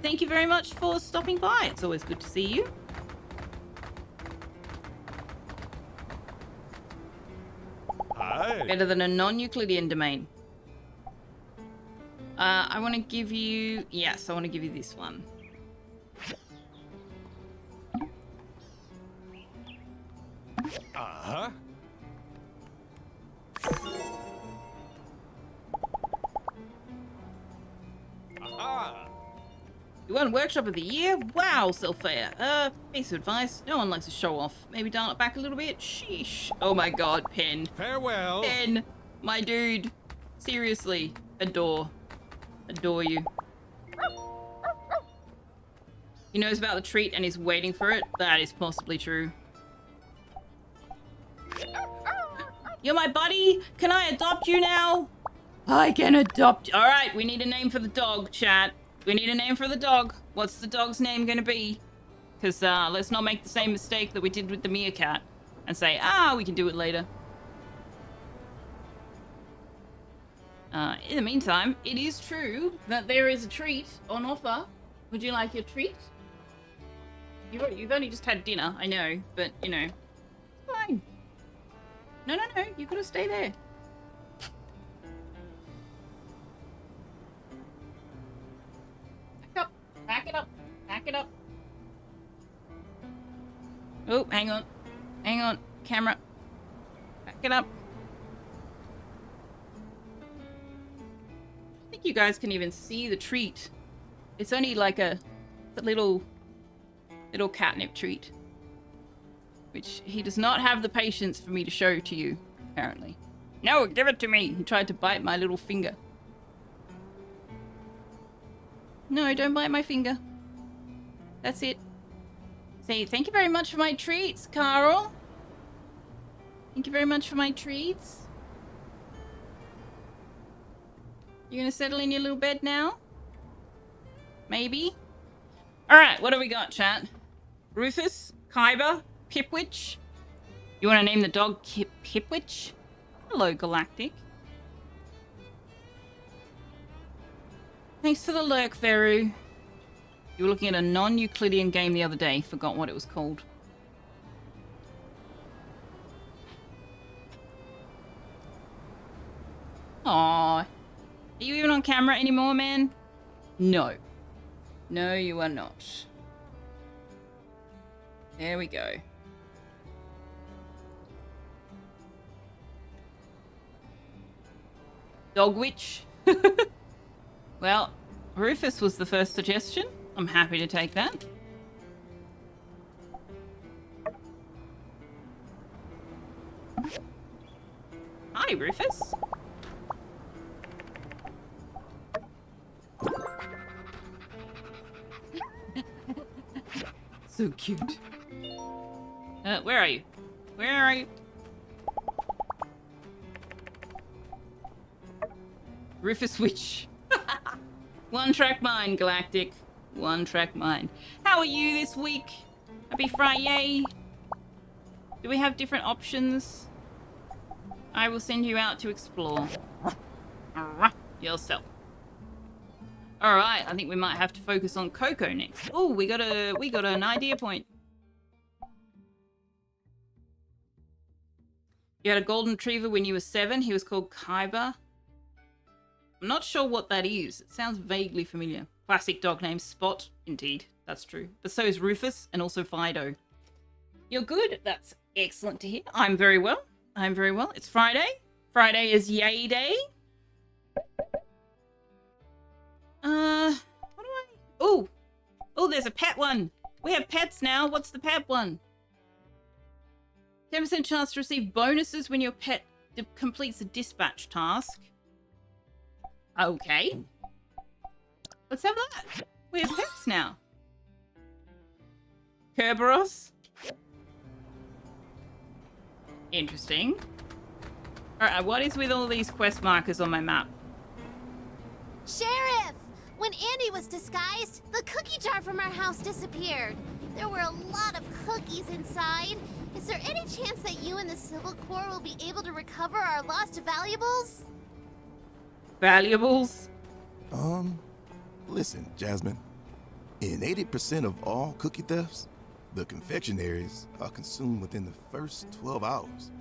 Thank you very much for stopping by. It's always good to see you. Hi. Better than a non-Euclidean domain. I want to give you... Yes, I want to give you this one. Uh-huh. Aha! You won Workshop of the Year? Wow, Selfair. Piece of advice. No one likes to show off. Maybe dial it back a little bit. Sheesh. Oh my god, Pen. Farewell. Pen, my dude. Seriously. Adore you. He knows about the treat and is waiting for it. That is possibly true. You're my buddy. Can I adopt you now? I can adopt. All right, we need a name for the dog, chat. We need a name for the dog. What's the dog's name gonna be? Because let's not make the same mistake that we did with the meerkat and say, we can do it later. In the meantime, it is true that there is a treat on offer. Would you like your treat? You've only just had dinner, I know, but, you know, it's fine. No, you gotta stay there. Back it up. Oh, hang on, camera. Back it up. I think you guys can even see the treat. It's only like a little catnip treat, which he does not have the patience for me to show to you, apparently. No, give it to me. He tried to bite my little finger. No, don't bite my finger. That's it. Say, thank you very much for my treats, Carl. Thank you very much for my treats. You gonna settle in your little bed now? Maybe? Alright, what do we got, chat? Rufus? Kyber? Pipwitch? You wanna name the dog Pipwitch? Hello, Galactic. Thanks for the lurk, Veru. You were looking at a non-Euclidean game the other day. Forgot what it was called. Aww. Are you even on camera anymore, man? No. No, you are not. There we go. Dogwitch? Well, Rufus was the first suggestion. I'm happy to take that. Hi, Rufus. So cute. Where are you? Where are you? Rufus Witch. One track mind, Galactic. One track mind. How are you this week? Happy Friday. Do we have different options? I will send you out to explore. Yourself. Alright, I think we might have to focus on Coco next. Oh, we got an idea point. You had a golden retriever when you were 7. He was called Kyber. I'm not sure what that is. It sounds vaguely familiar. Classic dog name, Spot. Indeed, that's true. But so is Rufus and also Fido. You're good. That's excellent to hear. I'm very well. I'm very well. It's Friday. Friday is yay day. What do I... Oh, there's a pet one. We have pets now. What's the pet one? 10% chance to receive bonuses when your pet completes a dispatch task. Okay. Let's have that. We have pets now. Kerberos. Interesting. Alright, what is with all these quest markers on my map? Sheriff! When Andy was disguised, the cookie jar from our house disappeared. There were a lot of cookies inside. Is there any chance that you and the Civil Corps will be able to recover our lost valuables? Valuables? Listen, Jasmine. In 80% of all cookie thefts, the confectionaries are consumed within the first 12 hours.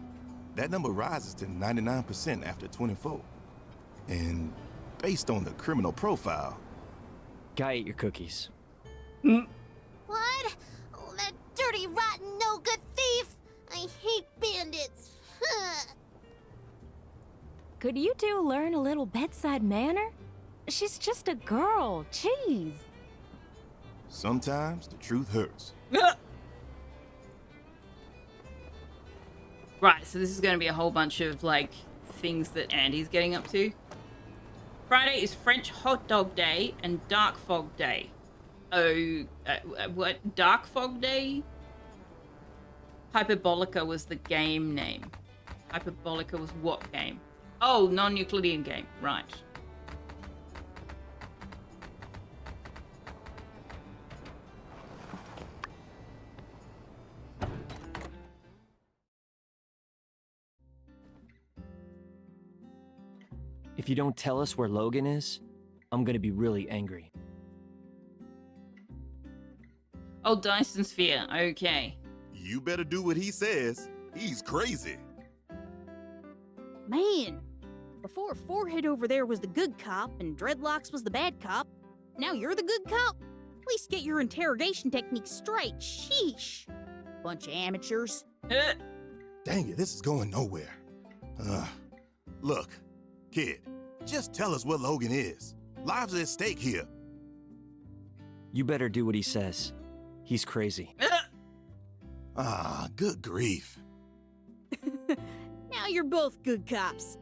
That number rises to 99% after 24. And based on the criminal profile... Guy ate your cookies. What? Oh, that dirty, rotten, no-good thief! I hate bandits. Could you two learn a little bedside manner? She's just a girl. Jeez. Sometimes the truth hurts. Right, so this is going to be a whole bunch of, like, things that Andy's getting up to. Friday is French Hot Dog Day and Dark Fog Day. Oh, what? Dark Fog Day? Hyperbolica was the game name. Hyperbolica was what game? Oh, non-Euclidean game. Right. If you don't tell us where Logan is, I'm gonna be really angry. Oh, Dyson Sphere. Okay. You better do what he says. He's crazy. Man, before Forehead over there was the good cop and Dreadlocks was the bad cop, now you're the good cop? At least get your interrogation techniques straight. Sheesh. Bunch of amateurs. Dang it, this is going nowhere. Look, kid, just tell us where Logan is. Lives at stake here. You better do what he says. He's crazy. Good grief. Now you're both good cops.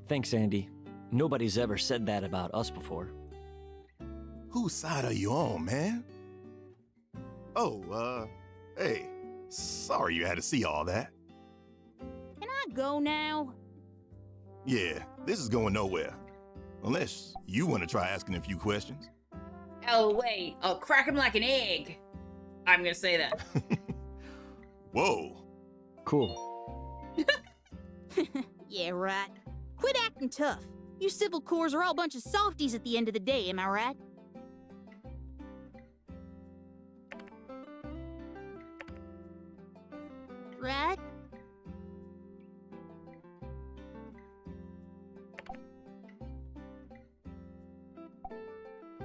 Thanks, Andy. Nobody's ever said that about us before. Whose side are you on, man? Oh, hey, sorry you had to see all that. Can I go now? Yeah, this is going nowhere. Unless you want to try asking a few questions. Oh, wait. I'll crack him like an egg. I'm gonna say that. Whoa. Cool. Yeah, right. Quit acting tough. You civil cores are all a bunch of softies at the end of the day, am I right? Right?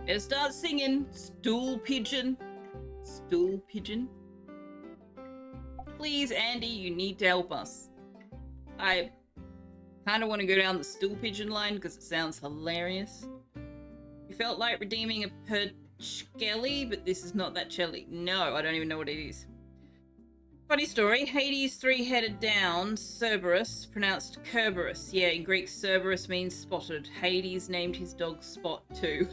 Better start singing. Stool pigeon. Stool pigeon. Please, Andy, you need to help us. I kind of want to go down the stool pigeon line because it sounds hilarious. You felt like redeeming a Perchkelly, but this is not that Chelly. No, I don't even know what it is. Funny story, Hades three-headed down, Cerberus, pronounced Kerberos. Yeah, in Greek, Cerberus means spotted. Hades named his dog Spot too.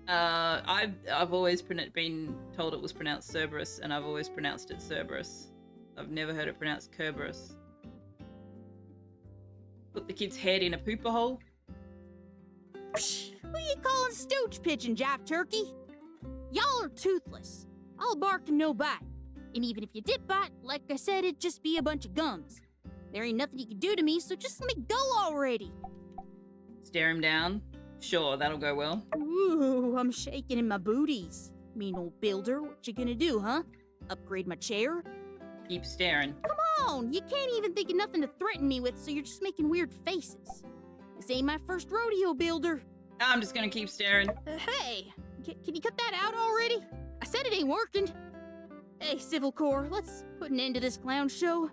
I've always been told it was pronounced Cerberus, and I've always pronounced it Cerberus. I've never heard it pronounced Kerberos. Put the kid's head in a pooper hole. Psh, who you calling stooge pigeon, jive turkey? Y'all are toothless. I'll bark and no bite. And even if you did bite, like I said, it'd just be a bunch of gums. There ain't nothing you can do to me, so just let me go already. Stare him down. Sure, that'll go well. Ooh, I'm shaking in my booties. Mean old builder, what you gonna do, huh? Upgrade my chair? Keep staring. Come on, you can't even think of nothing to threaten me with, so you're just making weird faces. This ain't my first rodeo, builder. I'm just gonna keep staring. Hey, can you cut that out already? I said it ain't working. Hey, Civil Corps, let's put an end to this clown show.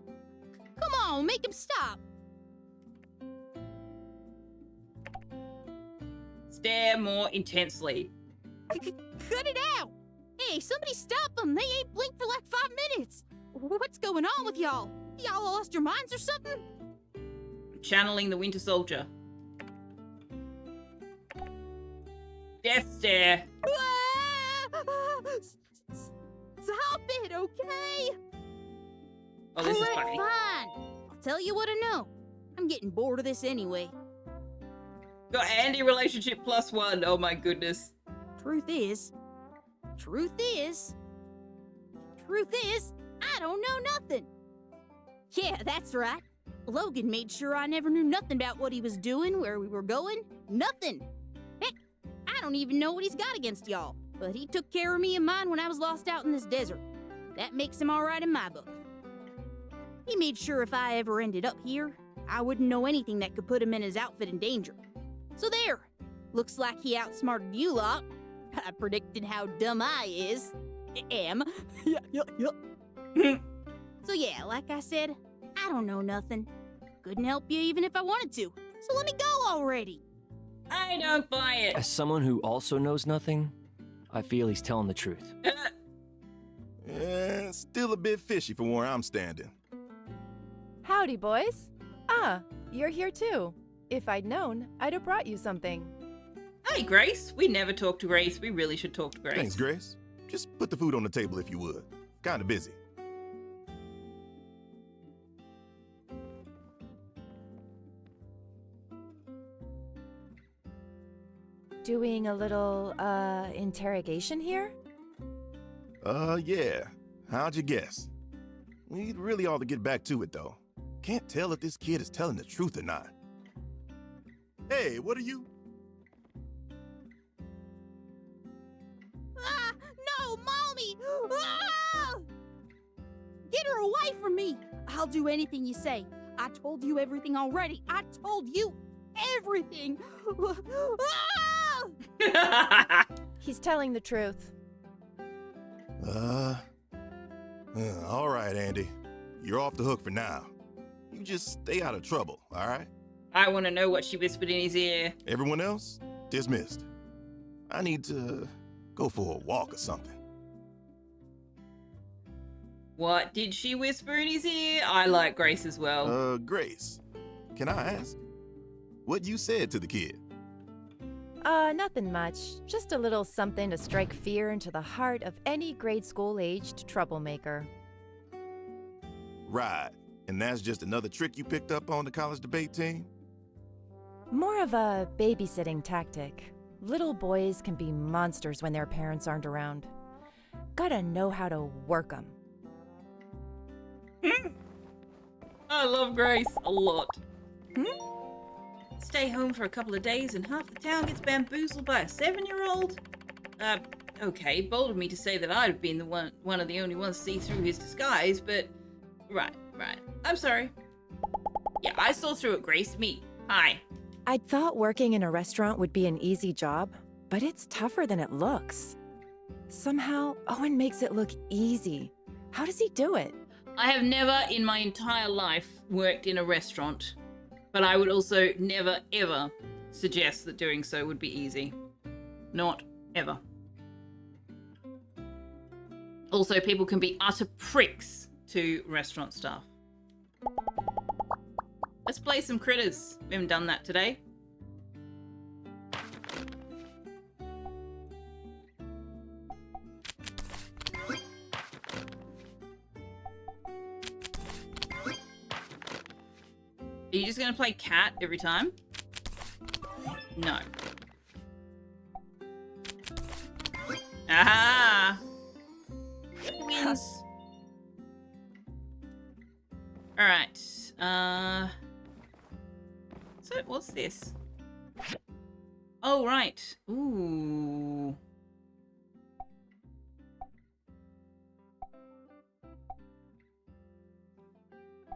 Come on, make him stop. Stare more intensely. Cut it out! Hey, somebody stop them! They ain't blinked for like 5 minutes! What's going on with y'all? Y'all lost your minds or something? Channeling the Winter Soldier. Death stare. Stop it, okay? Oh, this is Alright, funny. fine. I'll tell you what I know. I'm getting bored of this anyway. Got Andy relationship +1. Oh my goodness. Truth is, truth is, I don't know nothing. Yeah, that's right. Logan made sure I never knew nothing about what he was doing, where we were going, nothing. Heck, I don't even know what he's got against y'all, but he took care of me and mine when I was lost out in this desert. That makes him all right in my book. He made sure if I ever ended up here, I wouldn't know anything that could put him and his outfit in danger. So there, looks like he outsmarted you lot. I predicted how dumb I am. So yeah, like I said, I don't know nothing. Couldn't help you even if I wanted to. So let me go already. I don't buy it. As someone who also knows nothing, I feel he's telling the truth. Still a bit fishy for where I'm standing. Howdy, boys. Ah, you're here too. If I'd known, I'd have brought you something. Hey, Grace. We never talk to Grace. We really should talk to Grace. Thanks, Grace. Just put the food on the table if you would. Kinda busy. Doing a little, interrogation here? Yeah. How'd you guess? We really ought to get back to it, though. Can't tell if this kid is telling the truth or not. Hey, what are you? Ah, no, Mommy! Ah! Get her away from me! I'll do anything you say. I told you everything already. I told you everything! Ah! He's telling the truth. All right, Andy. You're off the hook for now. You just stay out of trouble, all right? I want to know what she whispered in his ear. Everyone else, dismissed. I need to go for a walk or something. What did she whisper in his ear? I like Grace as well. Grace, can I ask what you said to the kid? Nothing much. Just a little something to strike fear into the heart of any grade school-aged troublemaker. Right. And that's just another trick you picked up on the college debate team? More of a babysitting tactic. Little boys can be monsters when their parents aren't around. Gotta know how to work them. I love Grace a lot. Stay home for a couple of days and half the town gets bamboozled by a 7-year-old? Okay, bold of me to say that I'd have been the one of the only ones to see through his disguise, but... Right. I'm sorry. Yeah, I saw through it, Grace. Me. Hi. I'd thought working in a restaurant would be an easy job, but it's tougher than it looks. Somehow, Owen makes it look easy. How does he do it? I have never in my entire life worked in a restaurant, but I would also never, ever suggest that doing so would be easy. Not ever. Also, people can be utter pricks to restaurant staff. Let's play some critters. We haven't done that today. Are you just going to play cat every time? No. Aha! Wins. Alright. So, what's this? Oh, right. Ooh.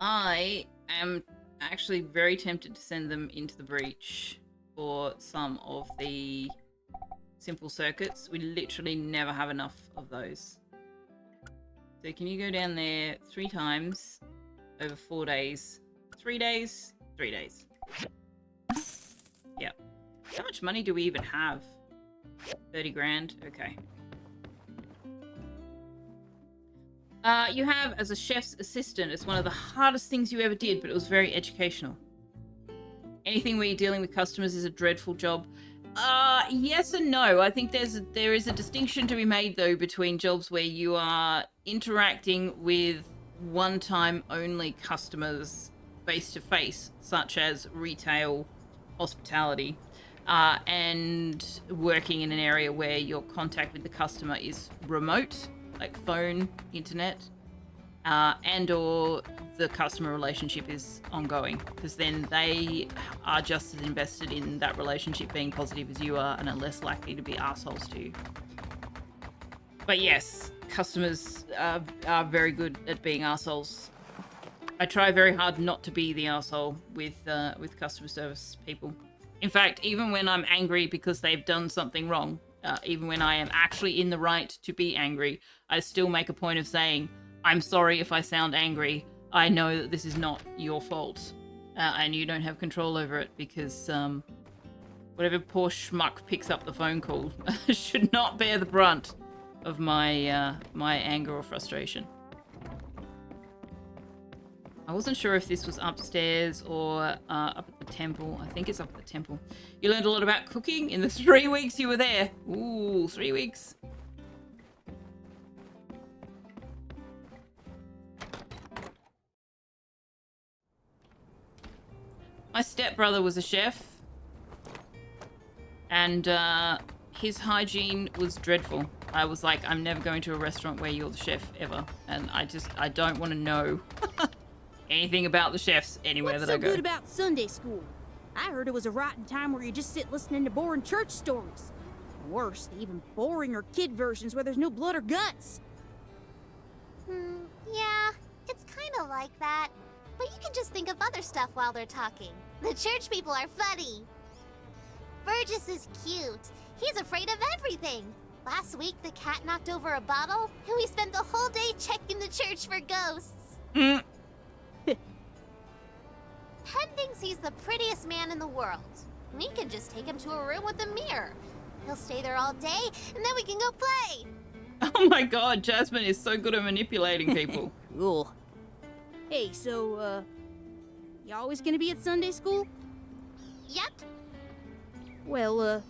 I am actually very tempted to send them into the breach for some of the simple circuits. We literally never have enough of those. So can you go down there 3 times over 4 days? 3 days? 3 days. Yep. How much money do we even have? 30 grand? Okay. You have as a chef's assistant. It's one of the hardest things you ever did, but it was very educational. Anything where you're dealing with customers is a dreadful job. Yes and no. I think there is a distinction to be made, though, between jobs where you are interacting with one-time only customers face-to-face, such as retail, hospitality, and working in an area where your contact with the customer is remote. like phone, internet, and or the customer relationship is ongoing, because then they are just as invested in that relationship being positive as you are and are less likely to be assholes to you. But yes, customers are very good at being assholes. I try very hard not to be the asshole with customer service people. In fact, even when I'm angry because they've done something wrong, even when I am actually in the right to be angry, I still make a point of saying, I'm sorry if I sound angry. I know that this is not your fault, and you don't have control over it, because whatever poor schmuck picks up the phone call should not bear the brunt of my my anger or frustration. I wasn't sure if this was upstairs or up at the temple. I think it's up at the temple. You learned a lot about cooking in the 3 weeks you were there. Ooh, 3 weeks. My stepbrother was a chef, and his hygiene was dreadful. I was like, I'm never going to a restaurant where you're the chef ever, and I don't want to know anything about the chefs anywhere that I go. What's so good about Sunday school? I heard it was a rotten time where you just sit listening to boring church stories. Worse, the even boringer kid versions where there's no blood or guts. Yeah, it's kind of like that. But you can just think of other stuff while they're talking. The church people are funny. Burgess is cute. He's afraid of everything. Last week, the cat knocked over a bottle, and we spent the whole day checking the church for ghosts. Penn thinks he's the prettiest man in the world. We can just take him to a room with a mirror. He'll stay there all day, and then we can go play. Oh my god, Jasmine is so good at manipulating people. Cool. Hey, so, you always gonna be at Sunday school? Yep. Well,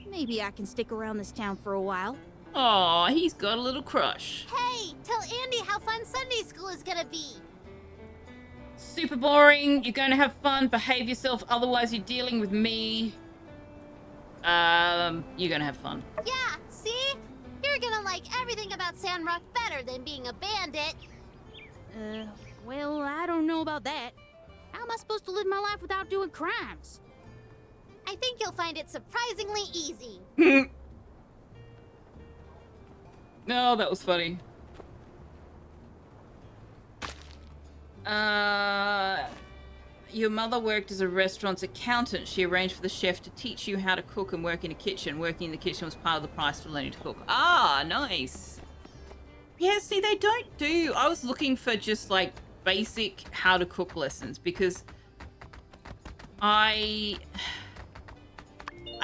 maybe I can stick around this town for a while. Aw, he's got a little crush. Hey, tell Andy how fun Sunday school is gonna be. Super boring. You're going to have fun. Behave yourself. Otherwise, you're dealing with me. You're going to have fun. Yeah, see? You're gonna like everything about Sandrock better than being a bandit. Well, I don't know about that. How am I supposed to live my life without doing crimes? I think you'll find it surprisingly easy. Oh, that was funny. Your mother worked as a restaurant's accountant. She arranged for the chef to teach you how to cook and work in a kitchen. Working in the kitchen was part of the price for learning to cook. Ah, nice. Yeah, see, they don't do... I was looking for just, like, basic how to cook lessons, because I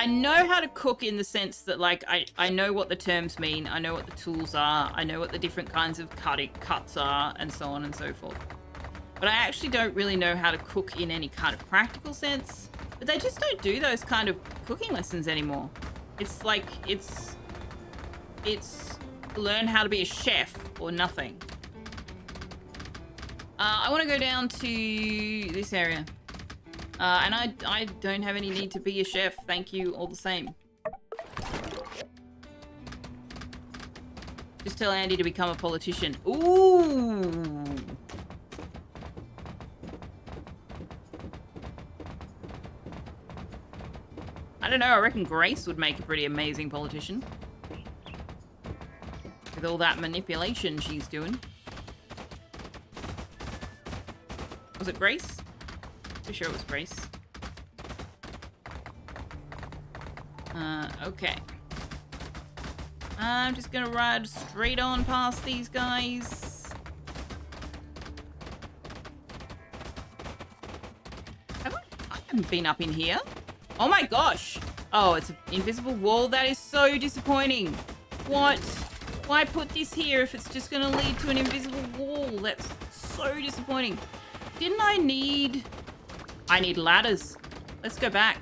know how to cook in the sense that, like, I know what the terms mean. I know what the tools are. I know what the different kinds of cuts are, and so on and so forth. But I actually don't really know how to cook in any kind of practical sense. But they just don't do those kind of cooking lessons anymore. It's like, it's learn how to be a chef or nothing. I want to go down to this area. And I don't have any need to be a chef. Thank you all the same. Just tell Andy to become a politician. Ooh. I don't know, I reckon Grace would make a pretty amazing politician. With all that manipulation she's doing. Was it Grace? Pretty sure it was Grace. Okay. I'm just gonna ride straight on past these guys. I haven't been up in here. Oh my gosh! Oh, it's an invisible wall? That is so disappointing. What? Why put this here if it's just gonna lead to an invisible wall? That's so disappointing. Didn't I need ladders. Let's go back.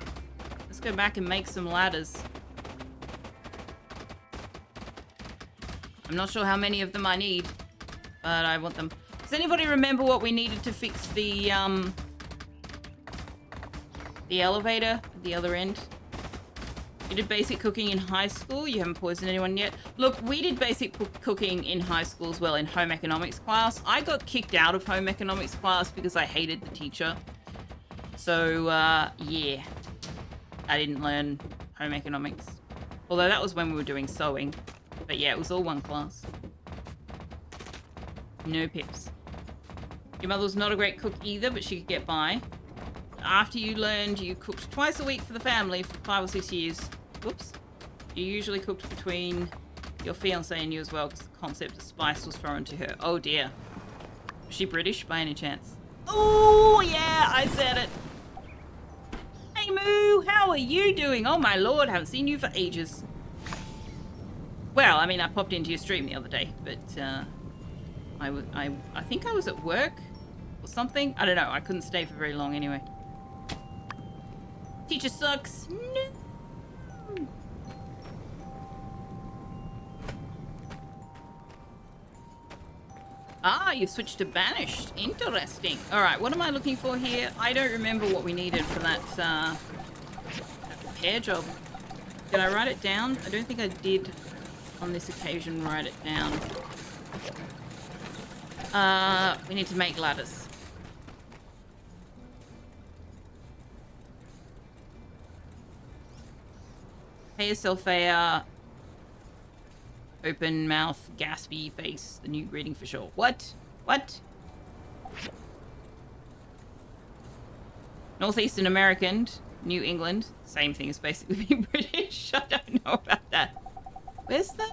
Let's go back and make some ladders. I'm not sure how many of them I need, but I want them. Does anybody remember what we needed to fix the elevator at the other end? You did basic cooking in high school? You haven't poisoned anyone yet? Look, we did basic cooking in high school as well, in home economics class. I got kicked out of home economics class because I hated the teacher. So, yeah. I didn't learn home economics. Although that was when we were doing sewing. But yeah, it was all one class. No pips. Your mother was not a great cook either, but she could get by. After you learned you cooked twice a week for the family for 5 or 6 years. Whoops. You usually cooked between your fiancé and you as well, because the concept of spice was foreign to her. Oh dear. Was she British by any chance? Oh yeah, I said it. Hey Moo, how are you doing? Oh my lord, haven't seen you for ages. Well, I mean, I popped into your stream the other day, but I think I was at work or something. I don't know. I couldn't stay for very long anyway. Teacher sucks. No. Ah, you've switched to banished. Interesting. All right, what am I looking for here? I don't remember what we needed for that repair job. Did I write it down? I don't think I did on this occasion write it down. We need to make ladders. Pay yourself a open mouth, gaspy face. The new greeting for sure. What? What? Northeastern American, New England. Same thing as basically being British. I don't know about that. Where's the...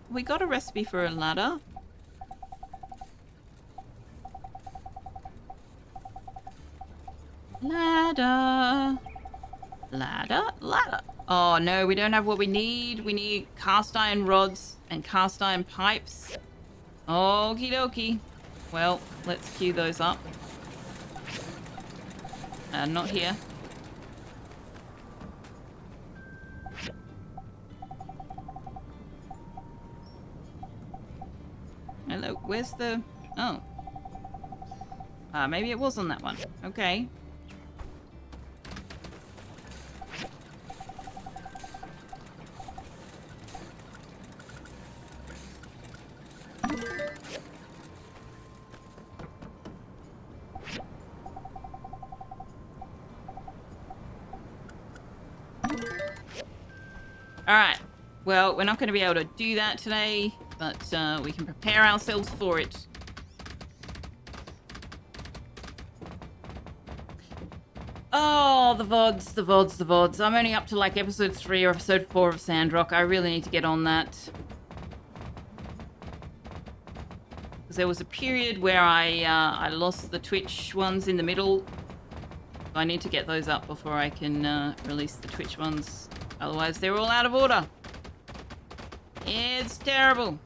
We got a recipe for a ladder. Ladder. Ladder? Ladder. Oh no, we don't have what we need. We need cast iron rods and cast iron pipes. Okie dokie. Well, let's queue those up. Not here. Hello, where's the... Oh. Maybe it was on that one. Okay. Alright. Well, we're not going to be able to do that today, but we can prepare ourselves for it. Oh, the VODs, the VODs, the VODs. I'm only up to like episode 3 or episode 4 of Sandrock. I really need to get on that. Because there was a period where I lost the Twitch ones in the middle. So I need to get those up before I can release the Twitch ones. Otherwise, they're all out of order. It's terrible.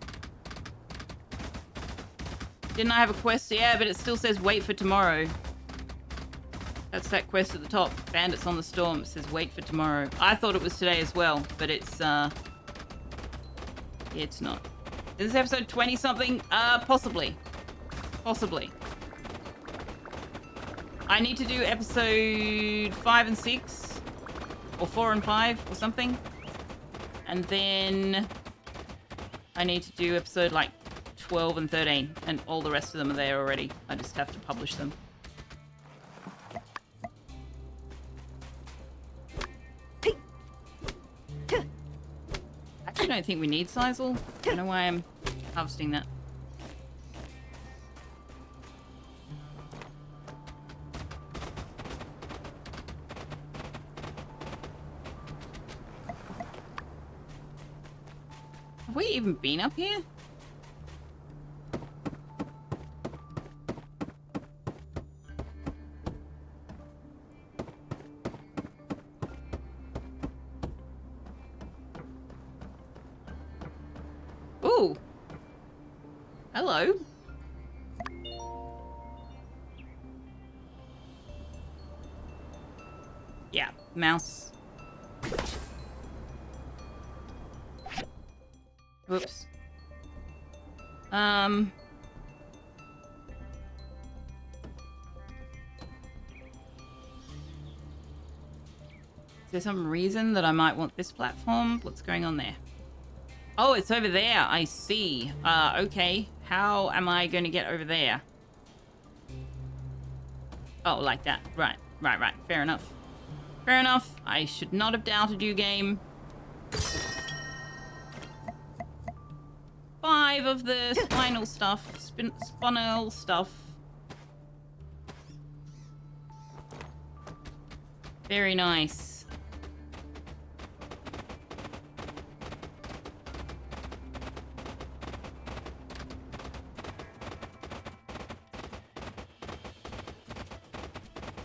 Didn't I have a quest? Yeah, but it still says wait for tomorrow. That's that quest at the top. Bandits on the Storm. It says wait for tomorrow. I thought it was today as well, but it's not. Is this episode 20 something? Possibly. Possibly. I need to do episode 5 and 6. Or 4 and 5 or something. And then I need to do episode like 12 and 13. And all the rest of them are there already. I just have to publish them. I don't think we need sisal. I don't know why I'm harvesting that. Have we even been up here? Ooh. Hello. Yeah, mouse. Whoops. Is there some reason that I might want this platform? What's going on there? Oh, it's over there. I see. Okay. How am I going to get over there? Oh, like that. Right. Fair enough. Fair enough. I should not have doubted you, game. 5 of the spinal stuff. Spinal stuff. Very nice.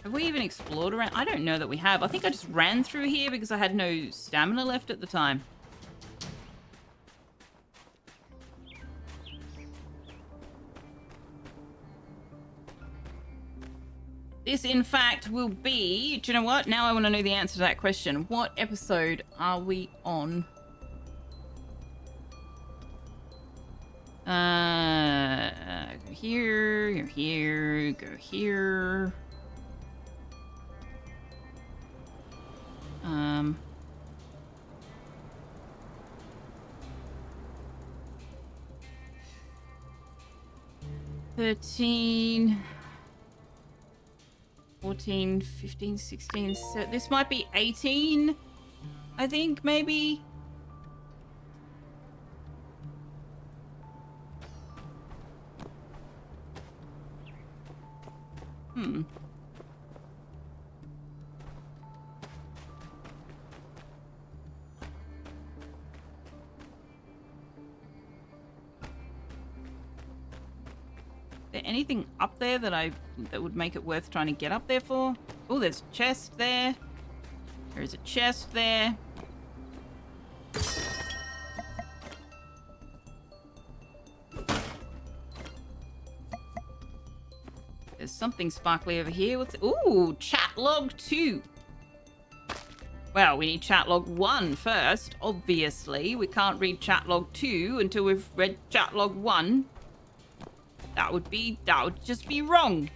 Have we even explored around? I don't know that we have. I think I just ran through here because I had no stamina left at the time. This, in fact, will be... Do you know what? Now I want to know the answer to that question. What episode are we on? Go here, go here, go here. $13... 14, 15, 16, so this might be 18, I think, maybe. Anything up there that would make it worth trying to get up there for? Oh, there's a chest there. There's a chest there. There's something sparkly over here. What's it? Ooh, chat log 2. Well, we need chat log 1 first, obviously. We can't read chat log 2 until we've read chat log 1. That would just be wrong.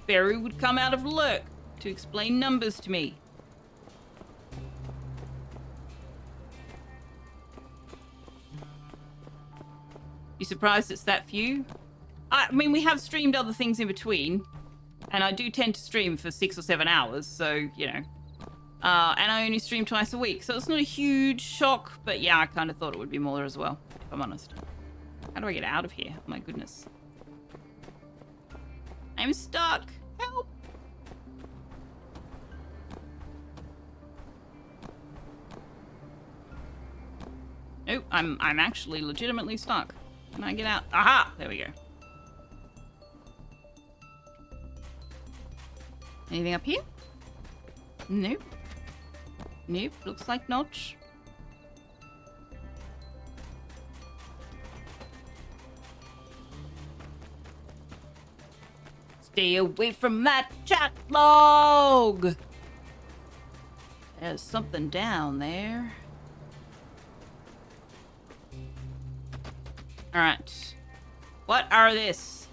Barry would come out of lurk to explain numbers to me. You surprised it's that few? I mean, we have streamed other things in between, and I do tend to stream for 6 or 7 hours, so, you know. And I only stream twice a week, so it's not a huge shock, but yeah, I kind of thought it would be more as well, if I'm honest. How do I get out of here? Oh my goodness. I'm stuck. Help. Nope, I'm actually legitimately stuck. Can I get out? Aha! There we go. Anything up here? Nope. Nope, looks like not. Stay away from that chat log! There's something down there. Alright. What are this?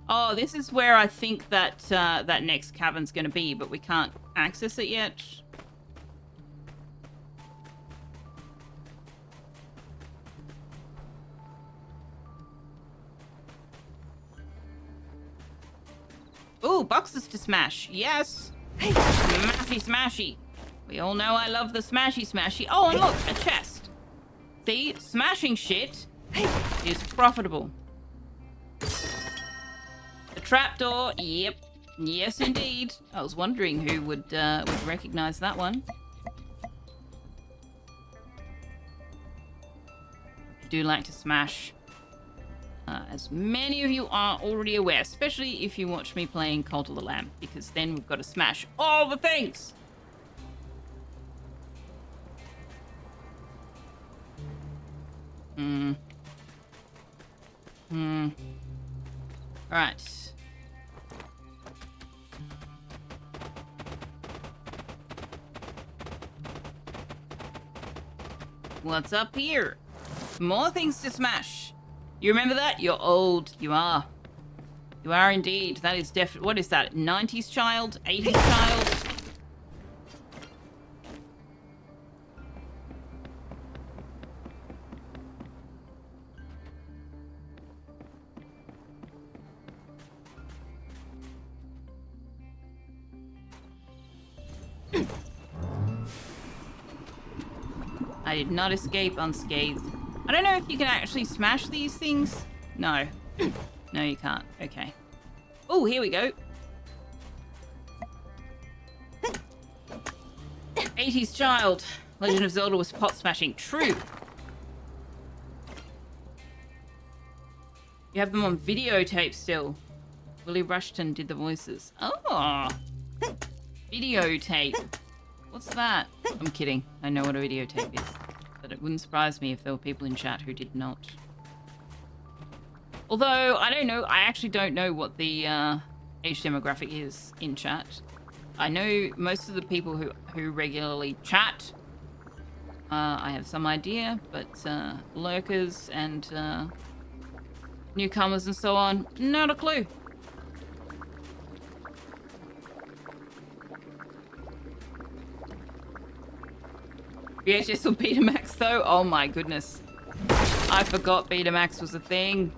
Oh, this is where I think that that next cavern's gonna be, but we can't access it yet. Ooh, boxes to smash. Yes. Smashy smashy. We all know I love the smashy smashy. Oh, and look, a chest. See, smashing shit is profitable. The trapdoor. Yep. Yes, indeed. I was wondering who would recognize that one. I do like to smash. As many of you are already aware, especially if you watch me playing Cult of the Lamb, because then we've got to smash all the things. Alright. What's up here? More things to smash. You remember that? You're old. You are. You are indeed. That is definitely... What is that? 90s child? 80s child? I did not escape unscathed. I don't know if you can actually smash these things. No. No, you can't. Okay. Oh, here we go. 80s child. Legend of Zelda was pot smashing. True. You have them on videotape still. Willie Rushton did the voices. Oh. Videotape. What's that? I'm kidding. I know what a videotape is. But it wouldn't surprise me if there were people in chat who did not. Although, I don't know. I actually don't know what the age demographic is in chat. I know most of the people who regularly chat. I have some idea, but lurkers and newcomers and so on, not a clue. VHS or Betamax though? Oh my goodness. I forgot Betamax was a thing.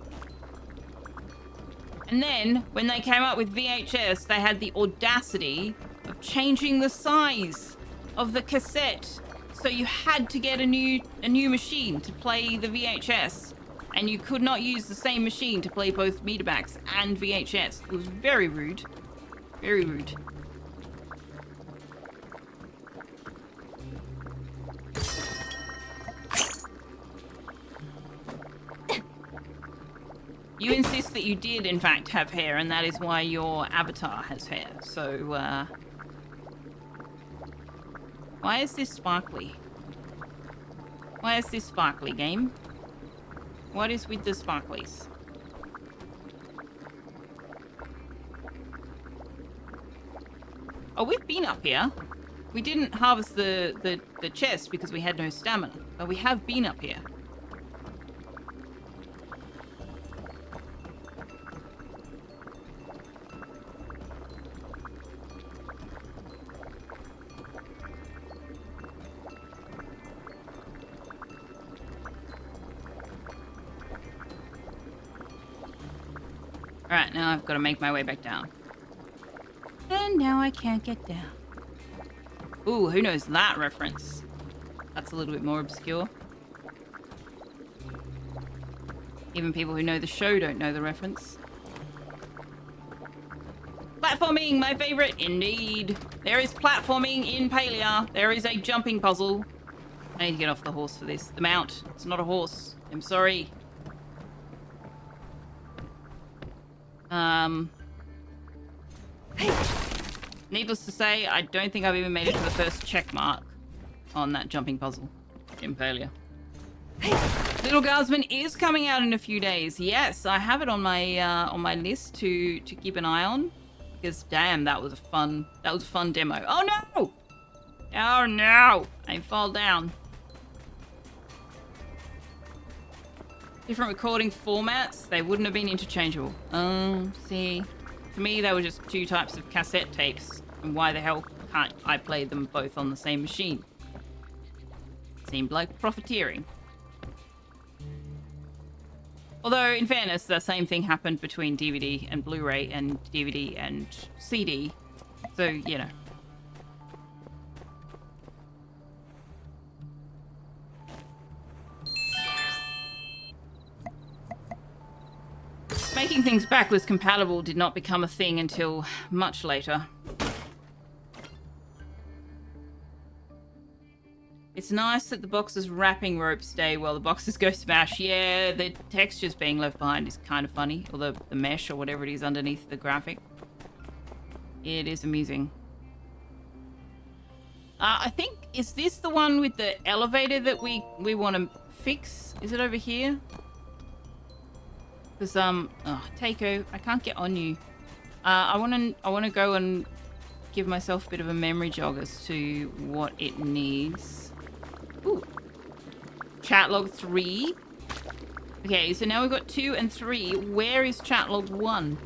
And then, when they came up with VHS, they had the audacity of changing the size of the cassette. So you had to get a new machine to play the VHS. And you could not use the same machine to play both Betamax and VHS. It was very rude. Very rude. You insist that you did, in fact, have hair, and that is why your avatar has hair. So, why is this sparkly? Why is this sparkly, game? What is with the sparklies? Oh, we've been up here. We didn't harvest the chest because we had no stamina, but we have been up here. Alright, now I've got to make my way back down. And now I can't get down. Ooh, who knows that reference? That's a little bit more obscure. Even people who know the show don't know the reference. Platforming, my favorite. Indeed. There is platforming in Palia. There is a jumping puzzle. I need to get off the horse for this. The mount. It's not a horse. I'm sorry. Needless to say, I don't think I've even made it to the first check mark on that jumping puzzle in Palia. Little Guardsman is coming out in a few days. Yes, I have it on my list to keep an eye on, because damn, that was a fun demo. Oh no! Oh no! I fall down. Different recording formats, they wouldn't have been interchangeable. Oh, see. To me, they were just two types of cassette tapes. And why the hell can't I play them both on the same machine? Seemed like profiteering. Although, in fairness, the same thing happened between DVD and Blu-ray and DVD and CD. So, you know. Making things backwards compatible did not become a thing until much later. It's nice that the box's wrapping ropes stay while the boxes go smash. Yeah, the textures being left behind is kind of funny. Or the mesh or whatever it is underneath the graphic. It is amusing. I think, is this the one with the elevator that we want to fix? Is it over here? Because, oh, Takeo, I can't get on you. I want to go and give myself a bit of a memory jog as to what it needs. Ooh. Chat log 3. Okay, so now we've got 2 and 3. Where is chat log 1?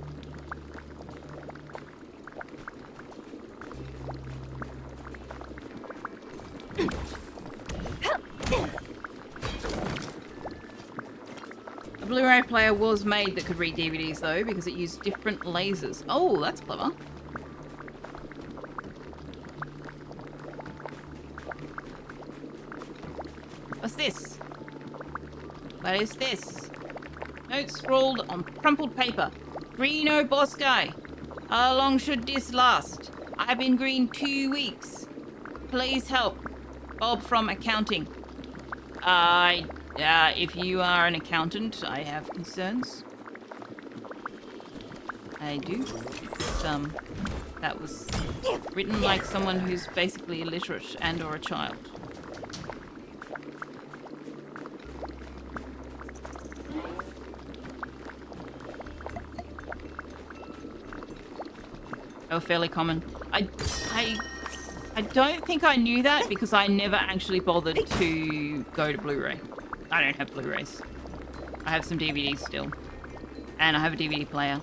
A Blu-ray player was made that could read DVDs though, because it used different lasers. Oh, that's clever. What's this? What is this? Notes scrawled on crumpled paper. Greeno boss guy. How long should this last? I've been green 2 weeks. Please help. Bob from accounting. If you are an accountant, I have concerns. I do. That was written like someone who's basically illiterate and or a child. Oh, fairly common. I don't think I knew that because I never actually bothered to go to Blu-ray. I don't have Blu-rays. I have some DVDs still. And I have a DVD player.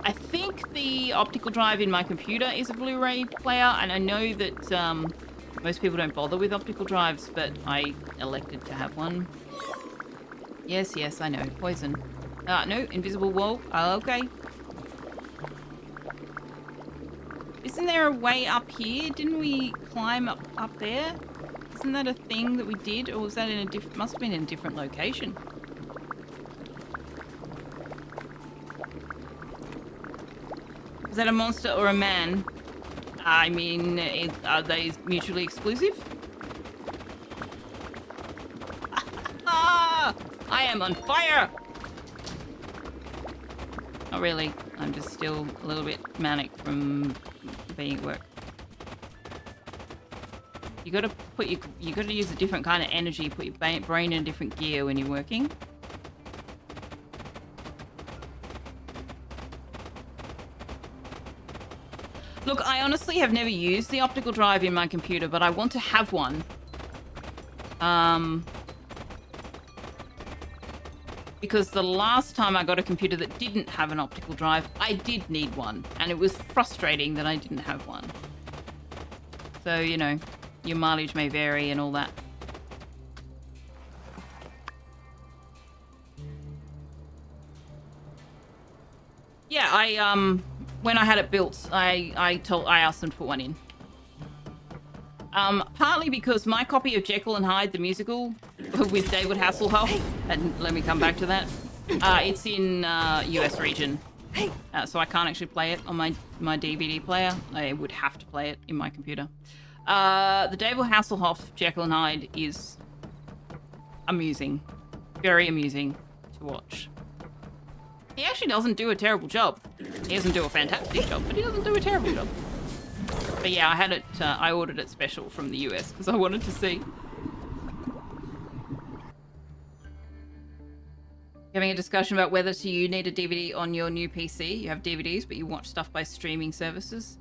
I think the optical drive in my computer is a Blu-ray player, and I know that most people don't bother with optical drives, but I elected to have one. Yes, I know. Poison. No, invisible wall. Oh, okay. Isn't there a way up here? Didn't we climb up there? Isn't that a thing that we did? Or was that in a different... Must have been in a different location. Is that a monster or a man? I mean, are they mutually exclusive? Ah! I am on fire! Not really. I'm just still a little bit manic from being at work. You gotta use a different kind of energy, put your brain in a different gear when you're working. Look, I honestly have never used the optical drive in my computer, but I want to have one. Because the last time I got a computer that didn't have an optical drive, I did need one. And it was frustrating that I didn't have one. So, you know, your mileage may vary and all that. Yeah, when I had it built, I asked them to put one in. Partly because my copy of Jekyll and Hyde, the musical, with David Hasselhoff, and let me come back to that, it's in US region. So I can't actually play it on my DVD player. I would have to play it in my computer. The David Hasselhoff Jekyll and Hyde is amusing. Very amusing to watch. He actually doesn't do a terrible job. He doesn't do a fantastic job, but he doesn't do a terrible job. But yeah, I had it, I ordered it special from the US because I wanted to see. Having a discussion about whether you need a DVD on your new PC. You have DVDs, but you watch stuff by streaming services.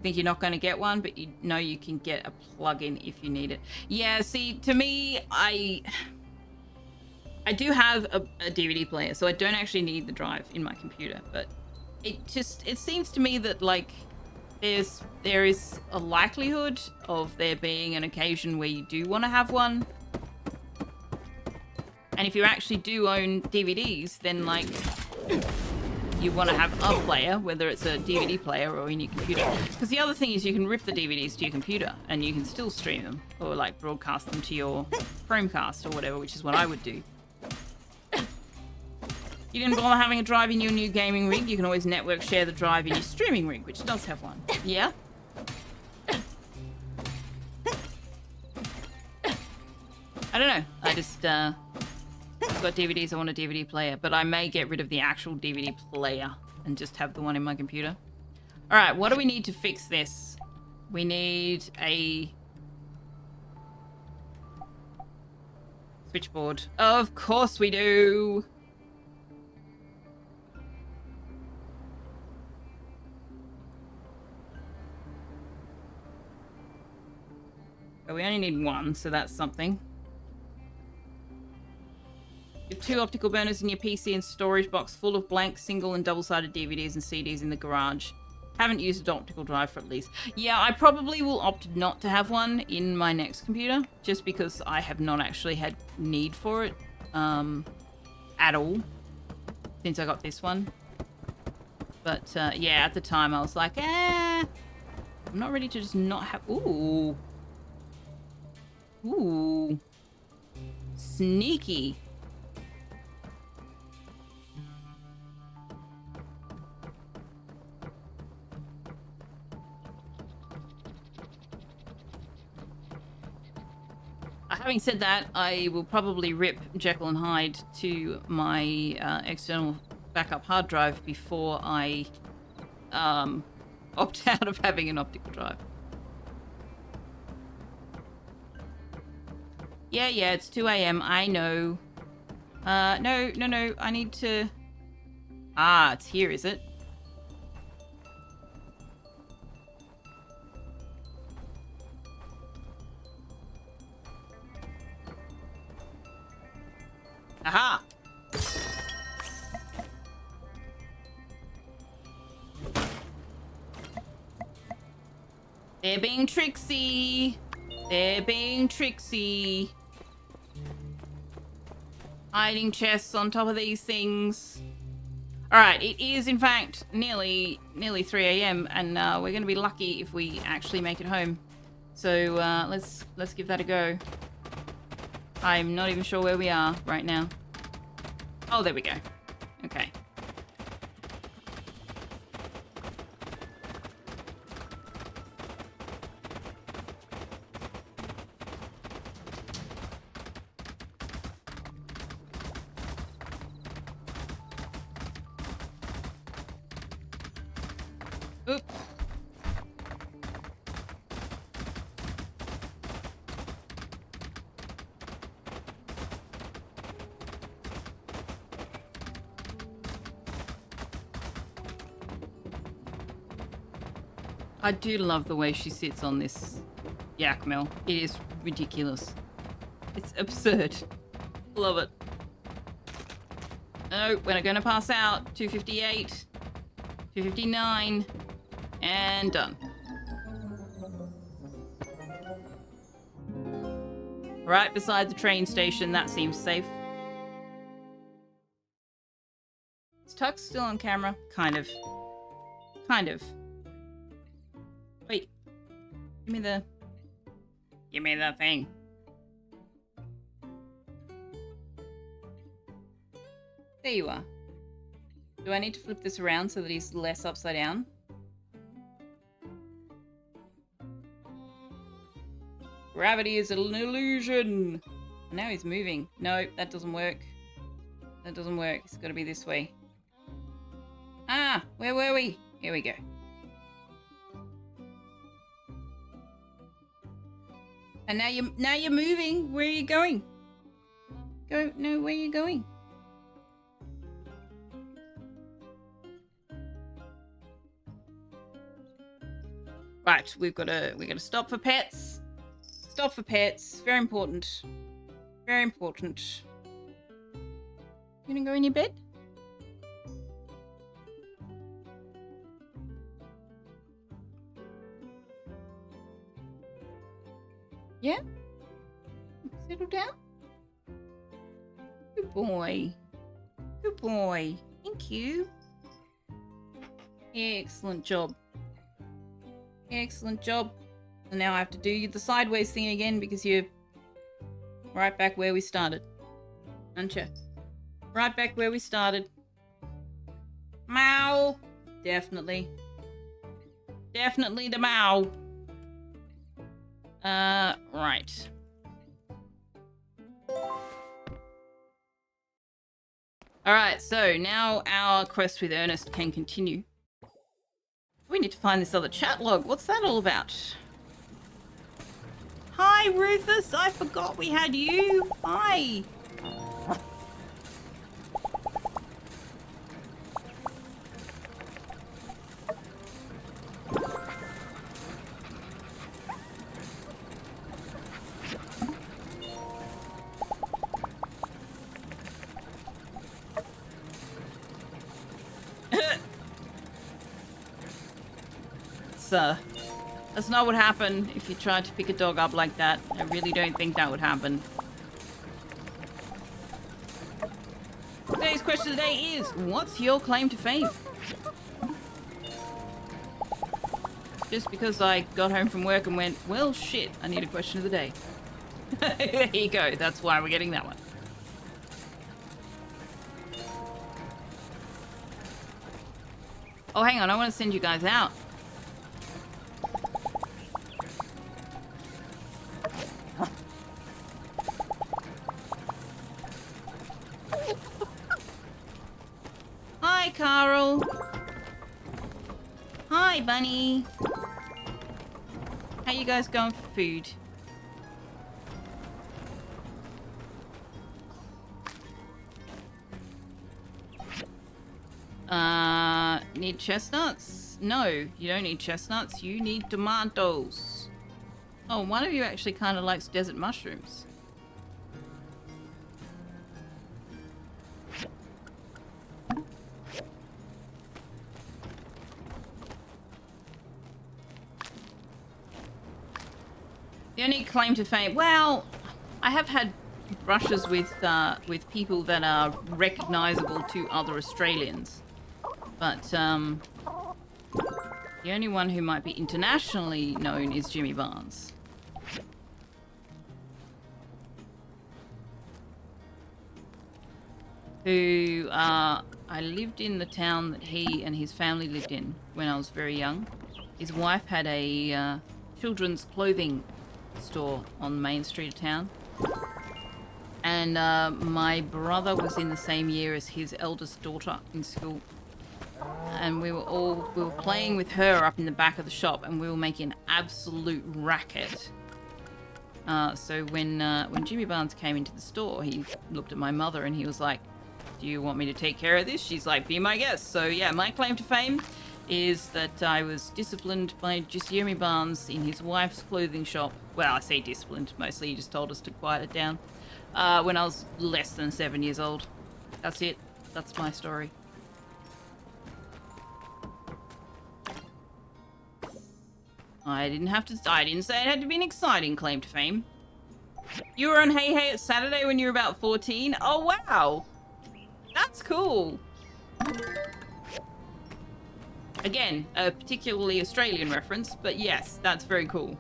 Think you're not going to get one, but you know you can get a plug-in if you need it. Yeah, see, to me, I do have a DVD player, so I don't actually need the drive in my computer, but it seems to me that, like, there is a likelihood of there being an occasion where you do want to have one. And if you actually do own DVDs, then, like, you want to have a player, whether it's a DVD player or in your computer. Because the other thing is you can rip the DVDs to your computer and you can still stream them or, like, broadcast them to your Chromecast or whatever, which is what I would do. You didn't bother having a drive in your new gaming rig? You can always network share the drive in your streaming rig, which does have one. Yeah? I don't know. I just, I've got DVDs, I want a DVD player, but I may get rid of the actual DVD player and just have the one in my computer. Alright, what do we need to fix this? We need a switchboard. Of course we do! But we only need one, so that's something. You have 2 optical burners in your PC and storage box full of blank single and double-sided DVDs and CDs in the garage. Haven't used an optical drive for at least. Yeah, I probably will opt not to have one in my next computer, just because I have not actually had need for it at all since I got this one. But yeah, at the time I was like, I'm not ready to just not have... Ooh. Ooh. Sneaky. Having said that, I will probably rip Jekyll and Hyde to my external backup hard drive before I opt out of having an optical drive. Yeah, it's 2 a.m. I know. No. I need to... Ah, it's here, is it? Aha! They're being tricksy. They're being tricksy. Hiding chests on top of these things. Alright, it is in fact nearly 3 a.m. and we're going to be lucky if we actually make it home. So let's give that a go. I'm not even sure where we are right now. Oh, there we go. Okay. Oops. I do love the way she sits on this yak mill. It is ridiculous. It's absurd. Love it. No, we're not going to pass out. 258. 259. And done. Right beside the train station. That seems safe. Is Tux still on camera? Kind of. Kind of. Wait. Give me the thing. There you are. Do I need to flip this around so that he's less upside down? Gravity is an illusion. Now he's moving. No, that doesn't work. That doesn't work. It's got to be this way. Ah, where were we? Here we go. And now you're moving. Where are you going? Where are you going? Right, we gotta stop for pets. Stop for pets. Very important. Very important. You gonna go in your bed? Yeah? Settle down? Good boy. Good boy. Thank you. Excellent job. Excellent job. And now I have to do the sideways thing again because you're right back where we started. Aren't you? Right back where we started. Meow. Definitely. Definitely the meow. Right. Alright, so now our quest with Ernest can continue. We need to find this other chat log. What's that all about? Hi, Rufus. I forgot we had you. Hi. That's not what happened if you tried to pick a dog up like that. I really don't think that would happen. Today's question today is, what's your claim to fame? Just because I got home from work and went, well, shit, I need a question of the day. There you go. That's why we're getting that one. Oh, hang on. I want to send you guys out. Hi, Carl. Hi, Bunny. How you guys going for food? Need chestnuts? No, you don't need chestnuts. You need tomatoes. Oh, one of you actually kind of likes desert mushrooms. The only claim to fame, well, I have had brushes with people that are recognizable to other Australians, but the only one who might be internationally known is Jimmy Barnes. Who I lived in the town that he and his family lived in when I was very young. His wife had a children's clothing store on Main Street of town. And my brother was in the same year as his eldest daughter in school. And we were playing with her up in the back of the shop, and we were making an absolute racket. So when Jimmy Barnes came into the store, he looked at my mother and he was like, "Do you want me to take care of this?" She's like, "Be my guest." So yeah, my claim to fame is that I was disciplined by Jimmy Barnes in his wife's clothing shop. Well, I say disciplined, mostly he just told us to quiet it down. When I was less than 7 years old. That's it. That's my story. I didn't say it had to be an exciting claim to fame. You were on Hey Hey It's Saturday when you were about 14? Oh, wow. That's cool. Again, a particularly Australian reference, but yes, that's very cool.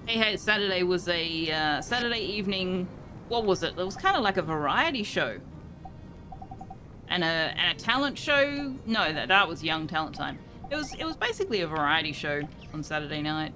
Hey Hey It's Saturday was a Saturday evening, what was it? It was kind of like a variety show. And a talent show? No, that was Young Talent Time. It was basically a variety show on Saturday night.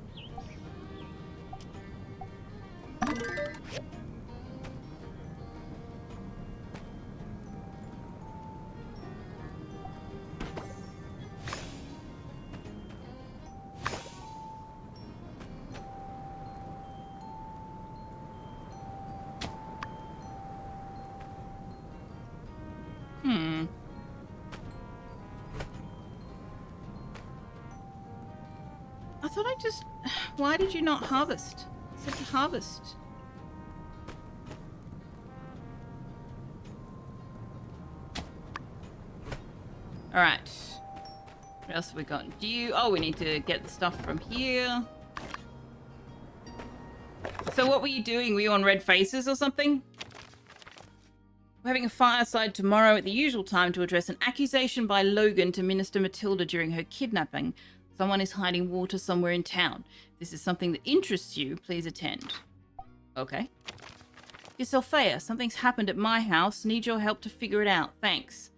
I thought I just... Why did you not harvest? I said to harvest. Alright. What else have we got? Oh, we need to get the stuff from here. So what were you doing? Were you on Red Faces or something? We're having a fireside tomorrow at the usual time to address an accusation by Logan to Minister Matilda during her kidnapping. Someone is hiding water somewhere in town. If this is something that interests you, please attend. Okay. Dear Sophia, something's happened at my house. Need your help to figure it out. Thanks.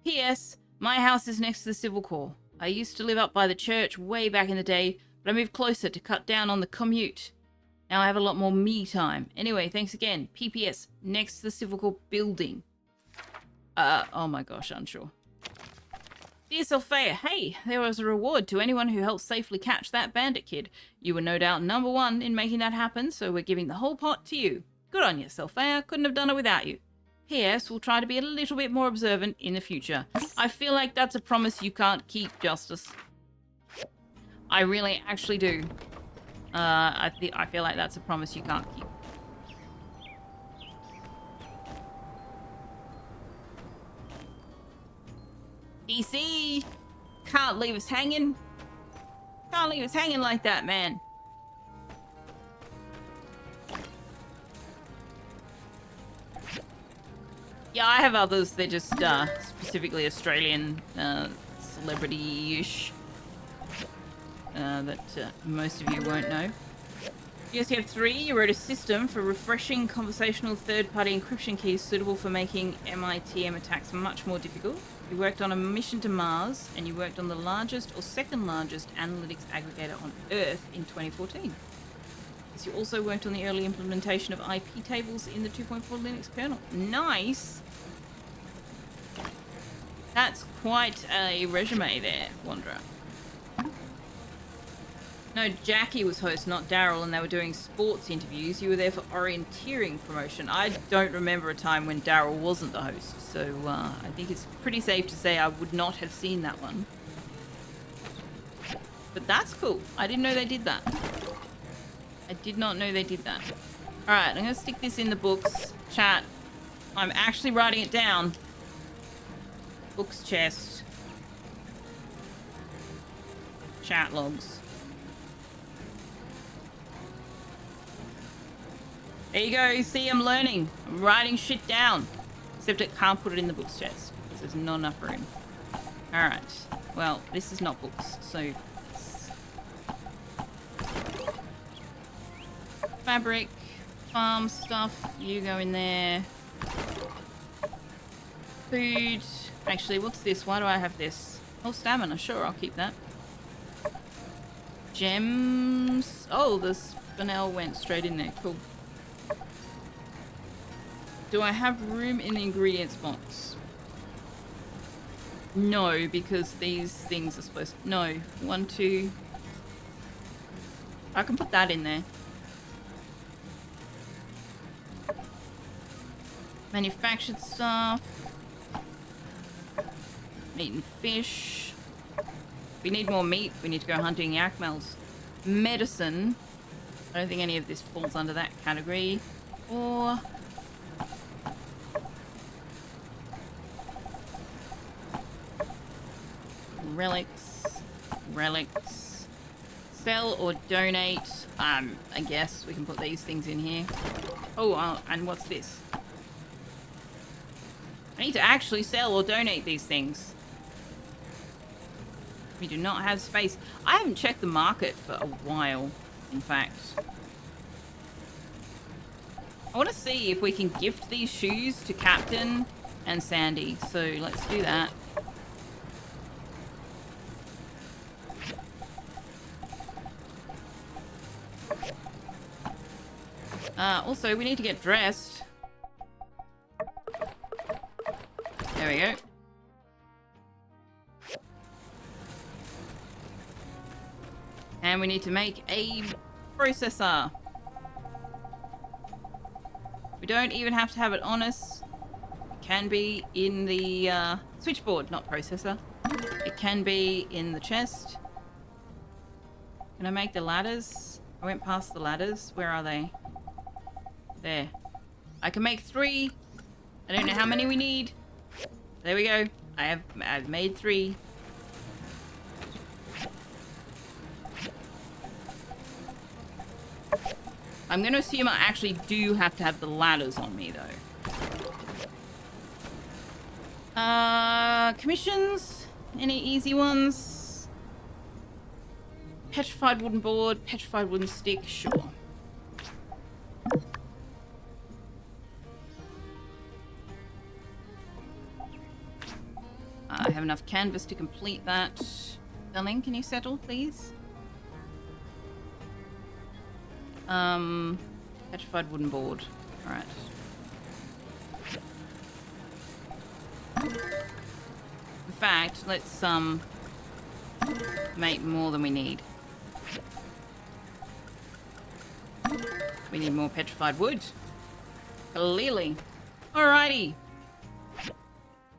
P.S. My house is next to the Civil Corps. I used to live up by the church way back in the day, but I moved closer to cut down on the commute. Now I have a lot more me time. Anyway, thanks again. PPS, next to the Civil Corps building. Oh my gosh, unsure. Dear Sophia, hey, there was a reward to anyone who helped safely catch that bandit kid. You were no doubt number one in making that happen, so we're giving the whole pot to you. Good on you, Sophia. Couldn't have done it without you. P.S. We'll try to be a little bit more observant in the future. I feel like that's a promise you can't keep, Justice. I really actually do. I feel like that's a promise you can't keep. DC! Can't leave us hanging. Can't leave us hanging like that, man. Yeah, I have others. They're just specifically Australian, celebrity-ish. That most of you won't know. Yes, you have 3. You wrote a system for refreshing conversational third-party encryption keys suitable for making MITM attacks much more difficult. You worked on a mission to Mars, and you worked on the largest or second largest analytics aggregator on Earth in 2014. Yes, you also worked on the early implementation of IP tables in the 2.4 Linux kernel. Nice! That's quite a resume there, Wanderer. No, Jackie was host, not Daryl, and they were doing sports interviews. You were there for orienteering promotion. I don't remember a time when Daryl wasn't the host, so I think it's pretty safe to say I would not have seen that one. But that's cool. I didn't know they did that. I did not know they did that. Alright, I'm going to stick this in the books. Chat. I'm actually writing it down. Books chest. Chat logs. There you go. See, I'm learning. I'm writing shit down. Except it can't put it in the books chest because there's not enough room. Alright. Well, this is not books, so... Fabric, farm stuff, you go in there. Food. Actually, what's this? Why do I have this? Oh, stamina. Sure, I'll keep that. Gems. Oh, the spinel went straight in there. Cool. Do I have room in the ingredients box? No, because these things are supposed to... No. 1, 2... I can put that in there. Manufactured stuff. Meat and fish. We need more meat. We need to go hunting yakmels. Medicine. I don't think any of this falls under that category. Or... relics. Relics. Sell or donate. I guess we can put these things in here. Oh, and what's this? I need to actually sell or donate these things. We do not have space. I haven't checked the market for a while, in fact. I want to see if we can gift these shoes to Captain and Sandy. So let's do that. Also, we need to get dressed. There we go. And we need to make a processor. We don't even have to have it on us. It can be in the switchboard, not processor. It can be in the chest. Can I make the ladders? I went past the ladders. Where are they? There. I can make 3. I don't know how many we need. There we go. I've made 3. I'm going to assume I actually do have to have the ladders on me, though. Commissions? Any easy ones? Petrified wooden board, petrified wooden stick, sure. I have enough canvas to complete that. Darling, can you settle, please? Petrified wooden board. Alright. In fact, let's, make more than we need. We need more petrified wood. Clearly. Alrighty.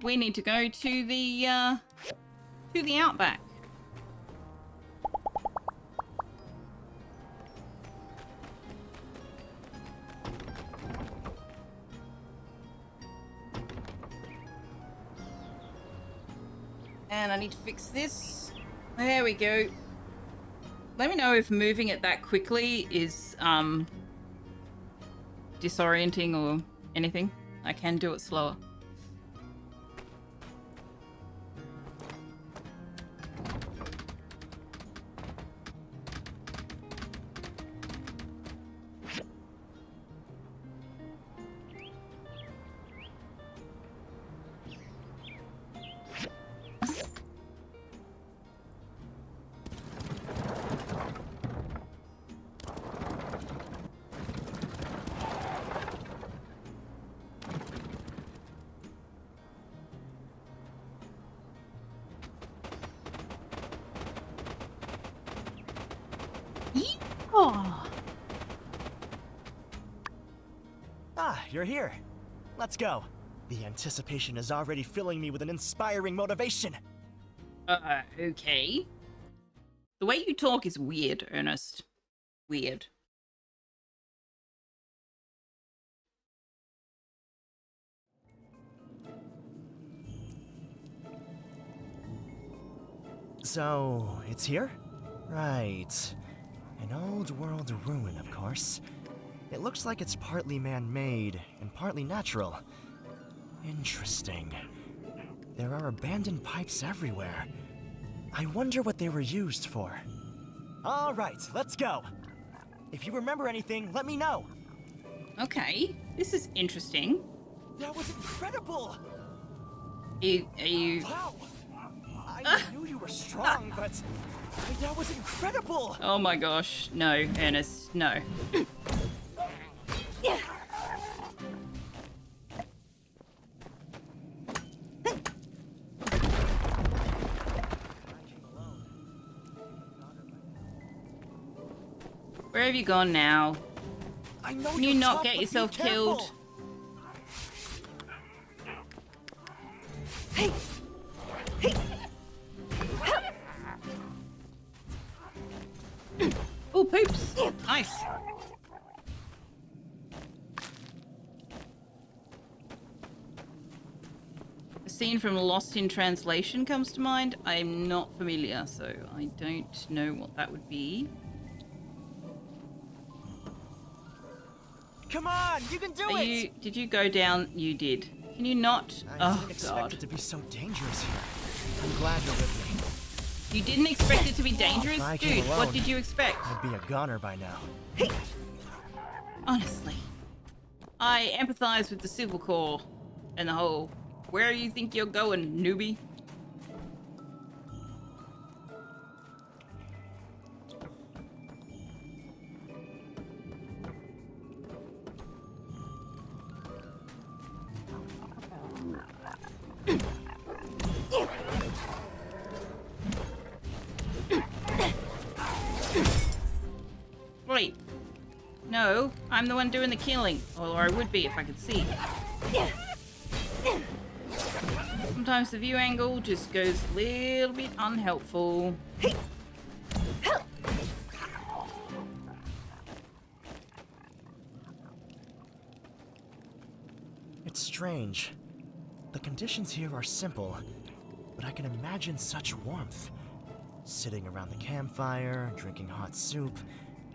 We need to go to the outback. And I need to fix this. There we go. Let me know if moving it that quickly is disorienting or anything. I can do it slower. Oh. Ah, you're here. Let's go. The anticipation is already filling me with an inspiring motivation. Okay. The way you talk is weird, Ernest. Weird. So, it's here? Right. An old world ruin, of course. It looks like it's partly man-made and partly natural. Interesting. There are abandoned pipes everywhere. I wonder what they were used for. All right, let's go. If you remember anything, let me know. Okay, this is interesting. That was incredible! Are you... Wow! I knew you were strong, but that was incredible! Oh my gosh, no, Ernest, no. Where have you gone now? Can you not get yourself killed? Hey! Hey! Oh, poops! Nice. A scene from Lost in Translation comes to mind. I'm not familiar, so I don't know what that would be. Come on, you can do it! Did you go down? You did. Can you not? I didn't expect it to be so dangerous here. I'm glad you're with me. You didn't expect it to be dangerous? Dude, what did you expect? I'd be a goner by now. Honestly. I empathize with the Civil Corps and the whole, where you think you're going, newbie? Wait. No, I'm the one doing the killing. Or I would be if I could see. Sometimes the view angle just goes a little bit unhelpful. It's strange. The conditions here are simple, but I can imagine such warmth. Sitting around the campfire, drinking hot soup,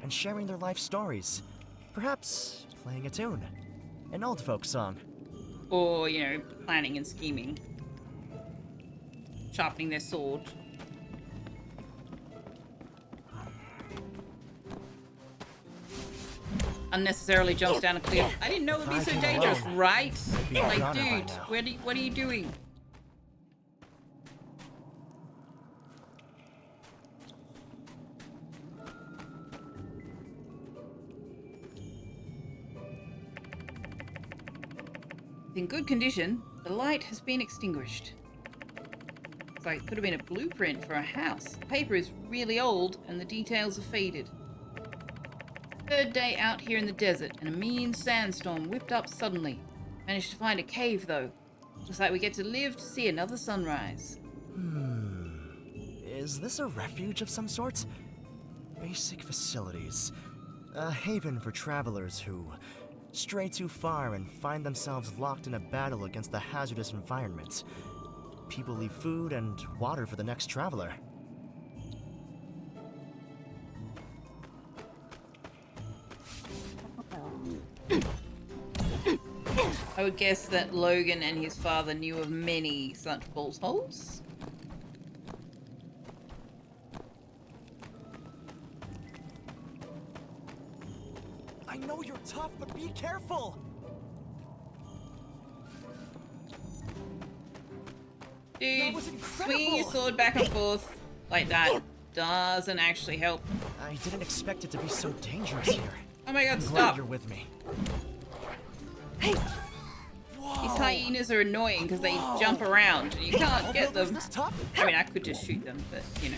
and sharing their life stories. Perhaps playing a tune. An old folk song. Or, you know, planning and scheming. Sharpening their sword. Unnecessarily jumps down a cliff. I didn't know it would be so dangerous, right? Like, dude, what are you doing? In good condition, the light has been extinguished. It's like it could have been a blueprint for a house. The paper is really old and the details are faded. Third day out here in the desert and a mean sandstorm whipped up suddenly. Managed to find a cave though. Looks like we get to live to see another sunrise. Is this a refuge of some sort? Basic facilities. A haven for travelers who stray too far and find themselves locked in a battle against the hazardous environment. People leave food and water for the next traveler. I would guess that Logan and his father knew of many such balls holes. I know you're tough, but be careful! Dude, swinging your sword back and forth like that doesn't actually help. I didn't expect it to be so dangerous here. Oh my god, I'm stop! glad you're with me. These hyenas are annoying because they jump around and you can't get them. I mean, I could just shoot them, but you know.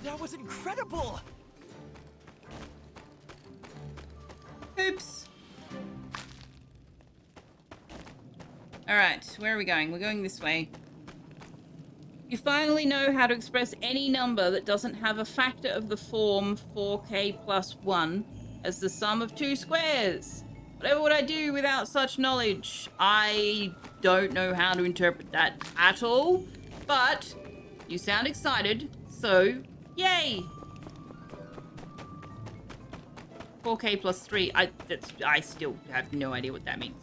That was incredible! Oops. Alright, where are we going? We're going this way. You finally know how to express any number that doesn't have a factor of the form 4k plus 1 as the sum of two squares. Whatever would I do without such knowledge? I don't know how to interpret that at all, but you sound excited, so yay! 4k plus 3, I still have no idea what that means.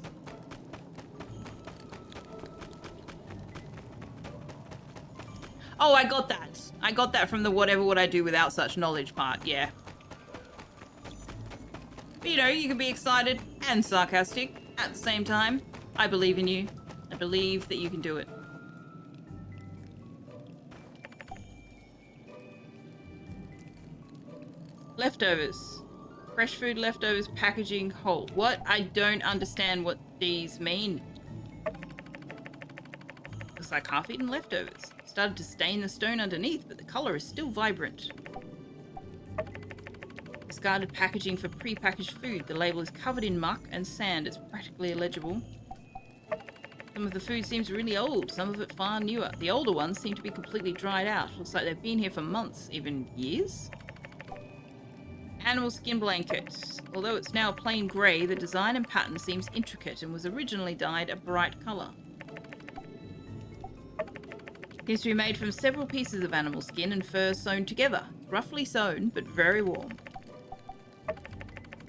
Oh, I got that. I got that from the whatever would I do without such knowledge part, yeah. But, you know, you can be excited and sarcastic at the same time. I believe in you. I believe that you can do it. Leftovers. Fresh food leftovers, packaging whole. What? I don't understand what these mean. Looks like half-eaten leftovers. Started to stain the stone underneath, but the color is still vibrant. Discarded packaging for pre-packaged food. The label is covered in muck and sand. It's practically illegible. Some of the food seems really old, some of it far newer. The older ones seem to be completely dried out. Looks like they've been here for months, even years. Animal skin blanket. Although it's now plain grey, the design and pattern seems intricate and was originally dyed a bright colour. Seems to be made from several pieces of animal skin and fur sewn together. Roughly sewn, but very warm.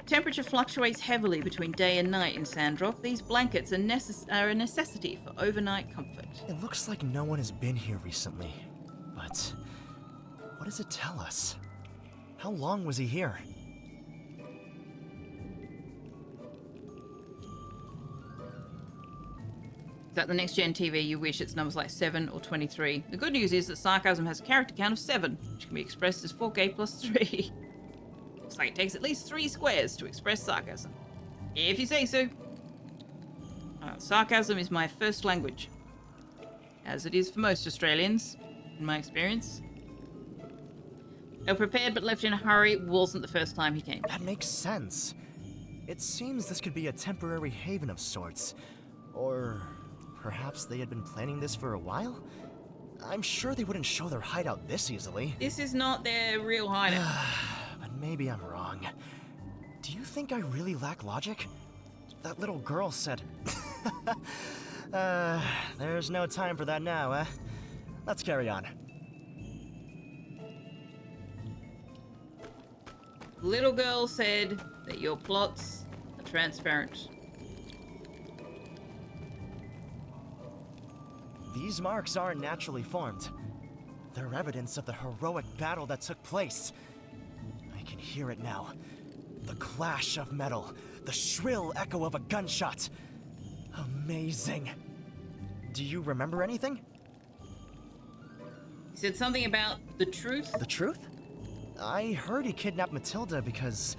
Temperature fluctuates heavily between day and night in Sandrock. These blankets are a necessity for overnight comfort. It looks like no one has been here recently. But what does it tell us? How long was he here? Is that the next gen TV you wish its numbers like 7 or 23? The good news is that sarcasm has a character count of 7, which can be expressed as 4k plus 3. Looks like it takes at least 3 squares to express sarcasm. If you say so. Sarcasm is my first language. As it is for most Australians, in my experience. They were prepared but left in a hurry. It wasn't the first time he came. That makes sense. It seems this could be a temporary haven of sorts. Or perhaps they had been planning this for a while? I'm sure they wouldn't show their hideout this easily. This is not their real hideout. But maybe I'm wrong. Do you think I really lack logic? That little girl said... there's no time for that now, eh? Let's carry on. Little girl said that your plots are transparent. These marks aren't naturally formed. They're evidence of the heroic battle that took place. I can hear it now. The clash of metal, the shrill echo of a gunshot. Amazing. Do you remember anything? He said something about the truth. The truth? I heard he kidnapped Matilda because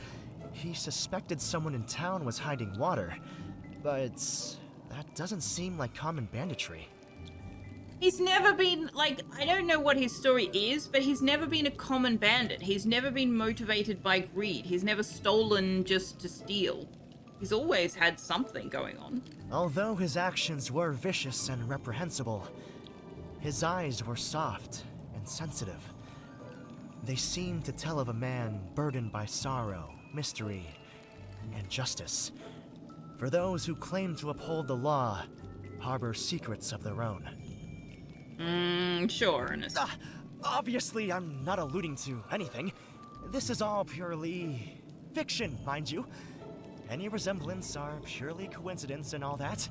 he suspected someone in town was hiding water. But that doesn't seem like common banditry. He's never been, like, I don't know what his story is, but he's never been a common bandit. He's never been motivated by greed. He's never stolen just to steal. He's always had something going on. Although his actions were vicious and reprehensible, his eyes were soft and sensitive. They seemed to tell of a man burdened by sorrow, mystery, and justice. For those who claim to uphold the law, harbor secrets of their own. Sure, Ernest. Obviously, I'm not alluding to anything. This is all purely fiction, mind you. Any resemblance are purely coincidence and all that.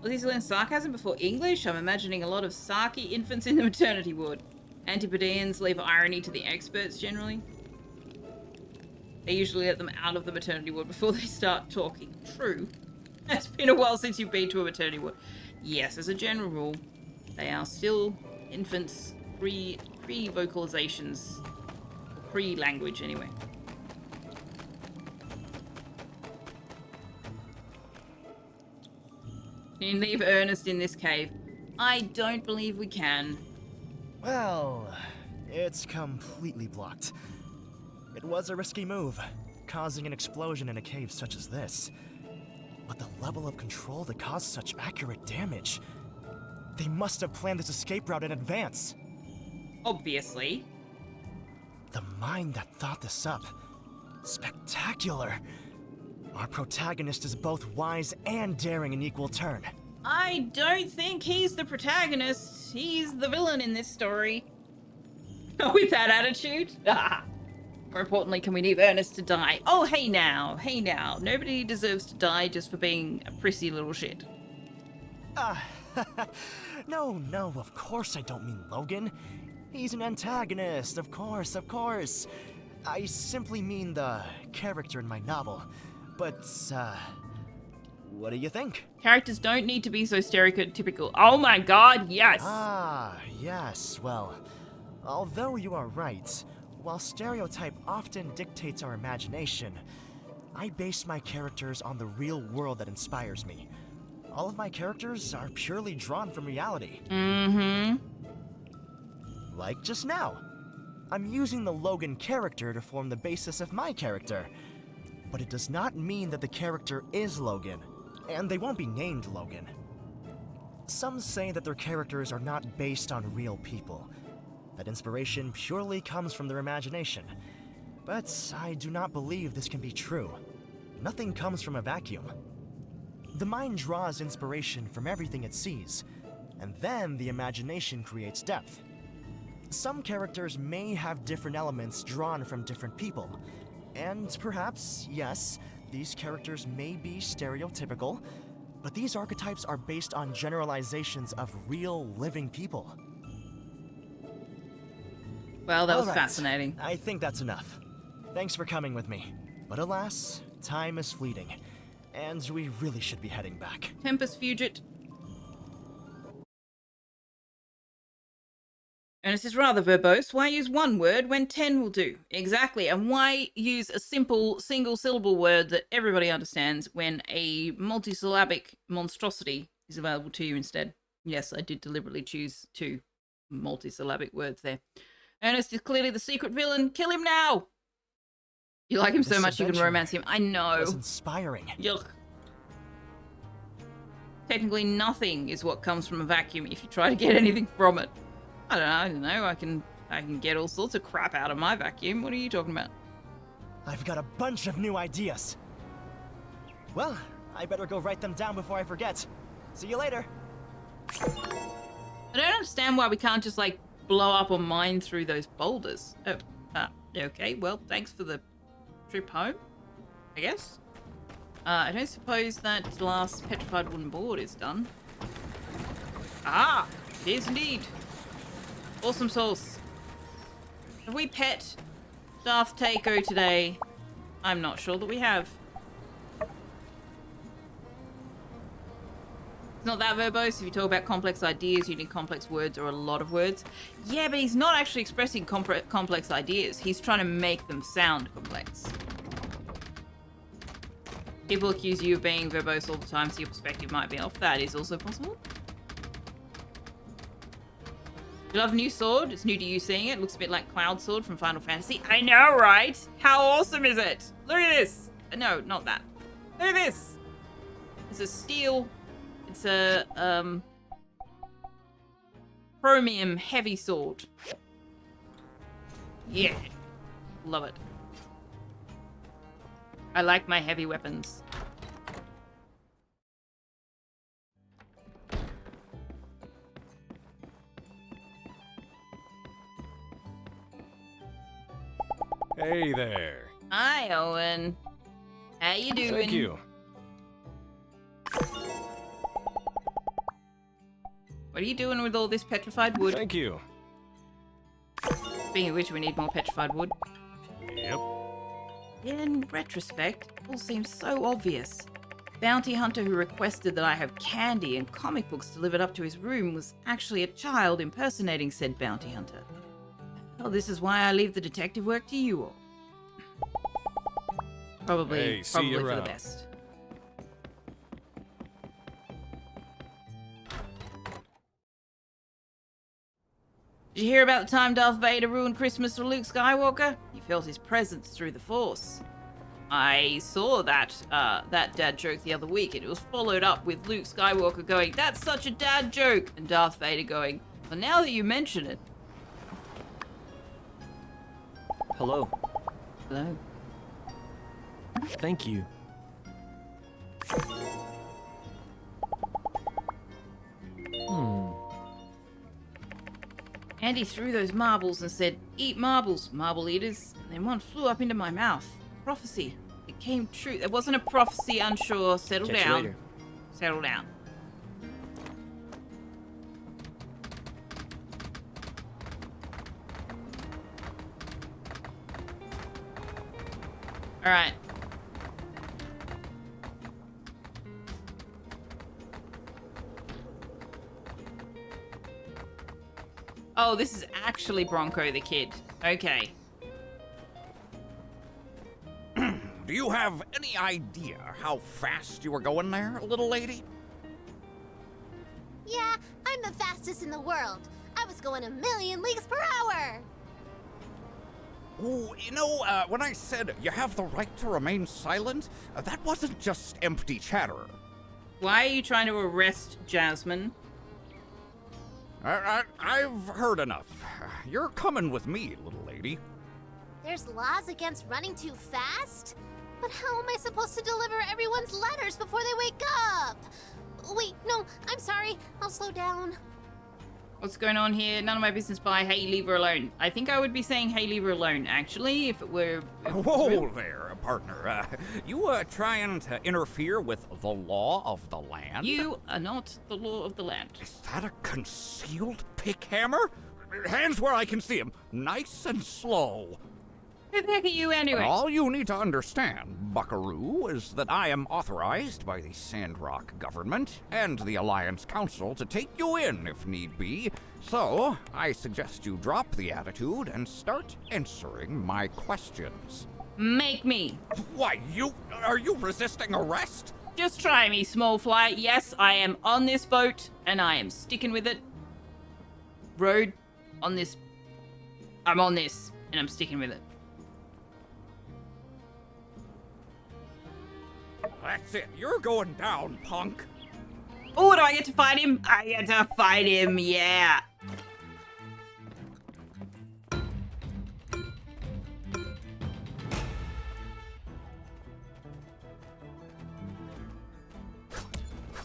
Was he learned sarcasm before English? I'm imagining a lot of sarky infants in the maternity ward. Antipodeans leave irony to the experts generally. They usually let them out of the maternity ward before they start talking. True. It's been a while since you've been to a maternity ward. Yes, as a general rule, they are still infants, pre-vocalizations, pre-language anyway. Can you leave Ernest in this cave? I don't believe we can. Well, it's completely blocked. It was a risky move, causing an explosion in a cave such as this. But the level of control that caused such accurate damage... They must have planned this escape route in advance. Obviously. The mind that thought this up. Spectacular. Our protagonist is both wise and daring in equal turn. I don't think he's the protagonist. He's the villain in this story. With that attitude? More importantly, can we leave Ernest to die? Oh, hey now. Hey now. Nobody deserves to die just for being a prissy little shit. No, of course I don't mean Logan. He's an antagonist, of course. I simply mean the character in my novel. But, what do you think? Characters don't need to be so stereotypical. Oh my god, yes! Yes, well, although you are right, while stereotype often dictates our imagination, I base my characters on the real world that inspires me. All of my characters are purely drawn from reality. Mm-hmm. Like just now. I'm using the Logan character to form the basis of my character. But it does not mean that the character is Logan, and they won't be named Logan. Some say that their characters are not based on real people, that inspiration purely comes from their imagination. But I do not believe this can be true. Nothing comes from a vacuum. The mind draws inspiration from everything it sees, and then the imagination creates depth. Some characters may have different elements drawn from different people, and perhaps, yes, these characters may be stereotypical, but these archetypes are based on generalizations of real, living people. Well, that was All right. fascinating. I think that's enough. Thanks for coming with me. But alas, time is fleeting, and we really should be heading back. Tempest Fugit. Ernest is rather verbose. Why use one word when 10 will do? Exactly. And why use a simple single-syllable word that everybody understands when a multisyllabic monstrosity is available to you instead? Yes, I did deliberately choose 2 multisyllabic words there. Ernest is clearly the secret villain. Kill him now! You like him so This much you can adventure romance him. I know. was inspiring. Yuck. Technically nothing is what comes from a vacuum if you try to get anything from it. I don't know. I can get all sorts of crap out of my vacuum. What are you talking about? I've got a bunch of new ideas. Well, I better go write them down before I forget. See you later. I don't understand why we can't just, like, blow up or mine through those boulders. Oh, okay. Well, thanks for the trip home, I guess. I don't suppose that last petrified wooden board is done. Ah, it is indeed. Awesome sauce. Have we pet Darth Taco today? I'm not sure that we have. It's not that verbose. If you talk about complex ideas, you need complex words or a lot of words. Yeah, but he's not actually expressing complex ideas. He's trying to make them sound complex. People accuse you of being verbose all the time, so your perspective might be off. That is also possible. You love new sword? It's new to you seeing it. Looks a bit like Cloud Sword from Final Fantasy. I know, right? How awesome is it? Look at this. No, not that. Look at this. It's a steel. It's a, chromium heavy sword. Yeah. Love it. I like my heavy weapons. Hey there. Hi, Owen. How you doing? Thank you. What are you doing with all this petrified wood? Thank you. Speaking of which, we need more petrified wood. Yep. In retrospect, it all seems so obvious. Bounty hunter who requested that I have candy and comic books delivered up to his room was actually a child impersonating said bounty hunter. Well, this is why I leave the detective work to you all. Probably Hey, see probably you for the around. best. Did you hear about the time Darth Vader ruined Christmas for Luke Skywalker? He felt his presence through the Force. I saw that dad joke the other week, and it was followed up with Luke Skywalker going, "That's such a dad joke," and Darth Vader going, "Well, now that you mention it." Hello. Hello. Thank you. Andy threw those marbles and said, "Eat marbles, marble eaters." And then one flew up into my mouth. Prophecy. It came true. It wasn't a prophecy, unsure. Settle Catch you down. later. Settle down. All right. Oh, this is actually Bronco the Kid. Okay. Do you have any idea how fast you were going there, little lady? Yeah, I'm the fastest in the world. I was going 1,000,000 leagues per hour. Oh, when I said you have the right to remain silent, that wasn't just empty chatter. Why are you trying to arrest Jasmine? I've heard enough. You're coming with me, little lady. There's laws against running too fast? But how am I supposed to deliver everyone's letters before they wake up? Wait, no, I'm sorry. I'll slow down. What's going on here? None of my business. Bye. Hey, leave her alone. I think I would be saying, "Hey, leave her alone," actually, if it were... Whoa there, partner. You trying to interfere with the law of the land? You are not the law of the land. Is that a concealed pick hammer? Hands where I can see him. Nice and slow. Who the heck are you anyway? All you need to understand, buckaroo, is that I am authorized by the Sandrock government and the Alliance Council to take you in if need be. So, I suggest you drop the attitude and start answering my questions. Make me. Why, are you resisting arrest? Just try me, small fly. Yes, I am on this boat, and I am sticking with it. Road, on this. I'm on this, and I'm sticking with it. That's it. You're going down, punk. Oh, do I get to fight him? I get to fight him, yeah.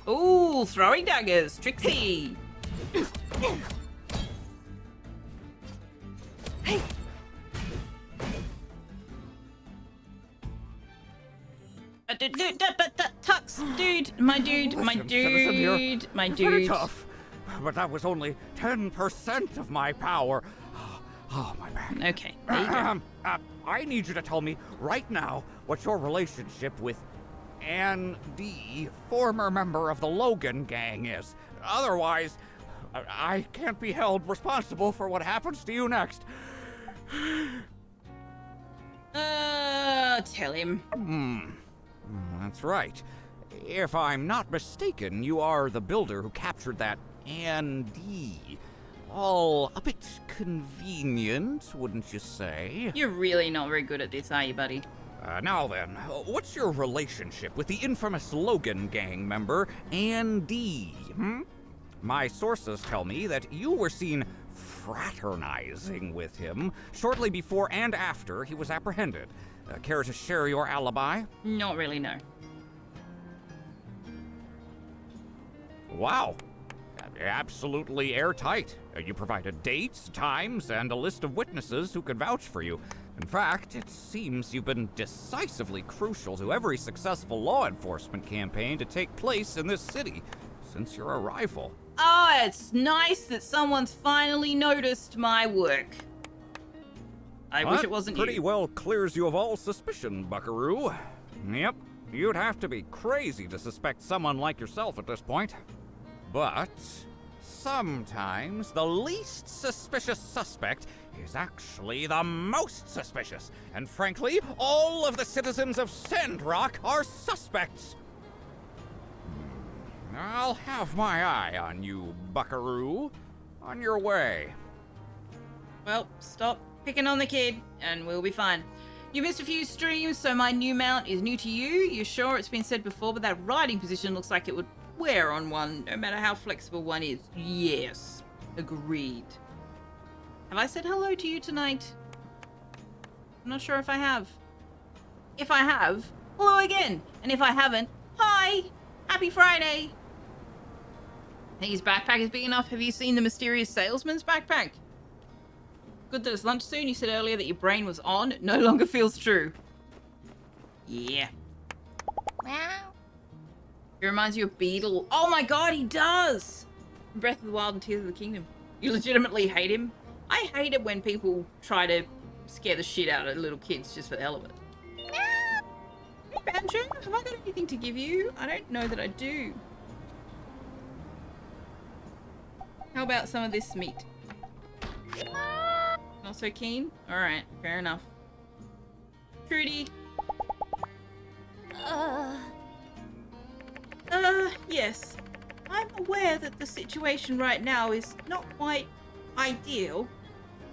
Ooh, throwing daggers. Trixie. Hey. Tux, dude, my dude. Pretty tough, but that was only 10% of my power. Oh, my back. Okay, there you go. I need you to tell me right now what your relationship with Andy, former member of the Logan gang, is. Otherwise, I can't be held responsible for what happens to you next. Tell him. That's right. If I'm not mistaken, you are the builder who captured that Andy. All a bit convenient, wouldn't you say? You're really not very good at this, are you, buddy? Now then, what's your relationship with the infamous Logan gang member, Andy? My sources tell me that you were seen fraternizing with him shortly before and after he was apprehended. Care to share your alibi? Not really, no. Wow. Absolutely airtight. You provided dates, times, and a list of witnesses who could vouch for you. In fact, it seems you've been decisively crucial to every successful law enforcement campaign to take place in this city since your arrival. Oh, it's nice that someone's finally noticed my work. I wish it wasn't you. Pretty well clears you of all suspicion, buckaroo. Yep, you'd have to be crazy to suspect someone like yourself at this point. But sometimes the least suspicious suspect is actually the most suspicious. And frankly, all of the citizens of Sandrock are suspects. I'll have my eye on you, buckaroo. On your way. Well, stop picking on the kid, and we'll be fine. You missed a few streams, so my new mount is new to you. You're sure it's been said before, but that riding position looks like it would wear on one, no matter how flexible one is. Yes, agreed. Have I said hello to you tonight? I'm not sure if I have. If I have, hello again. And if I haven't, hi! Happy Friday! Think his backpack is big enough? Have you seen the mysterious salesman's backpack? Good that it's lunch soon. You said earlier that your brain was on. It no longer feels true. Yeah. Wow. He reminds you of Beetle. Oh my god, he does! From Breath of the Wild and Tears of the Kingdom. You legitimately hate him? I hate it when people try to scare the shit out of little kids just for the hell of it. Hey, Banjo, have I got anything to give you? I don't know that I do. How about some of this meat? Not so keen? Alright, fair enough. Trudy. Yes. I'm aware that the situation right now is not quite ideal.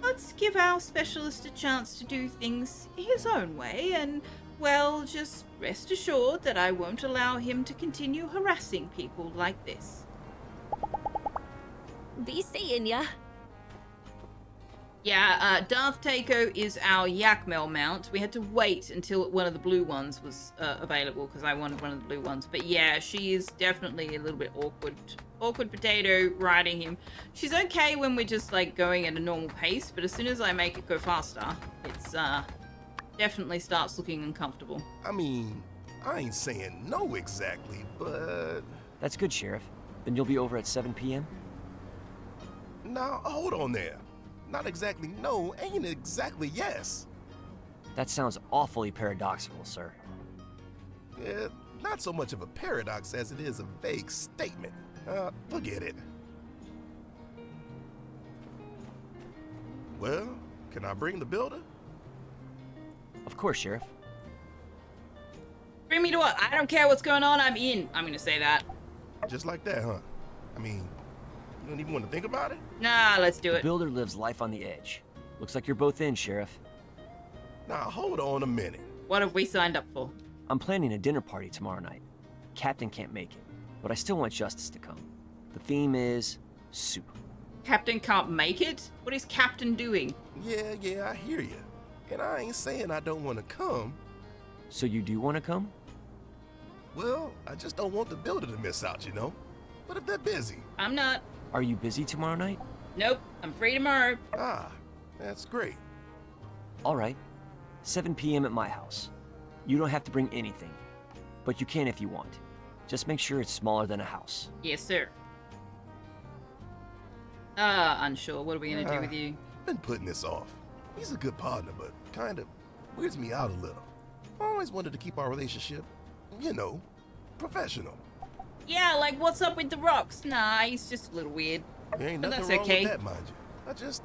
Let's give our specialist a chance to do things his own way, and, well, just rest assured that I won't allow him to continue harassing people like this. Be seeing ya. Yeah, Darth Taco is our Yakmel mount. We had to wait until one of the blue ones was available because I wanted one of the blue ones. But yeah, she is definitely a little bit awkward. Awkward potato riding him. She's okay when we're just like going at a normal pace, but as soon as I make it go faster, it's definitely starts looking uncomfortable. I mean, I ain't saying no exactly, but... That's good, Sheriff. Then you'll be over at 7 p.m.? Now, hold on there. Not exactly no, ain't exactly yes. That sounds awfully paradoxical, sir. Yeah, not so much of a paradox as it is a vague statement. Forget it. Well, can I bring the builder? Of course, Sheriff. Bring me to what? I don't care what's going on, I'm in. I'm gonna say that. Just like that, huh? I mean, you don't even want to think about it? Nah, let's do The it. builder lives life on the edge. Looks like you're both in, Sheriff. Now, hold on a minute. What have we signed up for? I'm planning a dinner party tomorrow night. Captain can't make it, but I still want Justice to come. The theme is soup. Captain can't make it? What is Captain doing? Yeah, I hear you. And I ain't saying I don't want to come. So you do want to come? Well, I just don't want the builder to miss out, you know? But if they're busy... I'm not. Are you busy tomorrow night? Nope, I'm free tomorrow. Ah, that's great. All right. 7 p.m. at my house. You don't have to bring anything, but you can if you want. Just make sure it's smaller than a house. Yes, sir. Unsure. What are we gonna do with you? Been putting this off. He's a good partner, but kind of weirds me out a little. I always wanted to keep our relationship, you know, professional. Yeah, like what's up with the rocks? Nah, he's just a little weird. There ain't But nothing that's wrong okay. with that, mind you. I just...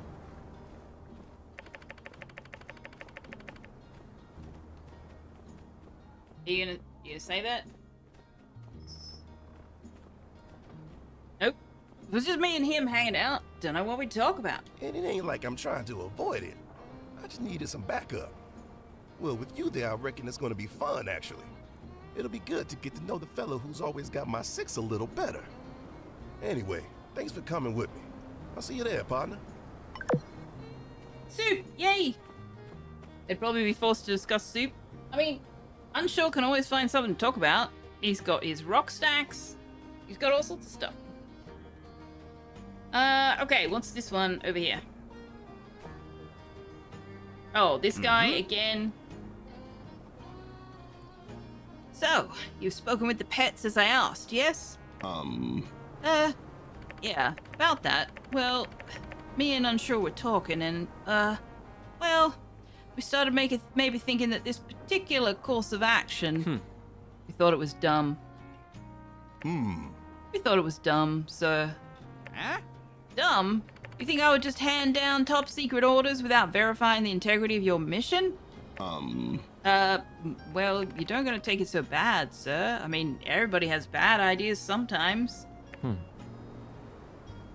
You gonna say that? Nope. It was just me and him hanging out. Don't know what we'd talk about. And it ain't like I'm trying to avoid it. I just needed some backup. Well, with you there, I reckon it's gonna be fun, actually. It'll be good to get to know the fellow who's always got my six a little better. Anyway, thanks for coming with me. I'll see you there, partner. Soup! Yay! They'd probably be forced to discuss soup. I mean, Unsure can always find something to talk about. He's got his rock stacks. He's got all sorts of stuff. Okay, what's this one over here? Oh, this guy again. So, you've spoken with the pets as I asked, yes? Yeah, about that. Well, me and Unsure were talking and, well, we started maybe thinking that this particular course of action, we thought it was dumb. We thought it was dumb, sir. Huh? Dumb? You think I would just hand down top secret orders without verifying the integrity of your mission? Well, you don't gonna take it so bad, sir. I mean, everybody has bad ideas sometimes.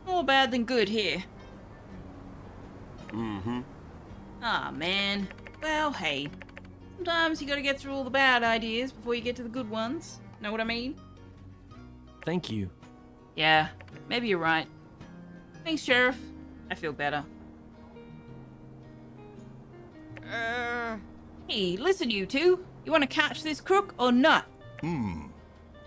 More bad than good here. Mm-hmm. Ah, man. Well, hey. Sometimes you gotta get through all the bad ideas before you get to the good ones. Know what I mean? Thank you. Yeah, maybe you're right. Thanks, Sheriff. I feel better. Hey, listen, you two. You want to catch this crook or not?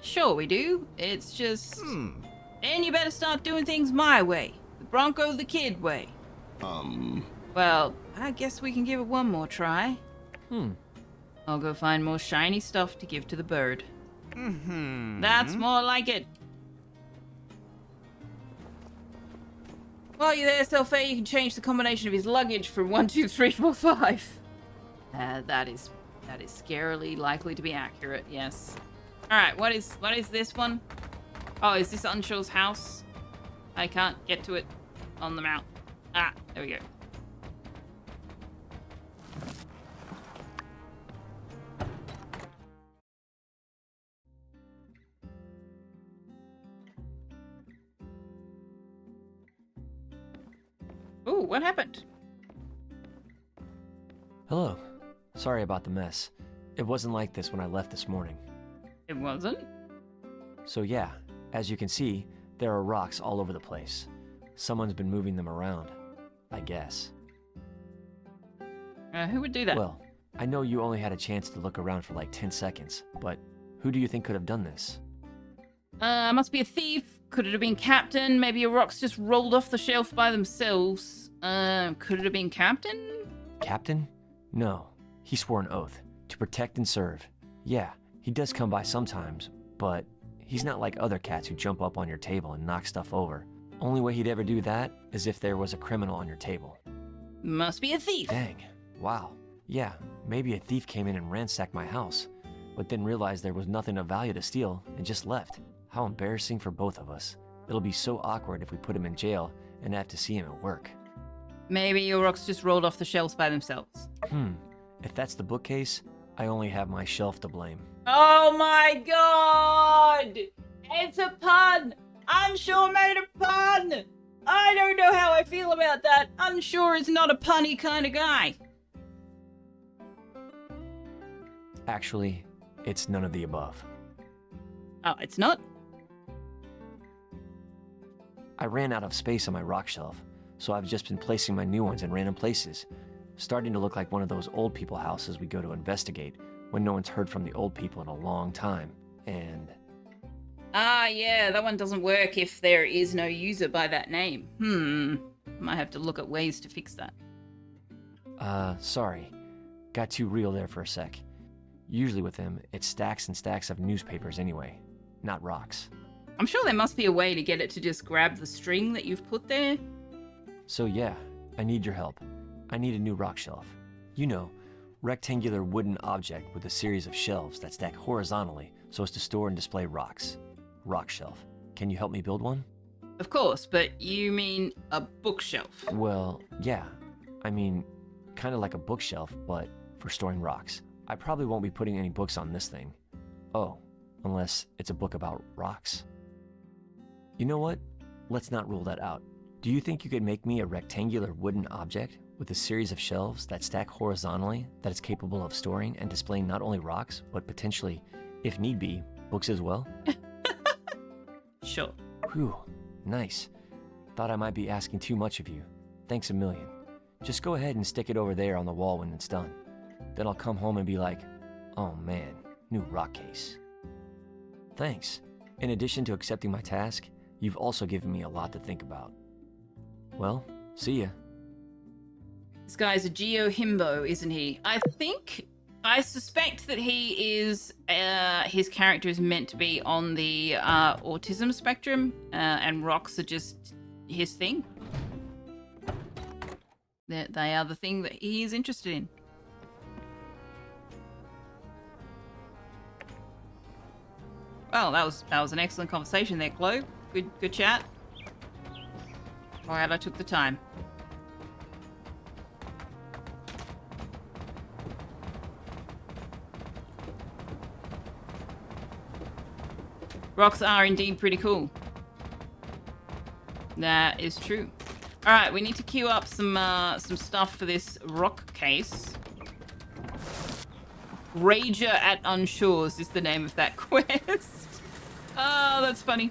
Sure we do. It's just... Then you better start doing things my way. The Bronco the Kid way. Well, I guess we can give it one more try. I'll go find more shiny stuff to give to the bird. That's more like it. While you're there, Selfie, you can change the combination of his luggage from 1, 2, 3, 4, 5. That is scarily likely to be accurate, yes. Alright, what is this one? Oh, is this Unsure's house? I can't get to it on the mount. Ah, there we go. Ooh, what happened? Hello. Sorry about the mess. It wasn't like this when I left this morning. It wasn't? So yeah, as you can see, there are rocks all over the place. Someone's been moving them around, I guess. Who would do that? Well, I know you only had a chance to look around for like 10 seconds, but who do you think could have done this? Must be a thief. Could it have been Captain? Maybe a rock's just rolled off the shelf by themselves. Could it have been Captain? Captain? No. He swore an oath. To protect and serve. Yeah, he does come by sometimes, but he's not like other cats who jump up on your table and knock stuff over. Only way he'd ever do that is if there was a criminal on your table. Must be a thief. Dang. Wow. Yeah, maybe a thief came in and ransacked my house, but then realized there was nothing of value to steal and just left. How embarrassing for both of us. It'll be so awkward if we put him in jail and have to see him at work. Maybe your rocks just rolled off the shelves by themselves. If that's the bookcase, I only have my shelf to blame. Oh my god! It's a pun! Unsure made a pun! I don't know how I feel about that. Unsure is not a punny kind of guy. Actually, it's none of the above. Oh, it's not? I ran out of space on my rock shelf, so I've just been placing my new ones in random places, starting to look like one of those old people houses we go to investigate when no one's heard from the old people in a long time, and... Ah, yeah, that one doesn't work if there is no user by that name. Might have to look at ways to fix that. Sorry. Got too real there for a sec. Usually with them, it's stacks and stacks of newspapers anyway, not rocks. I'm sure there must be a way to get it to just grab the string that you've put there. So yeah, I need your help. I need a new rock shelf. You know, rectangular wooden object with a series of shelves that stack horizontally so as to store and display rocks. Rock shelf. Can you help me build one? Of course, but you mean a bookshelf? Well, yeah. I mean, kind of like a bookshelf, but for storing rocks. I probably won't be putting any books on this thing. Oh, unless it's a book about rocks. You know what? Let's not rule that out. Do you think you could make me a rectangular wooden object with a series of shelves that stack horizontally that is capable of storing and displaying not only rocks, but potentially, if need be, books as well? Sure. Whew, nice. Thought I might be asking too much of you. Thanks a million. Just go ahead and stick it over there on the wall when it's done. Then I'll come home and be like, oh man, new rock case. Thanks. In addition to accepting my task, you've also given me a lot to think about. Well, see ya. This guy's a geo-himbo, isn't he? I suspect that he is, his character is meant to be on the autism spectrum, and rocks are just his thing. They are the thing that he is interested in. Well, that was an excellent conversation there, Chloe. Good chat. Glad I took the time. Rocks are indeed pretty cool. That is true. All right, we need to queue up some stuff for this rock case. Rager at Unshores is the name of that quest. Oh, that's funny.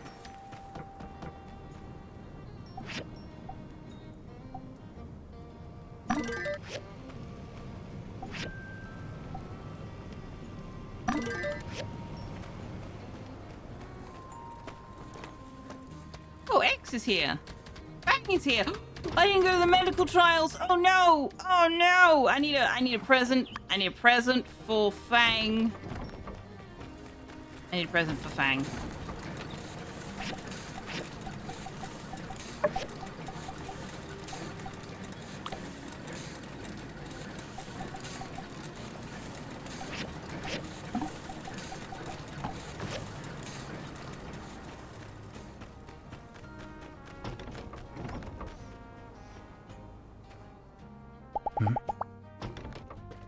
Oh, X is here. Fang is here. I didn't go to the medical trials. Oh no! Oh no! I need a present. I need a present for Fang. I need a present for Fang.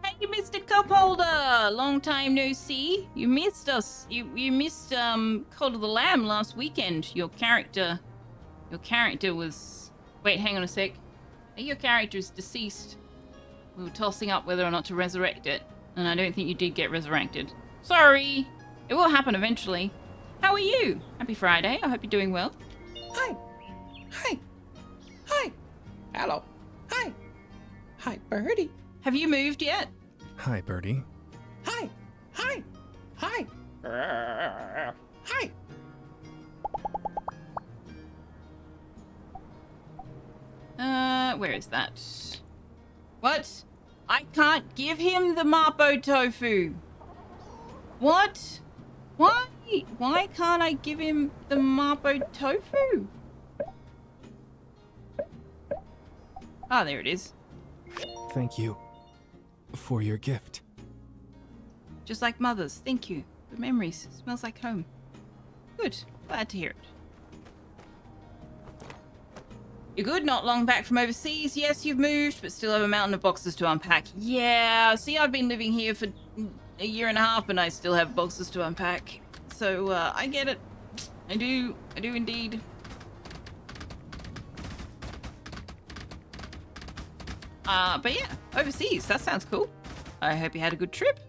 Hey, Mr. Cup Holder! Long time no see. You missed us. You missed Cult of the Lamb last weekend. Your character was. Wait, hang on a sec. I think your character is deceased. We were tossing up whether or not to resurrect it, and I don't think you did get resurrected. Sorry. It will happen eventually. How are you? Happy Friday. I hope you're doing well. Hi. Hi. Hi. Hello. Hi. Hi, Birdie. Have you moved yet? Hi, Birdie. Hi. Hi. Hi. Hi. Where is that? What? I can't give him the Mapo tofu. What? Why? Why can't I give him the Mapo tofu? Ah, there it is. Thank you for your gift. Just like mother's. Thank you. Good memories. Smells like home. Good. Glad to hear it. You're good? Not long back from overseas? Yes, you've moved, but still have a mountain of boxes to unpack. Yeah, see, I've been living here for a year and a half, and I still have boxes to unpack. So, I get it. I do indeed. But yeah, overseas. That sounds cool. I hope you had a good trip.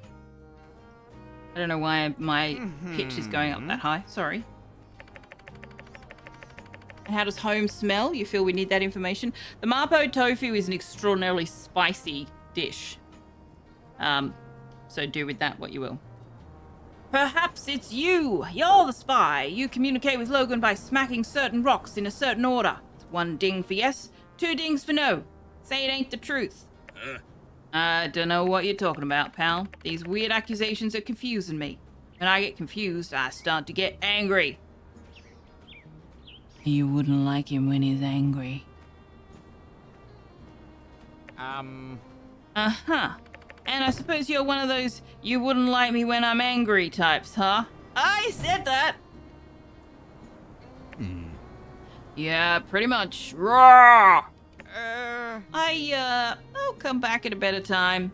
I don't know why my pitch is going up that high. Sorry. And how does home smell? You feel we need that information? The Mapo tofu is an extraordinarily spicy dish. So do with that what you will. Perhaps it's you. You're the spy. You communicate with Logan by smacking certain rocks in a certain order. It's 1 ding for yes, 2 dings for no. Say it ain't the truth. I don't know what you're talking about, pal. These weird accusations are confusing me. When I get confused, I start to get angry. You wouldn't like him when he's angry. Uh-huh. And I suppose you're one of those you wouldn't like me when I'm angry types, huh? I said that! Yeah, pretty much. Raw! I'll come back at a better time.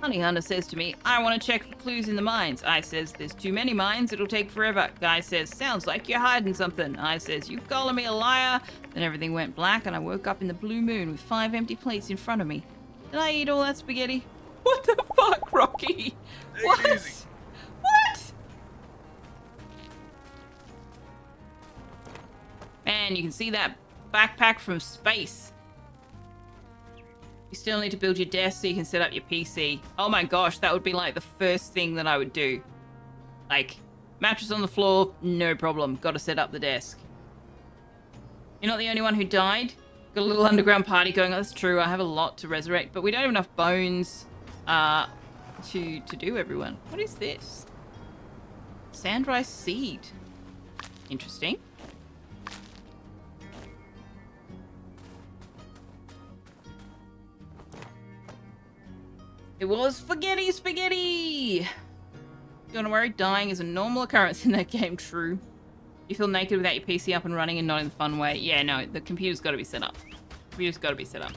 Bounty hunter says to me, I want to check for clues in the mines. I says, there's too many mines, it'll take forever. Guy says, sounds like you're hiding something. I says, you calling me a liar? Then everything went black and I woke up in the blue moon with 5 empty plates in front of me. Did I eat all that spaghetti? What the fuck, Rocky? What? What? Man, you can see that backpack from space. You still need to build your desk so you can set up your PC. Oh my gosh, that would be like the first thing that I would do. Like, mattress on the floor, no problem. Gotta set up the desk. You're not the only one who died. Got a little underground party going on. That's true, I have a lot to resurrect, but we don't have enough bones to do everyone. What is this? Sandrice seed. Interesting. It was spaghetti! Don't worry, dying is a normal occurrence in that game, true. You feel naked without your PC up and running and not in the fun way. Yeah, no, the computer's gotta be set up. Computer's gotta be set up.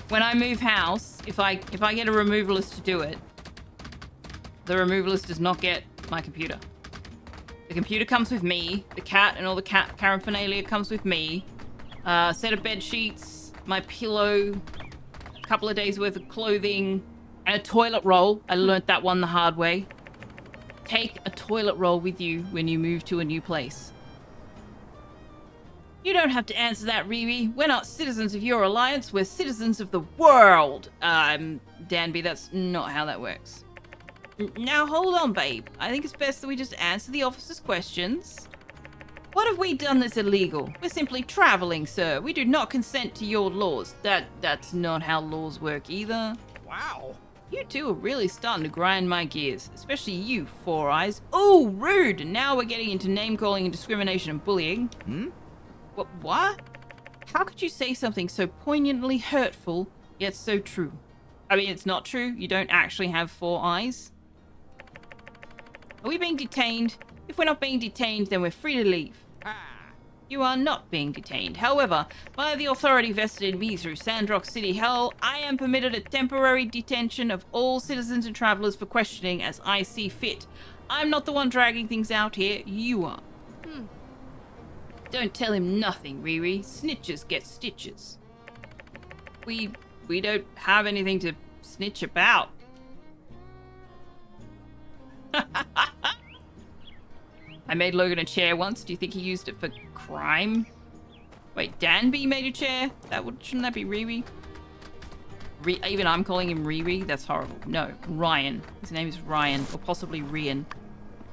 When I move house, if I get a removalist to do it, the removalist does not get my computer. The computer comes with me. The cat and all the cat paraphernalia comes with me. Set of bed sheets, my pillow, a couple of days worth of clothing, and a toilet roll. I learnt that one the hard way. Take a toilet roll with you when you move to a new place. You don't have to answer that, Riri. We're not citizens of your alliance. We're citizens of the world. Danby, that's not how that works. Now, hold on, babe. I think it's best that we just answer the officer's questions. What have we done that's illegal? We're simply traveling, sir. We do not consent to your laws. That's not how laws work either. Wow. You two are really starting to grind my gears. Especially you, Four Eyes. Oh, rude! And now we're getting into name-calling and discrimination and bullying. What? How could you say something so poignantly hurtful, yet so true? I mean, it's not true. You don't actually have 4 eyes. Are we being detained? If we're not being detained, then we're free to leave. You are not being detained. However, by the authority vested in me through Sandrock City Hall, I am permitted a temporary detention of all citizens and travelers for questioning as I see fit. I'm not the one dragging things out here. You are. Don't tell him nothing, Riri. Snitches get stitches. We don't have anything to snitch about. I made Logan a chair once. Do you think he used it for crime? Wait, Danby made a chair? Shouldn't that be Riri? Even I'm calling him Riri? That's horrible. No, Ryan. His name is Ryan, or possibly Rian.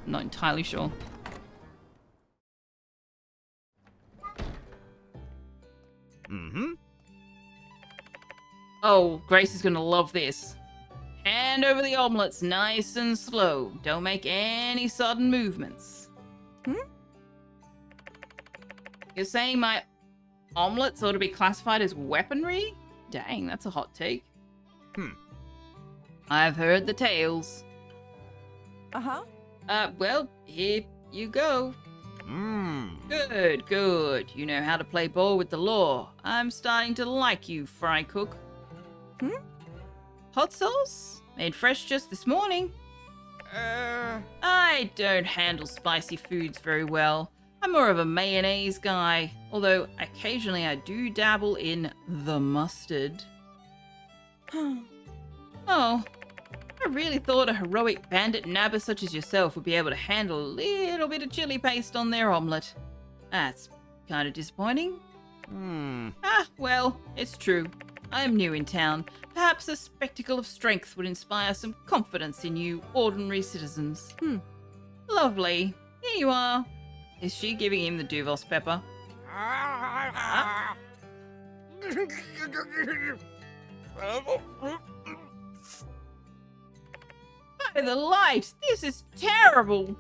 I'm not entirely sure. Oh, Grace is gonna love this. Hand over the omelets nice and slow. Don't make any sudden movements. You're saying my omelets ought to be classified as weaponry? Dang, that's a hot take. I've heard the tales. Well, here you go. Good. You know how to play ball with the law. I'm starting to like you, fry cook. Hot sauce? Made fresh just this morning. I don't handle spicy foods very well. I'm more of a mayonnaise guy, although occasionally I do dabble in the mustard. Oh, I really thought a heroic bandit nabber such as yourself would be able to handle a little bit of chili paste on their omelette. That's kind of disappointing. Well, it's true. I am new in town. Perhaps a spectacle of strength would inspire some confidence in you ordinary citizens. Lovely. Here you are. Is she giving him the Duval's pepper? By the light, this is terrible.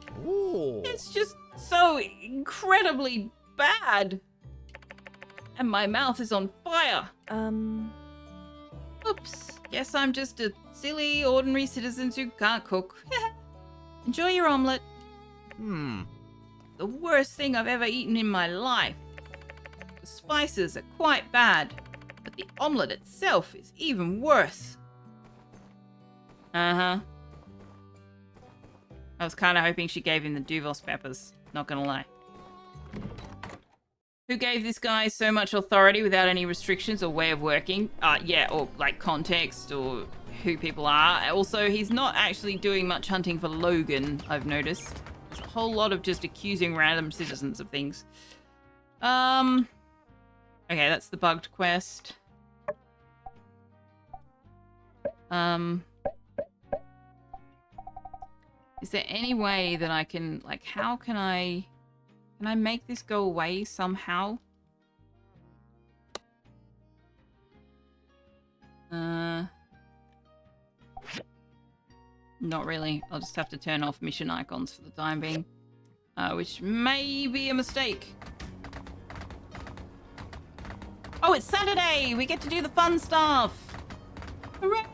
It's just so incredibly bad. And my mouth is on fire. Oops. Guess I'm just a silly, ordinary citizen who can't cook. Enjoy your omelette. The worst thing I've ever eaten in my life. The spices are quite bad, but the omelette itself is even worse. I was kind of hoping she gave him the Duval's peppers, not gonna lie. Who gave this guy so much authority without any restrictions or way of working? Yeah, or like context or who people are. Also, he's not actually doing much hunting for Logan, I've noticed. There's a whole lot of just accusing random citizens of things. Okay, that's the bugged quest. Is there any way that I can, like, how can I make this go away somehow? Not really. I'll just have to turn off mission icons for the time being. Which may be a mistake. Oh, it's Saturday! We get to do the fun stuff! Hooray!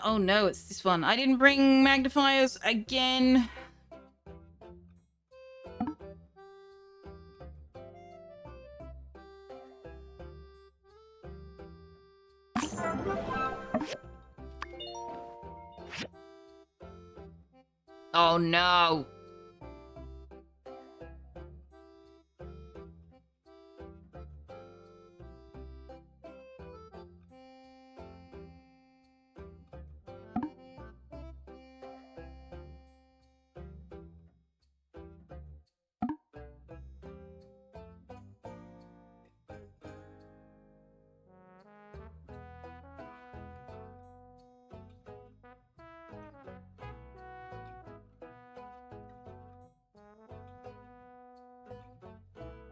Oh no, it's this one. I didn't bring magnifiers again. Oh no.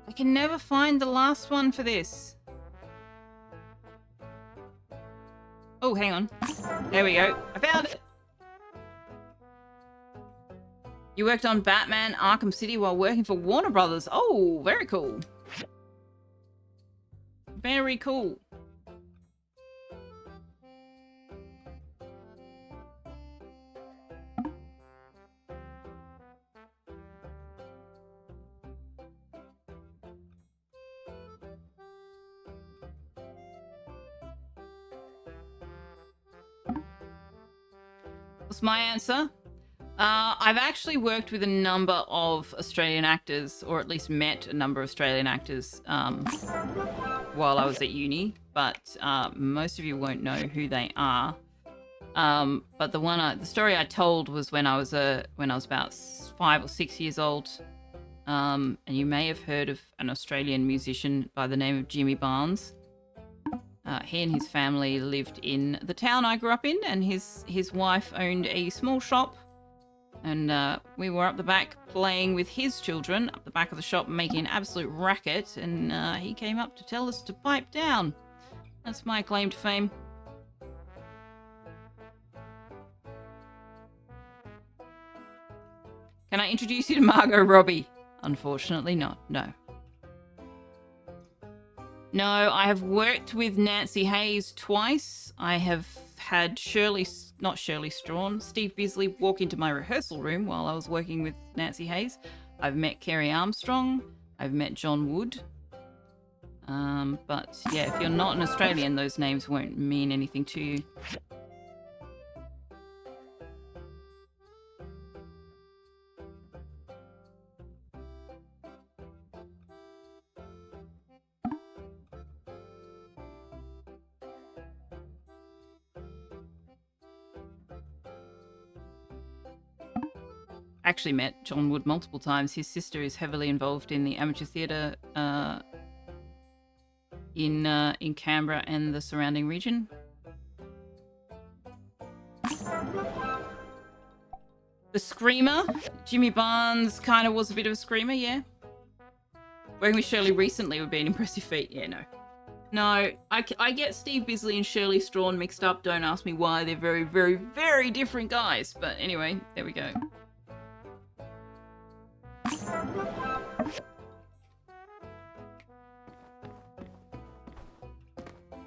I can never find the last one for this. Oh, hang on. There we go. I found it. You worked on Batman Arkham City while working for Warner Brothers. Oh, very cool. Very cool. What's my answer? I've actually worked with a number of Australian actors, or at least met a number of Australian actors while I was at uni, but most of you won't know who they are. But the story I told was when I was about 5 or 6 years old, and you may have heard of an Australian musician by the name of Jimmy Barnes. He and his family lived in the town I grew up in, and his wife owned a small shop. And we were up the back playing with his children up the back of the shop, making an absolute racket. And he came up to tell us to pipe down. That's my claim to fame. Can I introduce you to Margot Robbie? Unfortunately not, no. No, I have worked with Nancy Hayes twice. I have had Steve Bisley walk into my rehearsal room while I was working with Nancy Hayes. I've met Kerry Armstrong. I've met John Wood. But yeah, if you're not an Australian, those names won't mean anything to you. Actually met John Wood multiple times. His sister is heavily involved in the amateur theatre in Canberra and the surrounding region. The Screamer. Jimmy Barnes kind of was a bit of a screamer, yeah. Working with Shirley recently would be an impressive feat. Yeah, no. No, I get Steve Bisley and Shirley Strawn mixed up. Don't ask me why. They're very, very, very different guys. But anyway, there we go.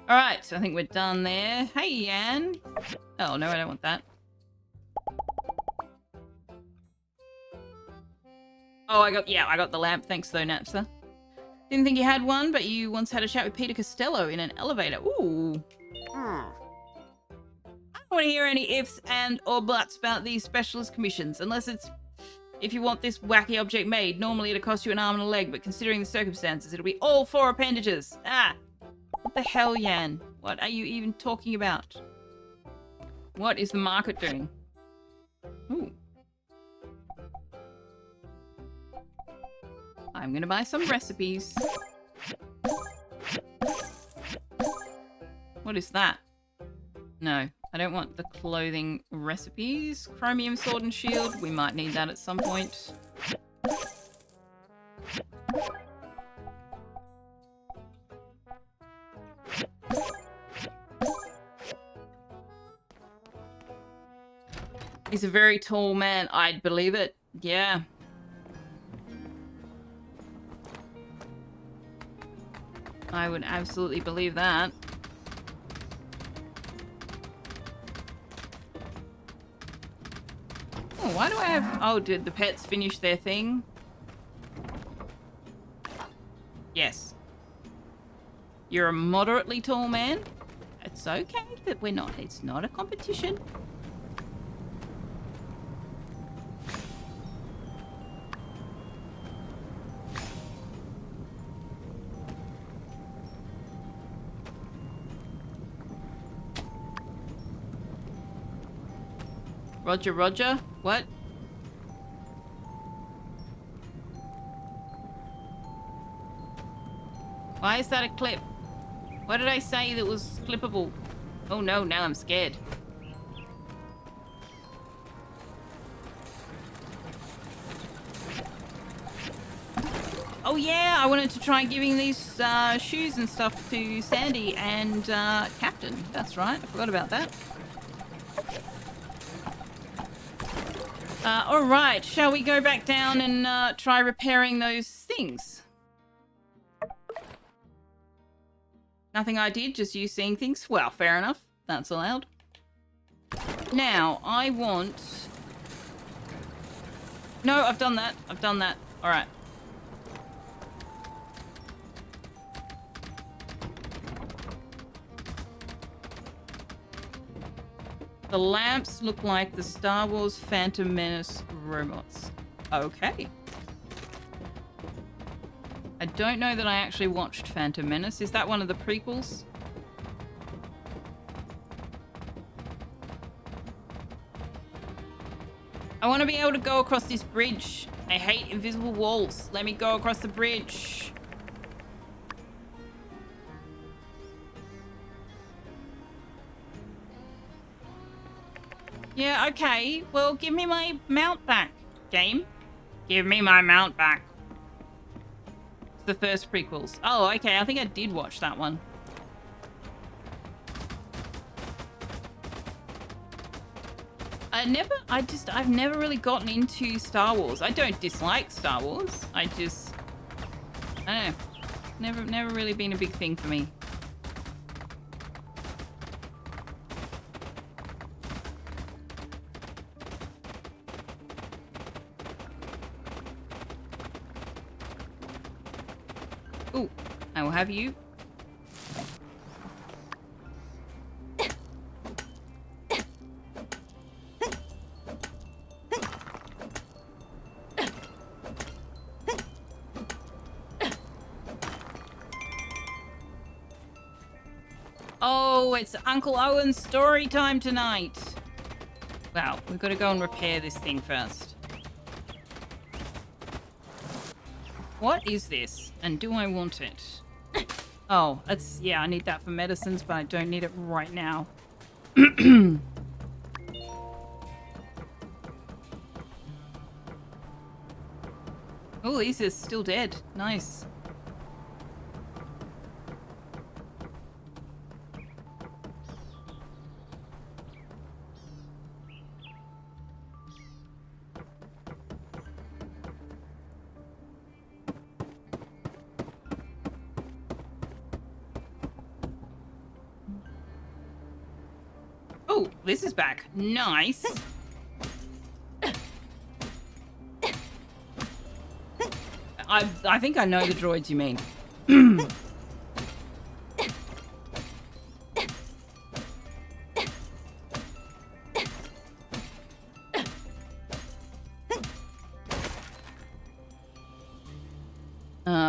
Alright, so I think we're done there. Hey, Yan. Oh, no, I don't want that. Oh, I got the lamp. Thanks, though, Napsa. Didn't think you had one, but you once had a chat with Peter Costello in an elevator. Ooh. I don't want to hear any ifs and or buts about these specialist commissions, unless it's if you want this wacky object made. Normally it'll cost you an arm and a leg, but considering the circumstances, it'll be all 4 appendages. Ah! What the hell, Yan? What are you even talking about? What is the market doing? Ooh. I'm gonna buy some recipes. What is that? No, I don't want the clothing recipes. Chromium sword and shield. We might need that at some point. He's a very tall man. I'd believe it. Yeah. I would absolutely believe that. Oh, why do I have... Oh, did the pets finish their thing? Yes. You're a moderately tall man? It's okay that we're not. It's not a competition. Roger, Roger. What? Why is that a clip? What did I say that was clippable? Oh no, now I'm scared. Oh yeah, I wanted to try giving these shoes and stuff to Sandy and Captain. That's right, I forgot about that. Alright, shall we go back down and try repairing those things? Nothing I did, just you seeing things? Well, fair enough. That's allowed. Now, I want... No, I've done that. I've done that. Alright. The lamps look like the Star Wars Phantom Menace robots. Okay. I don't know that I actually watched Phantom Menace. Is that one of the prequels? I want to be able to go across this bridge. I hate invisible walls. Let me go across the bridge. Yeah, okay. Well, give me my mount back, game. Give me my mount back. It's the first prequels. Oh, okay. I think I did watch that one. I've never really gotten into Star Wars. I don't dislike Star Wars. I don't know. Never really been a big thing for me. Ooh, I will have you. Oh, it's Uncle Owen's story time tonight. Well, we've got to go and repair this thing first. What is this? And do I want it? Oh, it's... yeah, I need that for medicines, but I don't need it right now. Oh, these are still dead. Nice. Oh, this is back. Nice. I think I know the droids you mean.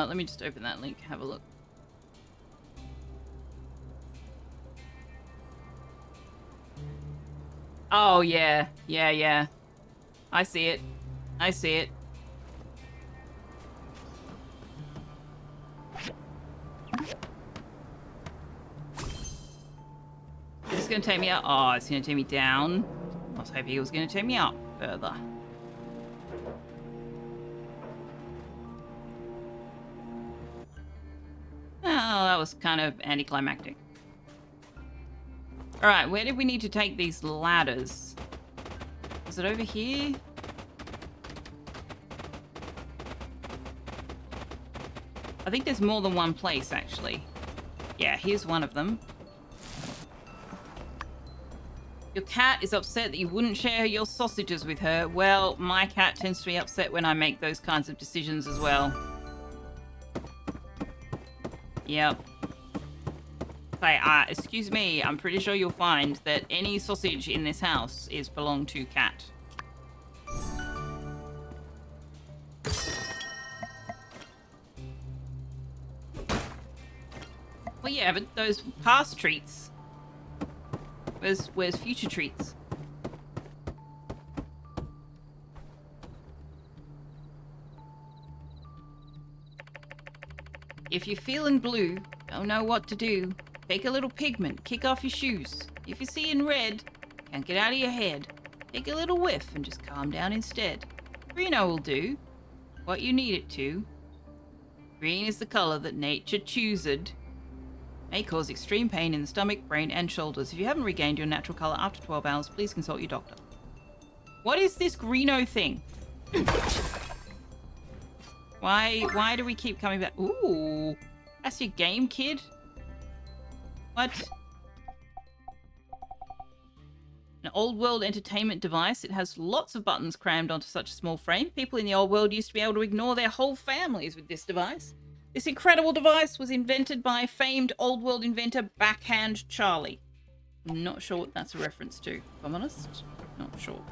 Let me just open that link, have a look. Oh, yeah. Yeah. I see it. I see it. Is this gonna take me out? Oh, it's gonna take me down. I was hoping it was gonna take me up further. Oh, that was kind of anticlimactic. Alright, where did we need to take these ladders? Is it over here? I think there's more than one place, actually. Yeah, here's one of them. Your cat is upset that you wouldn't share your sausages with her. Well, my cat tends to be upset when I make those kinds of decisions as well. Yep. Okay, excuse me, I'm pretty sure you'll find that any sausage in this house is belong to cat. Well, yeah, but those past treats. Where's future treats? If you're feeling blue, don't know what to do, take a little pigment, kick off your shoes. If you're seeing red, can't get out of your head, take a little whiff and just calm down instead. Greeno will do what you need it to. Green is the color that nature choosed. May cause extreme pain in the stomach, brain, and shoulders. If you haven't regained your natural color after 12 hours, please consult your doctor. What is this Greeno thing? Why do we keep coming back? Ooh, that's your game, kid? What? An old world entertainment device. It has lots of buttons crammed onto such a small frame. People in the old world used to be able to ignore their whole families with this device. This incredible device was invented by famed old world inventor Backhand Charlie. I'm not sure what that's a reference to, if I'm honest. Not sure.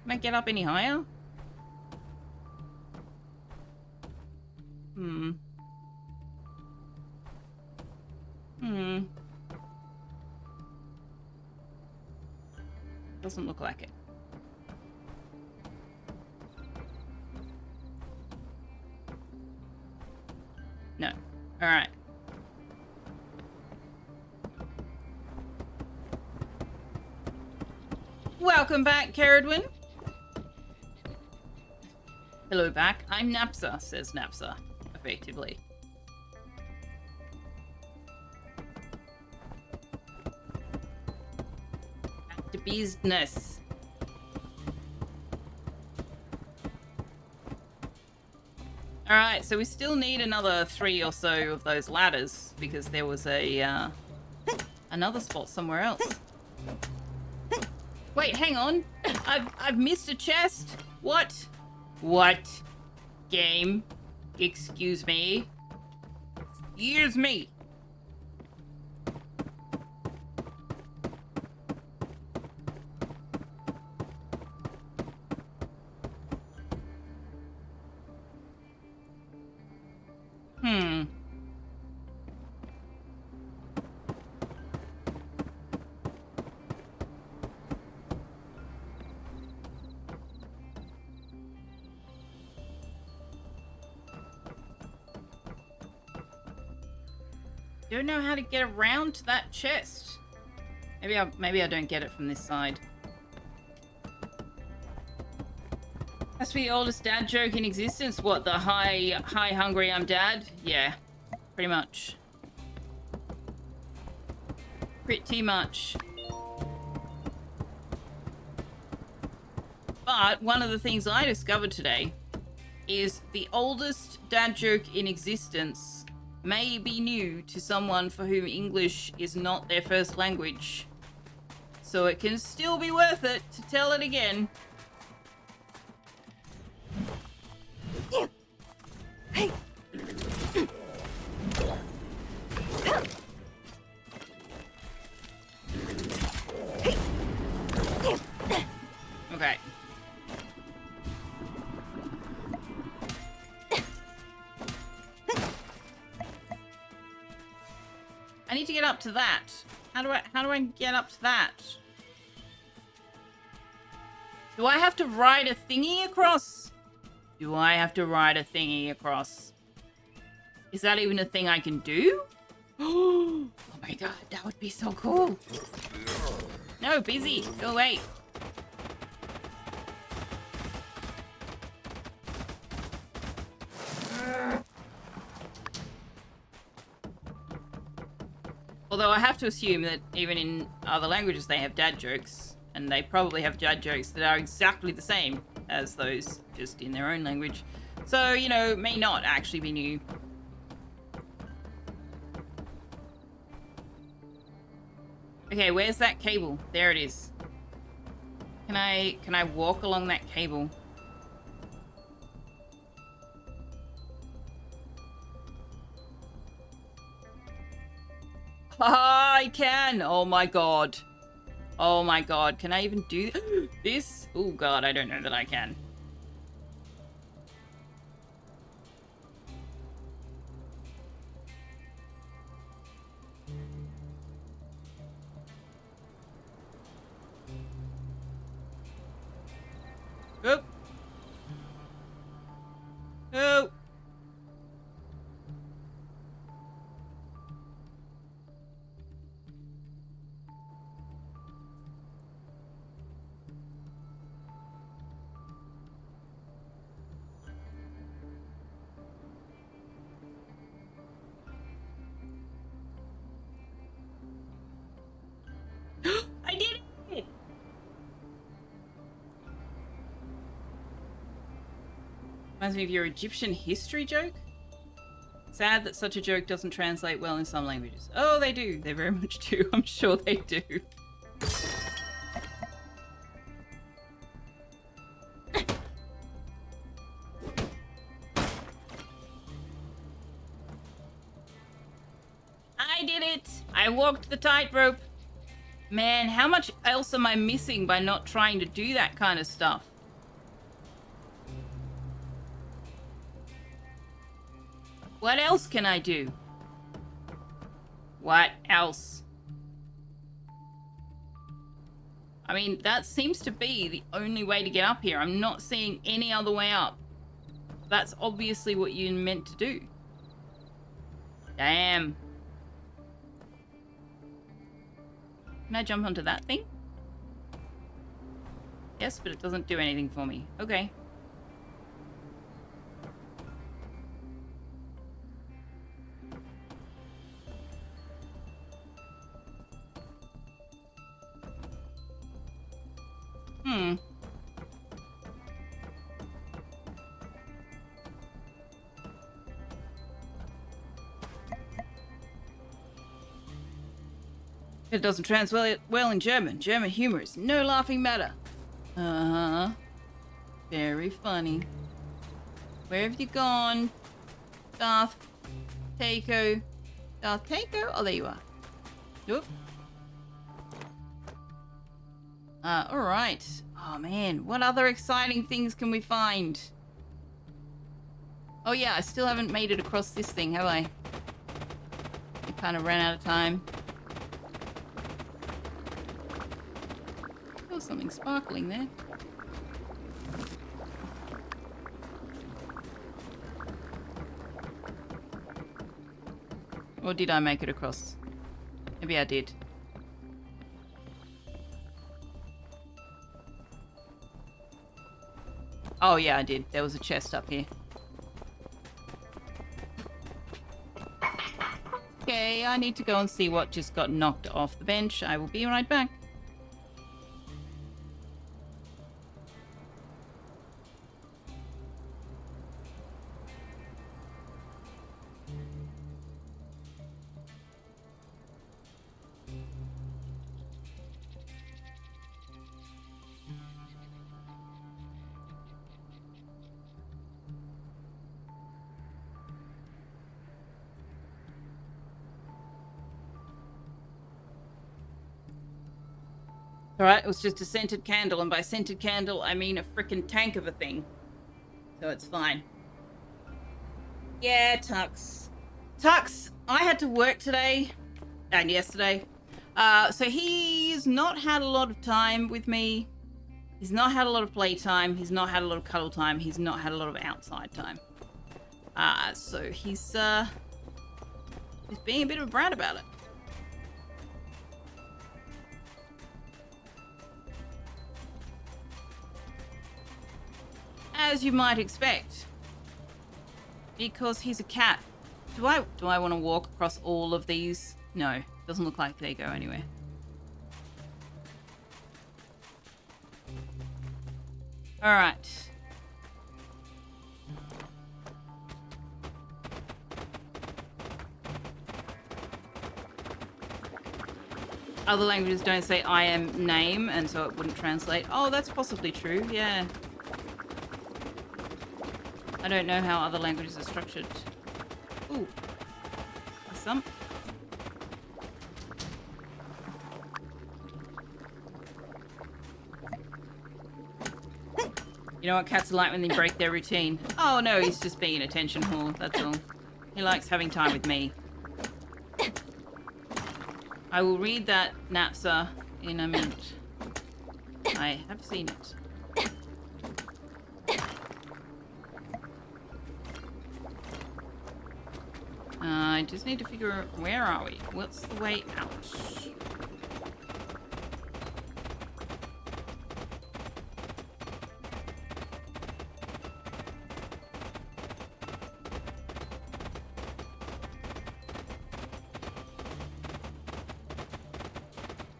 Can I get up any higher? Doesn't look like it. No. Alright. Welcome back, Caradwin. Hello back. I'm Napsa, says Napsa, effectively. Back to business. Alright, so we still need another 3 or so of those ladders, because there was a, another spot somewhere else. Wait, hang on. I've missed a chest. What? What? Game? Excuse me? Excuse me. Don't know how to get around to that chest. Maybe I don't get it from this side. That's the oldest dad joke in existence. What, the hi hungry I'm dad? Yeah, pretty much. Pretty much. But one of the things I discovered today is the oldest dad joke in existence may be new to someone for whom English is not their first language. So it can still be worth it to tell it again. Hey. Okay. I need to get up to that. How do I get up to that? Do I have to ride a thingy across? Do I have to ride a thingy across? Is that even a thing I can do? Oh my god, that would be so cool. No, busy. Go away. Although I have to assume that even in other languages they have dad jokes, and they probably have dad jokes that are exactly the same as those, just in their own language. So, you know, may not actually be new. Okay, where's that cable? There it is. Can I walk along that cable? I can. Oh my god. Oh my god. Can I even do this? Oh god, I don't know that I can. Oh. Oh. I did it! Reminds me of your Egyptian history joke. Sad that such a joke doesn't translate well in some languages. Oh, they do. They very much do. I'm sure they do. I did it! I walked the tightrope. Man, how much else am I missing by not trying to do that kind of stuff? What else can I do? What else? I mean, that seems to be the only way to get up here. I'm not seeing any other way up. That's obviously what you meant to do. Damn. Can I jump onto that thing? Yes, but it doesn't do anything for me. Okay. It doesn't translate well in German. German humor is no laughing matter. Uh-huh. Very funny. Where have you gone? Darth Taco. Darth Taco? Oh, there you are. Nope. Alright. Oh, man. What other exciting things can we find? Oh, yeah. I still haven't made it across this thing, have I? I kind of ran out of time. Oh, something sparkling there. Or did I make it across? Maybe I did. Oh yeah, I did. There was a chest up here. Okay, I need to go and see what just got knocked off the bench. I will be right back. Alright, it was just a scented candle, and by scented candle, I mean a frickin' tank of a thing. So it's fine. Yeah, Tux. Tux, I had to work today, and yesterday. So he's not had a lot of time with me. He's not had a lot of playtime. He's not had a lot of cuddle time. He's not had a lot of outside time. So he's being a bit of a brat about it. As you might expect. Because he's a cat. Do I want to walk across all of these? No. Doesn't look like they go anywhere. Alright. Other languages don't say I am name, and so it wouldn't translate. Oh, that's possibly true, yeah. I don't know how other languages are structured. Ooh. Some. You know what cats are like when they break their routine? Oh no, he's just being an attention whore, that's all. He likes having time with me. I will read that napsa in a minute. I have seen it. I just need to figure out, where are we? What's the way out?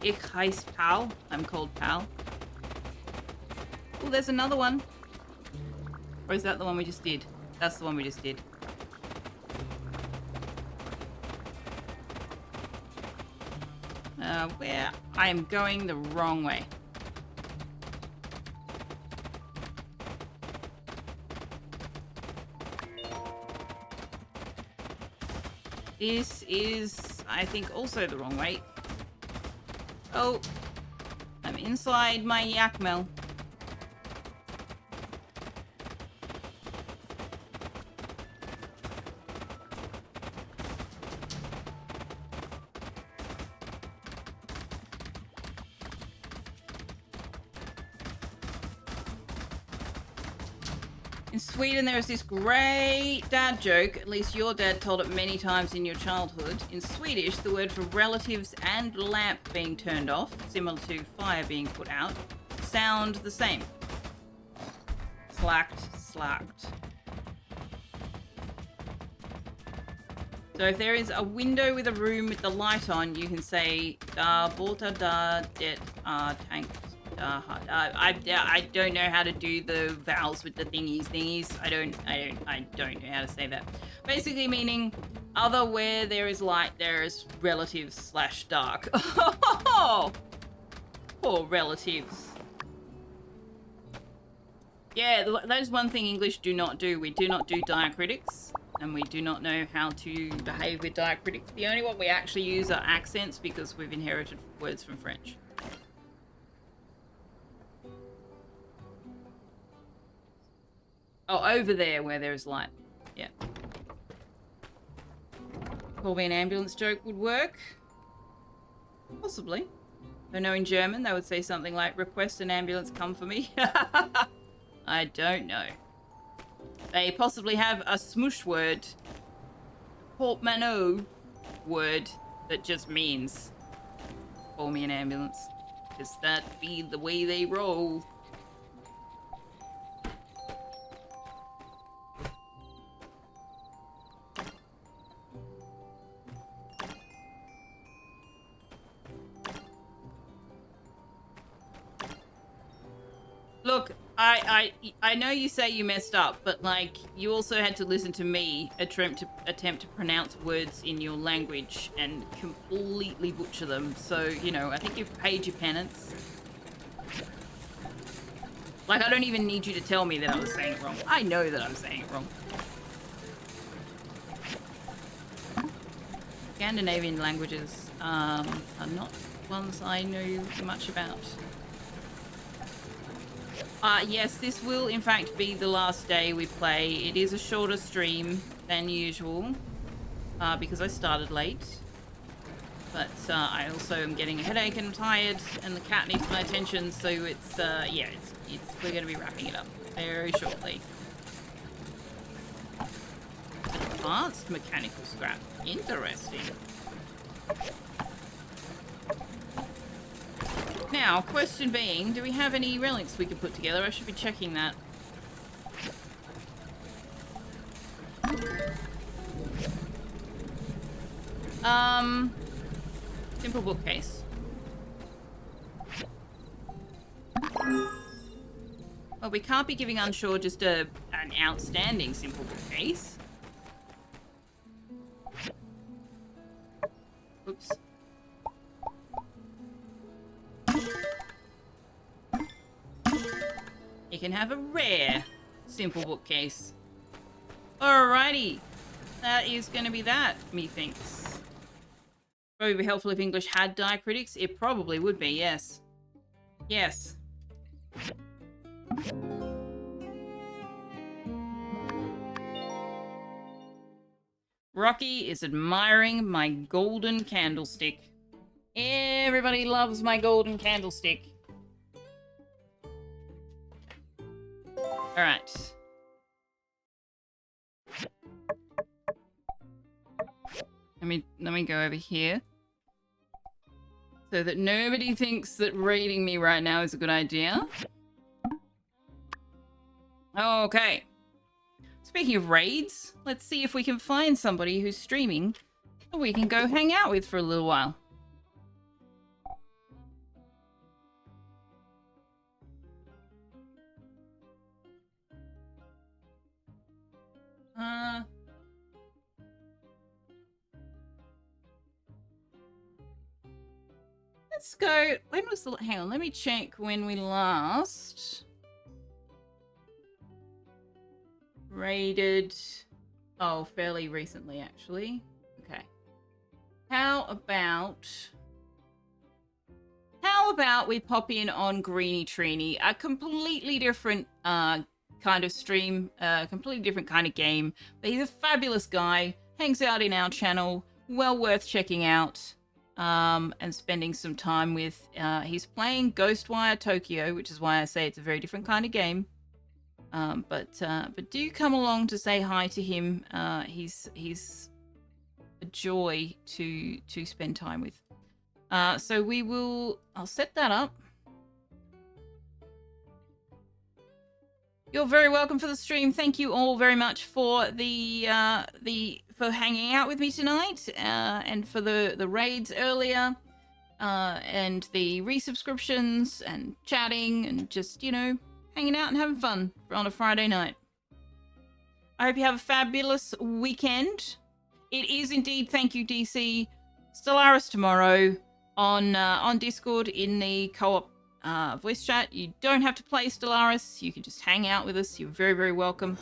Ich heiße Pal. I'm called Pal. Oh, there's another one. Or is that the one we just did? That's the one we just did. Where? I am going the wrong way. This is, I think, also the wrong way. Oh, I'm inside my yak mill. In Sweden, there is this great dad joke, at least your dad told it many times in your childhood. In Swedish, the word for relatives and lamp being turned off, similar to fire being put out, sound the same. Slacked, slacked. So if there is a window with a room with the light on, you can say da borta da det tank. I don't know how to do the vowels with the thingies. I don't know how to say that. Basically meaning other where there is light, there is relatives / dark. Poor relatives. Yeah, that is one thing English do not do. We do not do diacritics, and we do not know how to behave with diacritics. The only one we actually use are accents because we've inherited words from French. Oh, over there where there is light. Yeah. Call me an ambulance joke would work. Possibly. I know in German they would say something like, request an ambulance come for me. I don't know. They possibly have a smoosh word, portmanteau word, that just means call me an ambulance. Because that be the way they roll. Look, I know you say you messed up, but like you also had to listen to me attempt to pronounce words in your language and completely butcher them. So, you know, I think you've paid your penance. Like, I don't even need you to tell me that I was saying it wrong. I know that I'm saying it wrong. Scandinavian languages are not ones I know much about. Yes, this will in fact be the last day we play. It is a shorter stream than usual because I started late. But I also am getting a headache and I'm tired and the cat needs my attention, so it's, yeah, we're going to be wrapping it up very shortly. Advanced mechanical scrap. Interesting. Now, question being, do we have any relics we could put together? I should be checking that. Simple bookcase. Well, we can't be giving Unsure just an outstanding simple bookcase. Oops. You can have a rare simple bookcase. Alrighty. That is going to be that, methinks. Probably be helpful if English had diacritics. It probably would be, yes. Yes. Rocky is admiring my golden candlestick. Everybody loves my golden candlestick. Alright. Let me go over here. So that nobody thinks that raiding me right now is a good idea. Okay. Speaking of raids, let's see if we can find somebody who's streaming that we can go hang out with for a little while. Let's go. When was the... Hang on, let me check when we last raided. Oh, fairly recently, actually. Okay. How about we pop in on Greeny Trini, a completely different kind of stream, completely different kind of game. But he's a fabulous guy, hangs out in our channel, well worth checking out. And spending some time with. He's playing Ghostwire Tokyo, which is why I say it's a very different kind of game. But do come along to say hi to him. He's a joy to spend time with. So we will. I'll set that up. You're very welcome for the stream. Thank you all very much for for hanging out with me tonight, and for the raids earlier, and the resubscriptions and chatting and just, you know, hanging out and having fun on a Friday night. I hope you have a fabulous weekend. It is indeed, thank you DC, Stellaris tomorrow on Discord in the co-op voice chat. You don't have to play Stellaris. You can just hang out with us. You're very, very welcome.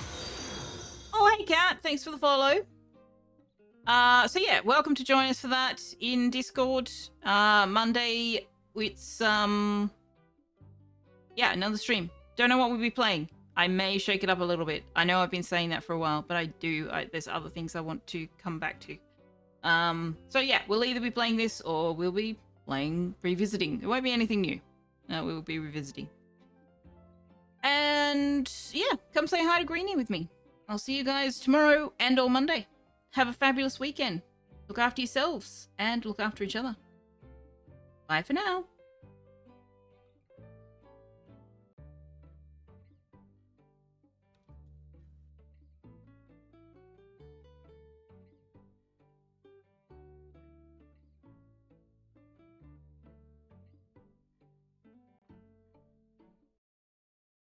Oh, hey, Kat. Thanks for the follow. So yeah, welcome to join us for that in Discord. Monday, it's, yeah, another stream. Don't know what we'll be playing. I may shake it up a little bit. I know I've been saying that for a while, but there's other things I want to come back to. So yeah, we'll either be playing this or we'll be playing Revisiting. It won't be anything new. We will be revisiting. And yeah, come say hi to Greenie with me. I'll see you guys tomorrow and or Monday. Have a fabulous weekend. Look after yourselves and look after each other. Bye for now.